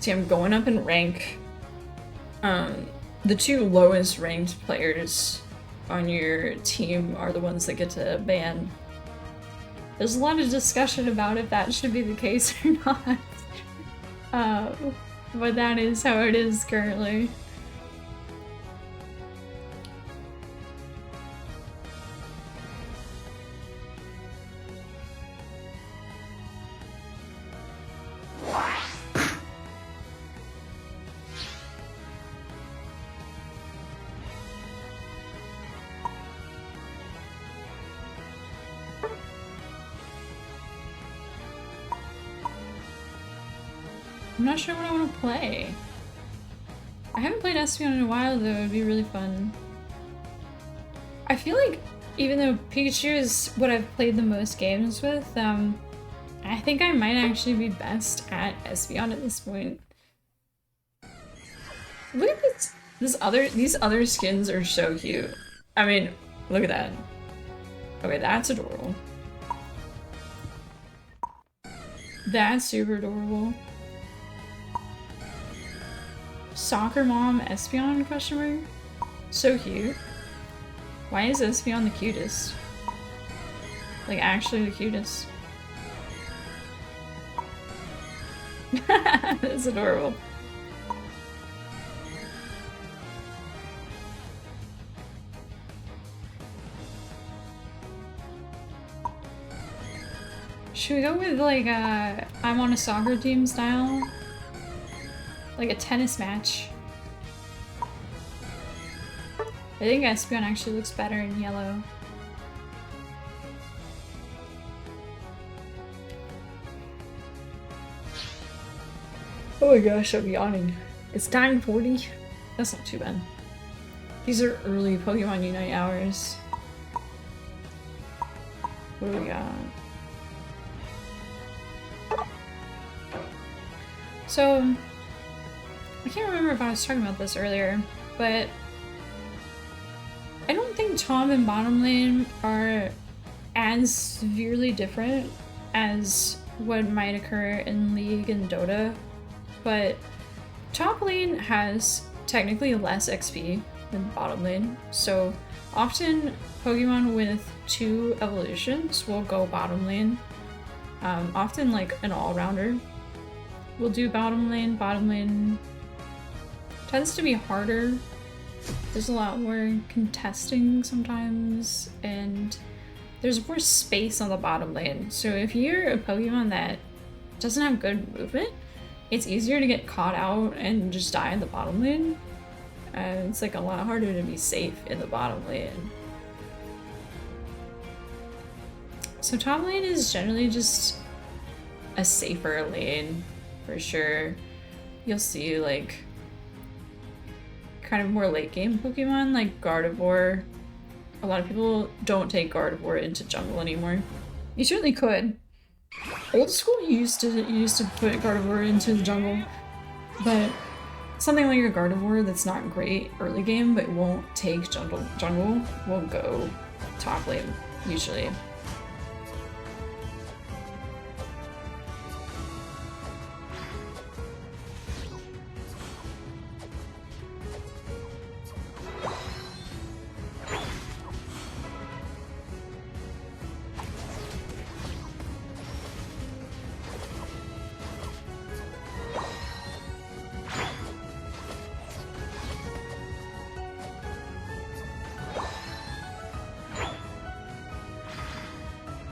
Speaker 1: See, I'm going up in rank. The two lowest ranked players on your team are the ones that get to ban. There's a lot of discussion about if that should be the case or not. But that is how it is currently. I'm not sure what I want to play. I haven't played Espeon in a while though, it'd be really fun. I feel like even though Pikachu is what I've played the most games with, I think I might actually be best at Espeon at this point. Look at this! These other skins are so cute. I mean, look at that. Okay, that's adorable. That's super adorable. Soccer Mom Espeon question mark? So cute. Why is Espeon the cutest? Like actually the cutest. That's adorable. Should we go with like I'm on a soccer team style? Like a tennis match. I think Espeon actually looks better in yellow. Oh my gosh, I'm yawning. It's 9:40. That's not too bad. These are early Pokemon Unite hours. What do we got? So, I can't remember if I was talking about this earlier, but I don't think Tom and Bottom Lane are as severely different as what might occur in League and Dota, but top lane has technically less XP than bottom lane, so often Pokemon with 2 evolutions will go bottom lane. Often like an all-rounder will do bottom lane. Bottom lane tends to be harder. There's a lot more contesting sometimes, and there's more space on the bottom lane. So if you're a Pokemon that doesn't have good movement, it's easier to get caught out and just die in the bottom lane. It's like a lot harder to be safe in the bottom lane. So top lane is generally just a safer lane for sure. You'll see like kind of more late game Pokemon like Gardevoir. A lot of people don't take Gardevoir into jungle anymore. You certainly could. Old school used to put Gardevoir into the jungle, but something like a Gardevoir that's not great early game but won't take jungle will go top lane usually.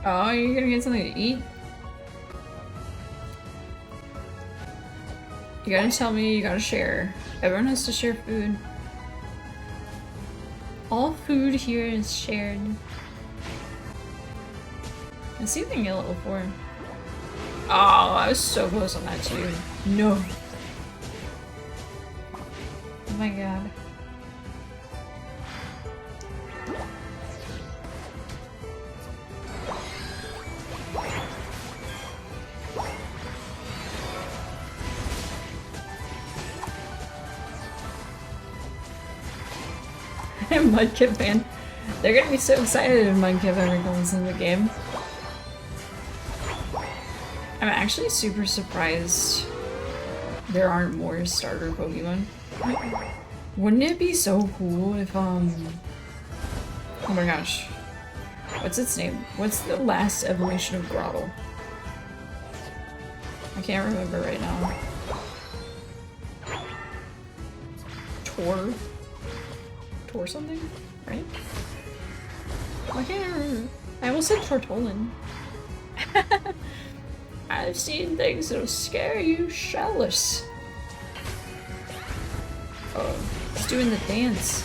Speaker 1: Oh, you're gonna get something to eat? You gotta tell me, you gotta share. Everyone has to share food. All food here is shared. Let's see if we can get level 4. Oh, I was so close on that too. No. Oh my god. Mudkip fan. They're gonna be so excited if Mudkip ever comes in the game. I'm actually super surprised there aren't more starter Pokemon. Wouldn't it be so cool if, oh my gosh. What's its name? What's the last evolution of Grottle? I can't remember right now. Tor something, right? Why can't I remember? I almost said Tortolin. I've seen things that'll scare you shitless. Oh, he's doing the dance.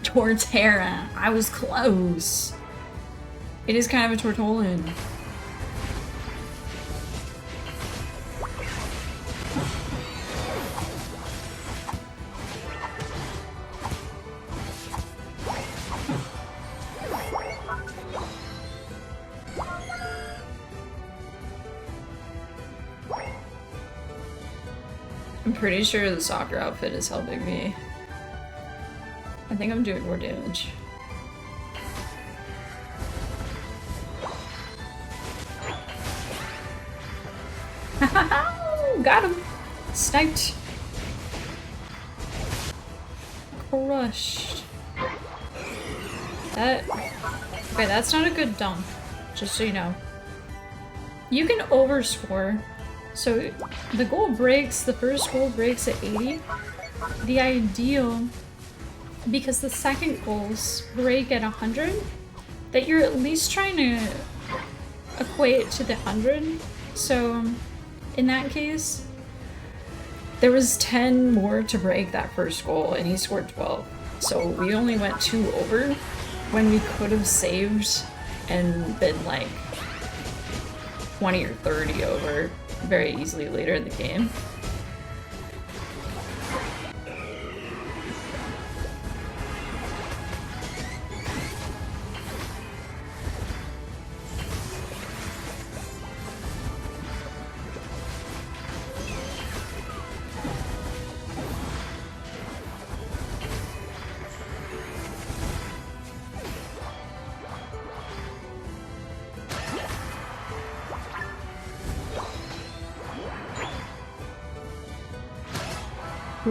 Speaker 1: Torterra. I was close. It is kind of a Tortolin. I'm pretty sure the soccer outfit is helping me. I think I'm doing more damage. Got him! Sniped! Crushed. Okay, that's not a good dunk, just so you know. You can overscore. So the goal breaks, the first goal breaks at 80. The ideal, because the second goals break at 100, that you're at least trying to equate to the 100. So in that case, there was 10 more to break that first goal and he scored 12. So we only went 2 over when we could have saved and been like 20 or 30 over very easily later in the game.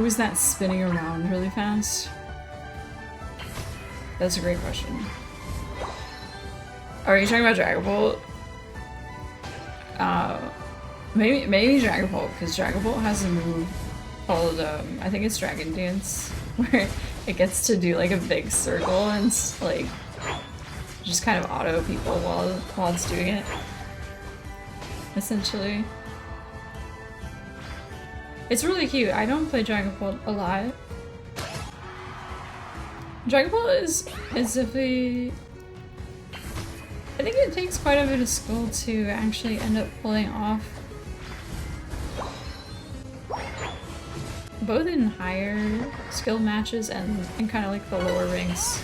Speaker 1: Who is that spinning around really fast? That's a great question. Are you talking about Dragapult? Maybe Dragapult, because Dragapult has a move called, I think it's Dragon Dance, where it gets to do like a big circle and like just kind of auto people while it's doing it. Essentially. It's really cute. I don't play Dragapult a lot. Dragapult is definitely... I think it takes quite a bit of skill to actually end up pulling off. Both in higher skill matches and kind of like the lower ranks.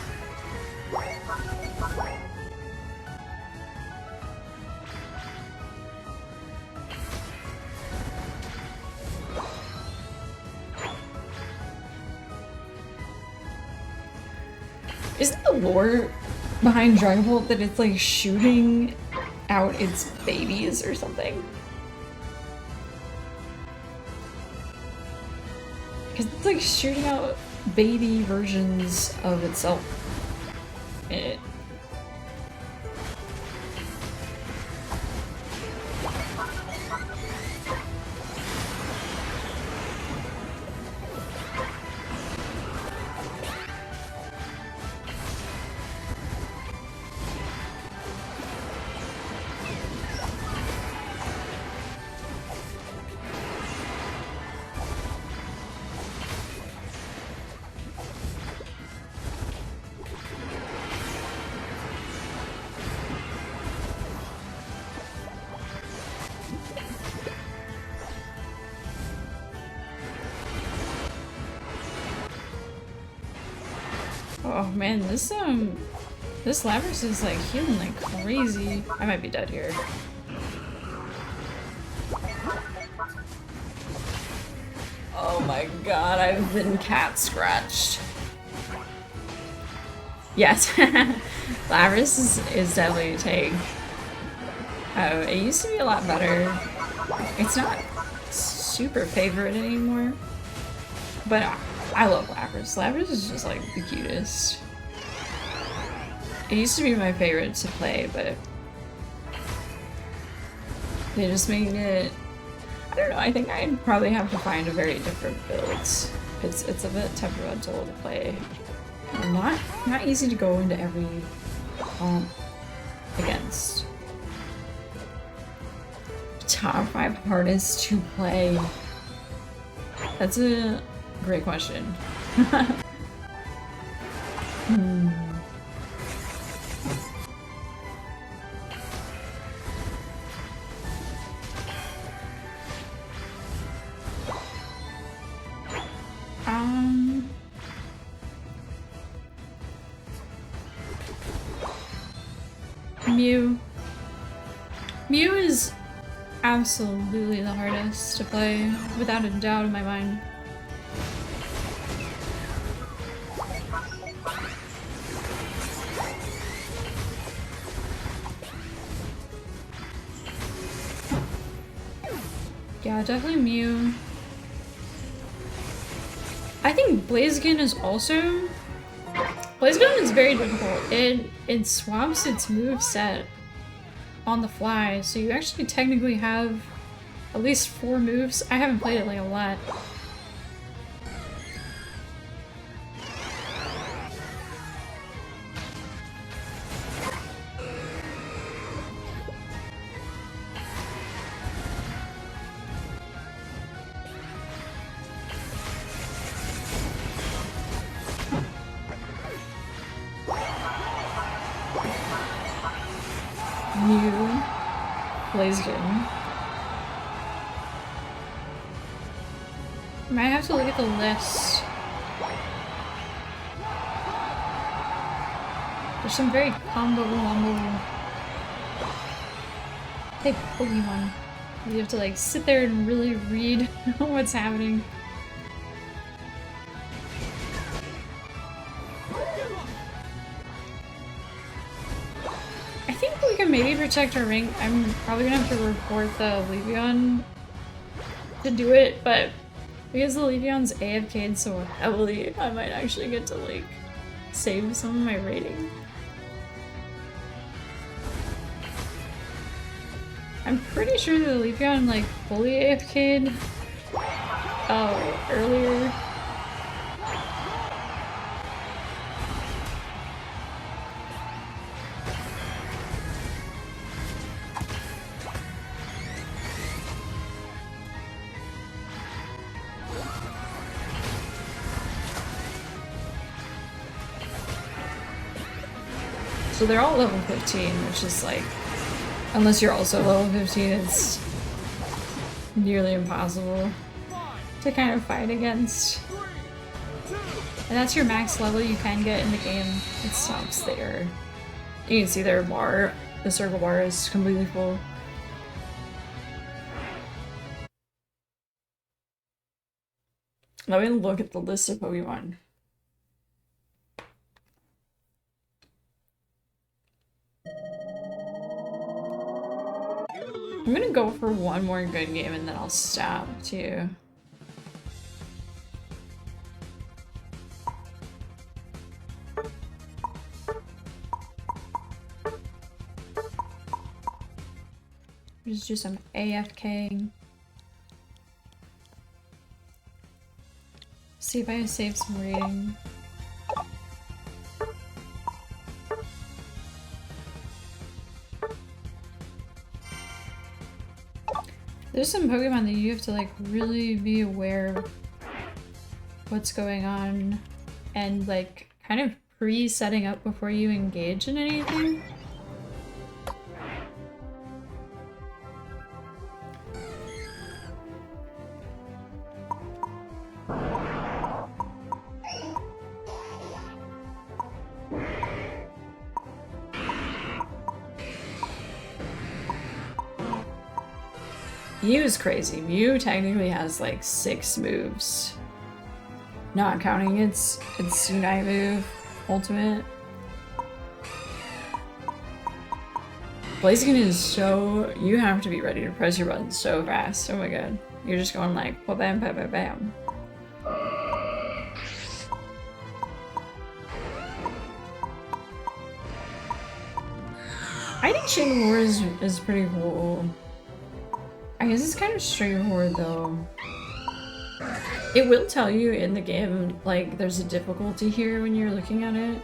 Speaker 1: Isn't the lore behind Dragapult that it's like shooting out its babies or something? Because it's like shooting out baby versions of itself. Oh man, this Lapras is like healing like crazy. I might be dead here. Oh my god, I've been cat scratched. Yes, Lapras is definitely a take. It used to be a lot better. It's not super favorite anymore, but I love Lapras. Lapras is just like the cutest. It used to be my favorite to play, but they just made it. I don't know. I think I'd probably have to find a very different build. It's a bit temperamental to play. And not easy to go into every comp against. Top 5 hardest to play. That's a great question. Mew. Mew is absolutely the hardest to play, without a doubt in my mind. Yeah, definitely Mew. I think Blaziken is also... Blaziken is very difficult. It swaps its moveset on the fly, so you actually technically have at least 4 moves. I haven't played it like a lot. Mew, Blaziken. I might have to look at the list. There's some very combo type Pokemon. You have to like sit there and really read what's happening. I think we can maybe protect our rank. I'm probably gonna have to report the Leafeon to do it, but Because the Leafeon's AFK'd so heavily, I might actually get to like save some of my rating. I'm pretty sure the Leafeon like fully AFK'd earlier. So they're all level 15, which is like, unless you're also level 15, it's nearly impossible to kind of fight against. And that's your max level you can get in the game. It stops there. You can see their bar, the circle bar is completely full. Let me look at the list of Pokemon. I'm gonna go for one more good game and then I'll stop too. Just do some AFKing. See if I can save some rating. There's some Pokemon that you have to like really be aware of what's going on and like kind of pre-setting up before you engage in anything. Mew is crazy. Mew technically has like 6 moves. Not counting its Tsunai move, ultimate. Blaziken is so... you have to be ready to press your buttons so fast. Oh my god. You're just going like, bam, bam, bam, bam. I think Chain War is pretty cool. I guess it's kind of straightforward though. It will tell you in the game, like, there's a difficulty here when you're looking at it.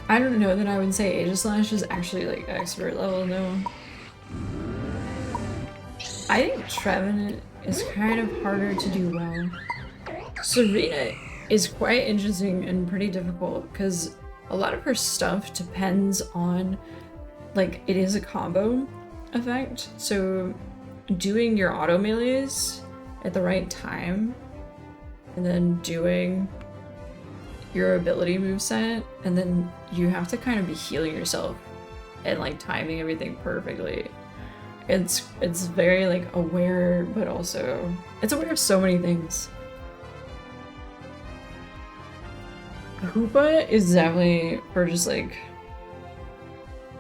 Speaker 1: I don't know that I would say Aegislash is actually like expert level though. I think Trevenant is kind of harder to do well. Serena is quite interesting and pretty difficult because a lot of her stuff depends on, like, it is a combo effect, so doing your auto melees at the right time and then doing your ability moveset, and then you have to kind of be healing yourself and like timing everything perfectly. It's very like aware, but also it's aware of so many things. Hoopa is definitely for just like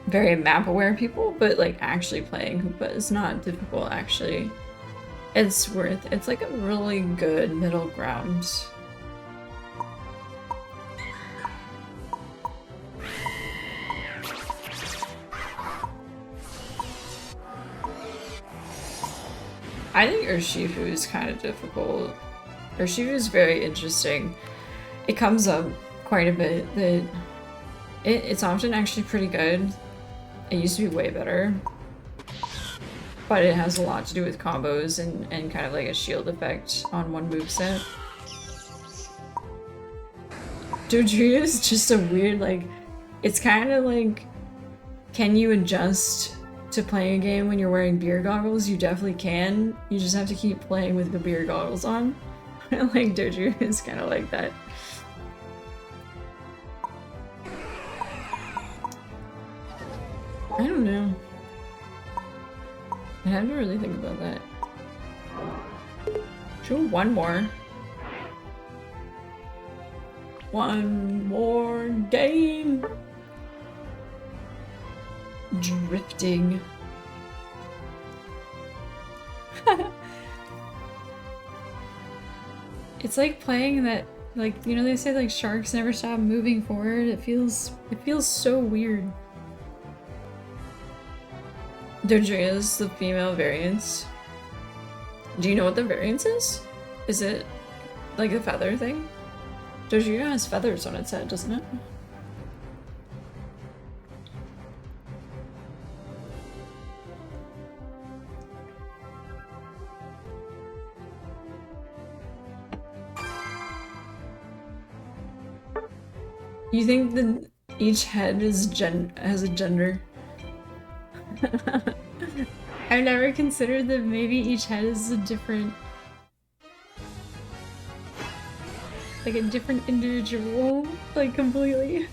Speaker 1: very map aware people, but like actually playing Hoopa is not difficult actually. It's like a really good middle ground. I think Urshifu is kind of difficult. Urshifu is very interesting. It comes up quite a bit that it's often actually pretty good. It used to be way better. But it has a lot to do with combos and kind of like a shield effect on one moveset. Dodrio is just a weird, like, it's kind of like, can you adjust to playing a game when you're wearing beer goggles? You definitely can. You just have to keep playing with the beer goggles on. Like, Dodrio is kind of like that. I don't know. I have to really think about that. Sure, one more. One more game. Drifting. It's like playing that, like, you know, they say like sharks never stop moving forward. It feels so weird. Dodria is the female variant. Do you know what the variance is? Is it like a feather thing? Dodria has feathers on its head, doesn't it? You think that each head is has a gender? I've never considered that maybe each head is a different, like a different individual, like completely.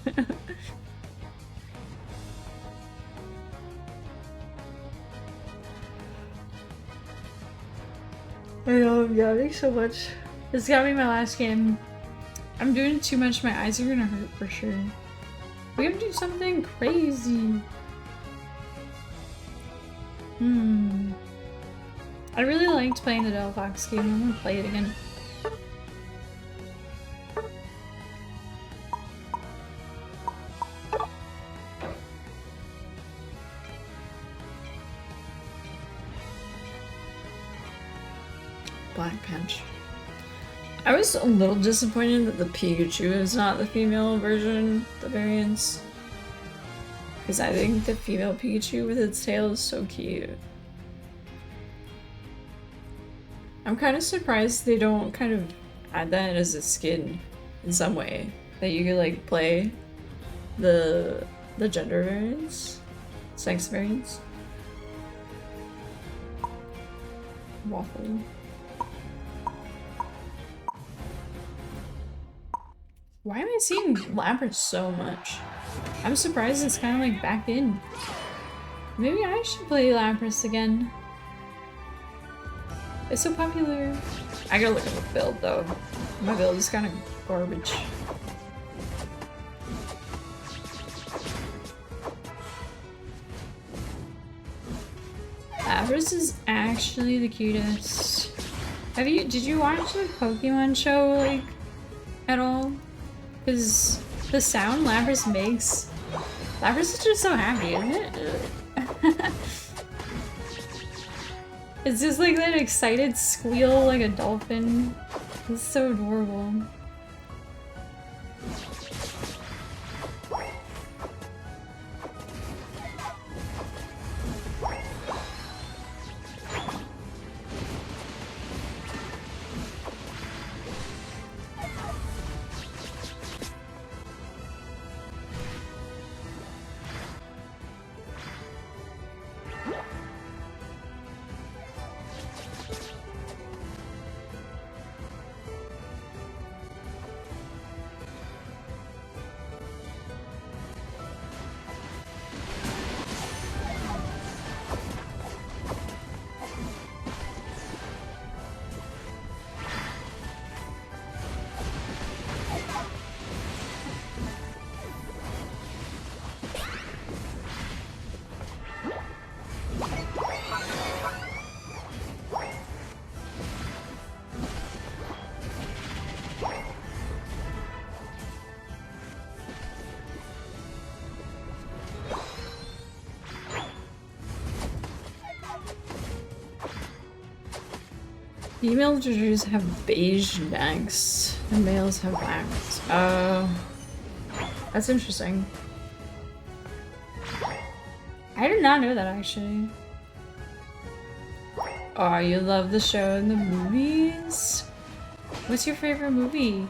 Speaker 1: I know, I'm yawning so much. This is gonna be my last game. I'm doing too much, my eyes are gonna hurt for sure. We're gonna do something crazy. I really liked playing the Delphox game. I'm gonna play it again. Black Punch. I was a little disappointed that the Pikachu is not the female version, the variants. Because I think the female Pikachu with its tail is so cute. I'm kind of surprised they don't kind of add that as a skin in some way. That you could like play the gender variants, sex variants. Waffle. Why am I seeing Lapras so much? I'm surprised it's kind of like back in. Maybe I should play Lapras again. It's so popular. I gotta look at the build though. My build is kind of garbage. Lapras is actually the cutest. Did you watch the Pokemon show like at all? Because the sound Lapras makes, Lapras is just so happy, isn't it? It's just like that excited squeal like a dolphin. It's so adorable. Female Jujus have beige necks, and males have black. Oh, that's interesting. I did not know that actually. Oh, you love the show and the movies? What's your favorite movie?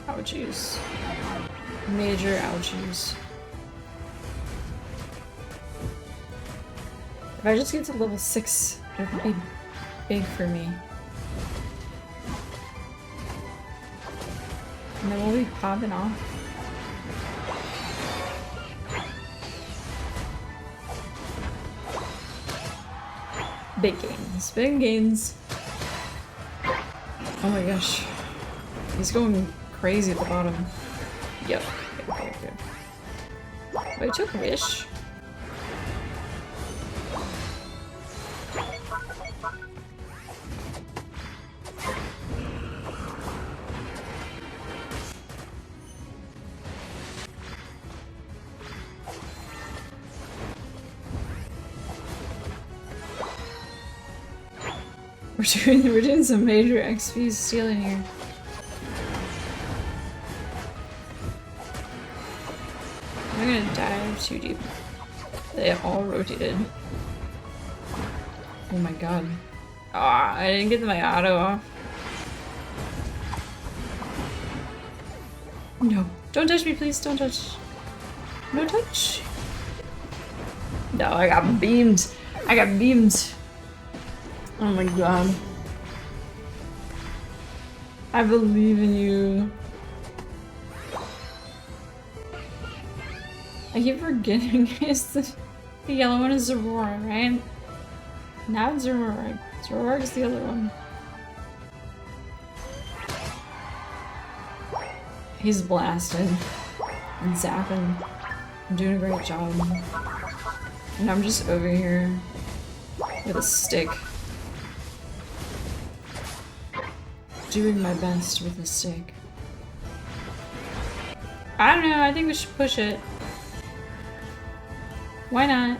Speaker 1: Ouchies. Major ouchies. If I just get to level 6, it would be big for me. And then we'll be popping off. Big gains. Big gains. Oh my gosh. He's going crazy at the bottom. Yep. Okay. Wait, took wish. We're doing some major XP stealing here. I'm gonna dive too deep. They all rotated. Oh my god. Ah, I didn't get my auto off. No. Don't touch me, please. Don't touch. No touch. No, I got beamed. I got beamed. Oh my god. I believe in you. I keep forgetting it's the yellow one is Zoroark, right? Now it's Zoroark. Zoroark's the other one. He's blasted and zapping. I'm doing a great job. And I'm just over here with a stick. Doing my best with a stick. I don't know, I think we should push it. Why not?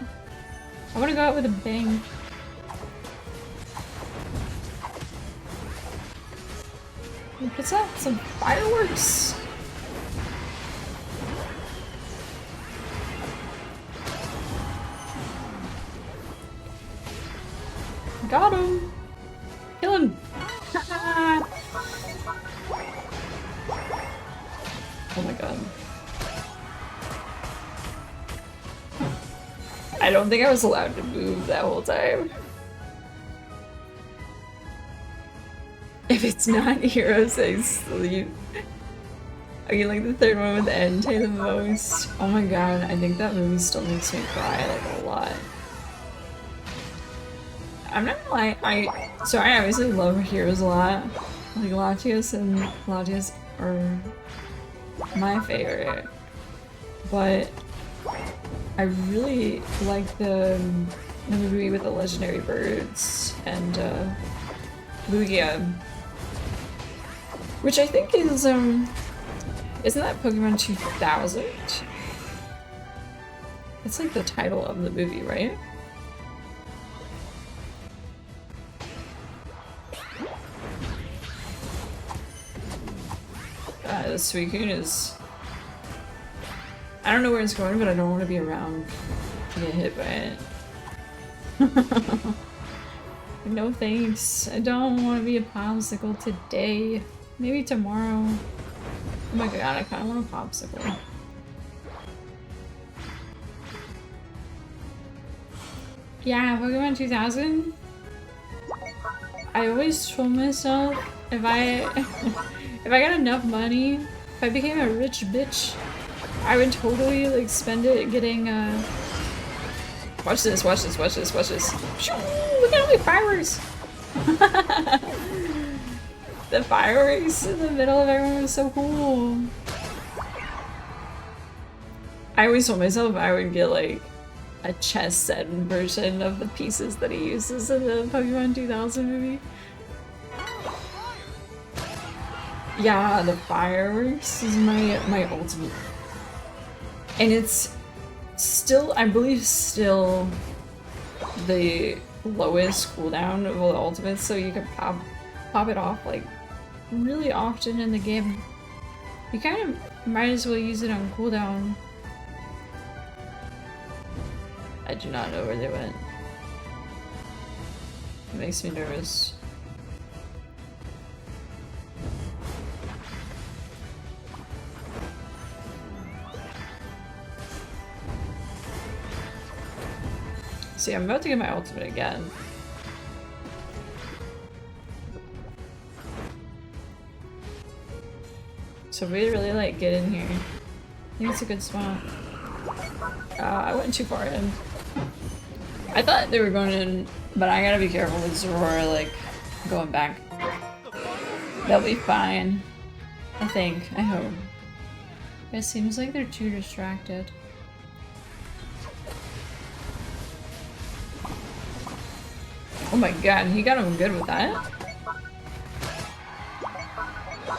Speaker 1: I want to go out with a bang. What's up? Some fireworks! Got him! Kill him! Oh my god. I don't think I was allowed to move that whole time. If it's not Heroes, I sleep. I mean, like the third one with Entei the most. Oh my god, I think that movie still makes me cry like a lot. I'm not gonna lie, I obviously love Heroes a lot. Like Latios and Latios are my favorite. But I really like the movie with the legendary birds and Lugia. Which I think is isn't that Pokemon 2000? It's like the title of the movie, right? The Suicune is... I don't know where it's going, but I don't want to be around to get hit by it. No thanks. I don't want to be a popsicle today. Maybe tomorrow. Oh my god, I kind of want a popsicle. Yeah, Pokemon 2000? I always told myself if I got enough money, if I became a rich bitch, I would totally like spend it getting watch this, watch this, watch this, watch this. Look at all the fireworks! The fireworks in the middle of everyone was so cool. I always told myself I would get like a chess set version of the pieces that he uses in the Pokemon 2000 movie. Yeah, the fireworks is my ultimate. And it's still, I believe, still the lowest cooldown of all the ultimates, so you can pop it off like really often in the game. You kind of might as well use it on cooldown. I do not know where they went. It makes me nervous. See, I'm about to get my ultimate again. So we really like get in here. I think it's a good spot. I went too far in. I thought they were going in, but I gotta be careful with Zorora, like, going back. They'll be fine. I think. I hope. It seems like they're too distracted. Oh my god, he got him good with that?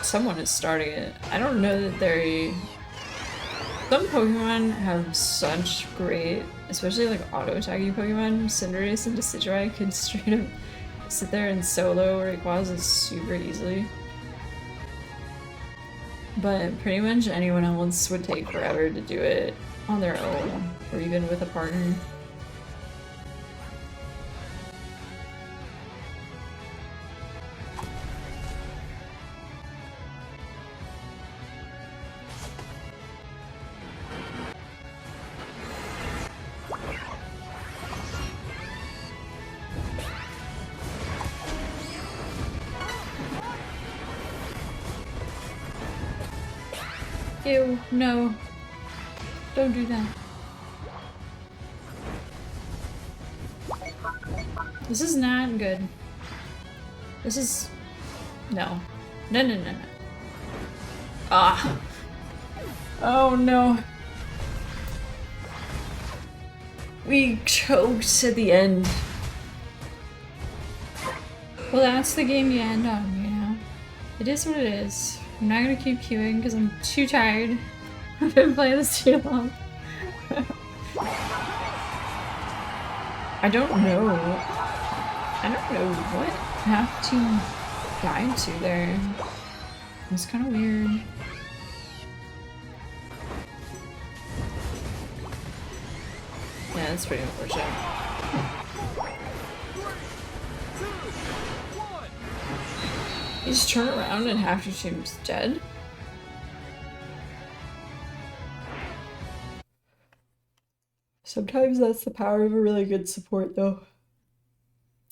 Speaker 1: Someone is starting it. I don't know that they're... Some Pokemon have such great, especially like auto-attacking Pokemon. Cinderace and Decidueye could straight up sit there and solo Rayquaza super easily. But pretty much anyone else would take forever to do it on their own, or even with a partner. Ew, no. Don't do that. This is not good. This is... No. No, no, no, no. Ah. Oh no. We choked at the end. Well, that's the game you end on, you know? It is what it is. I'm not gonna keep queuing because I'm too tired. I've been playing this too long. I don't know what path to guide to there. It's kind of weird. Yeah, that's pretty unfortunate. You just turn around and half your team's dead? Sometimes that's the power of a really good support, though.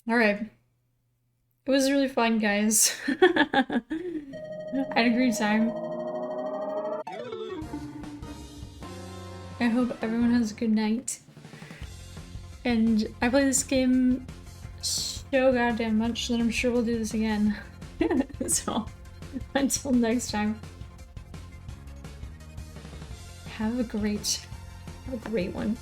Speaker 1: Alright. It was really fun, guys. I had a great time. I hope everyone has a good night. And I play this game so goddamn much that I'm sure we'll do this again. So, until next time. Have a great one.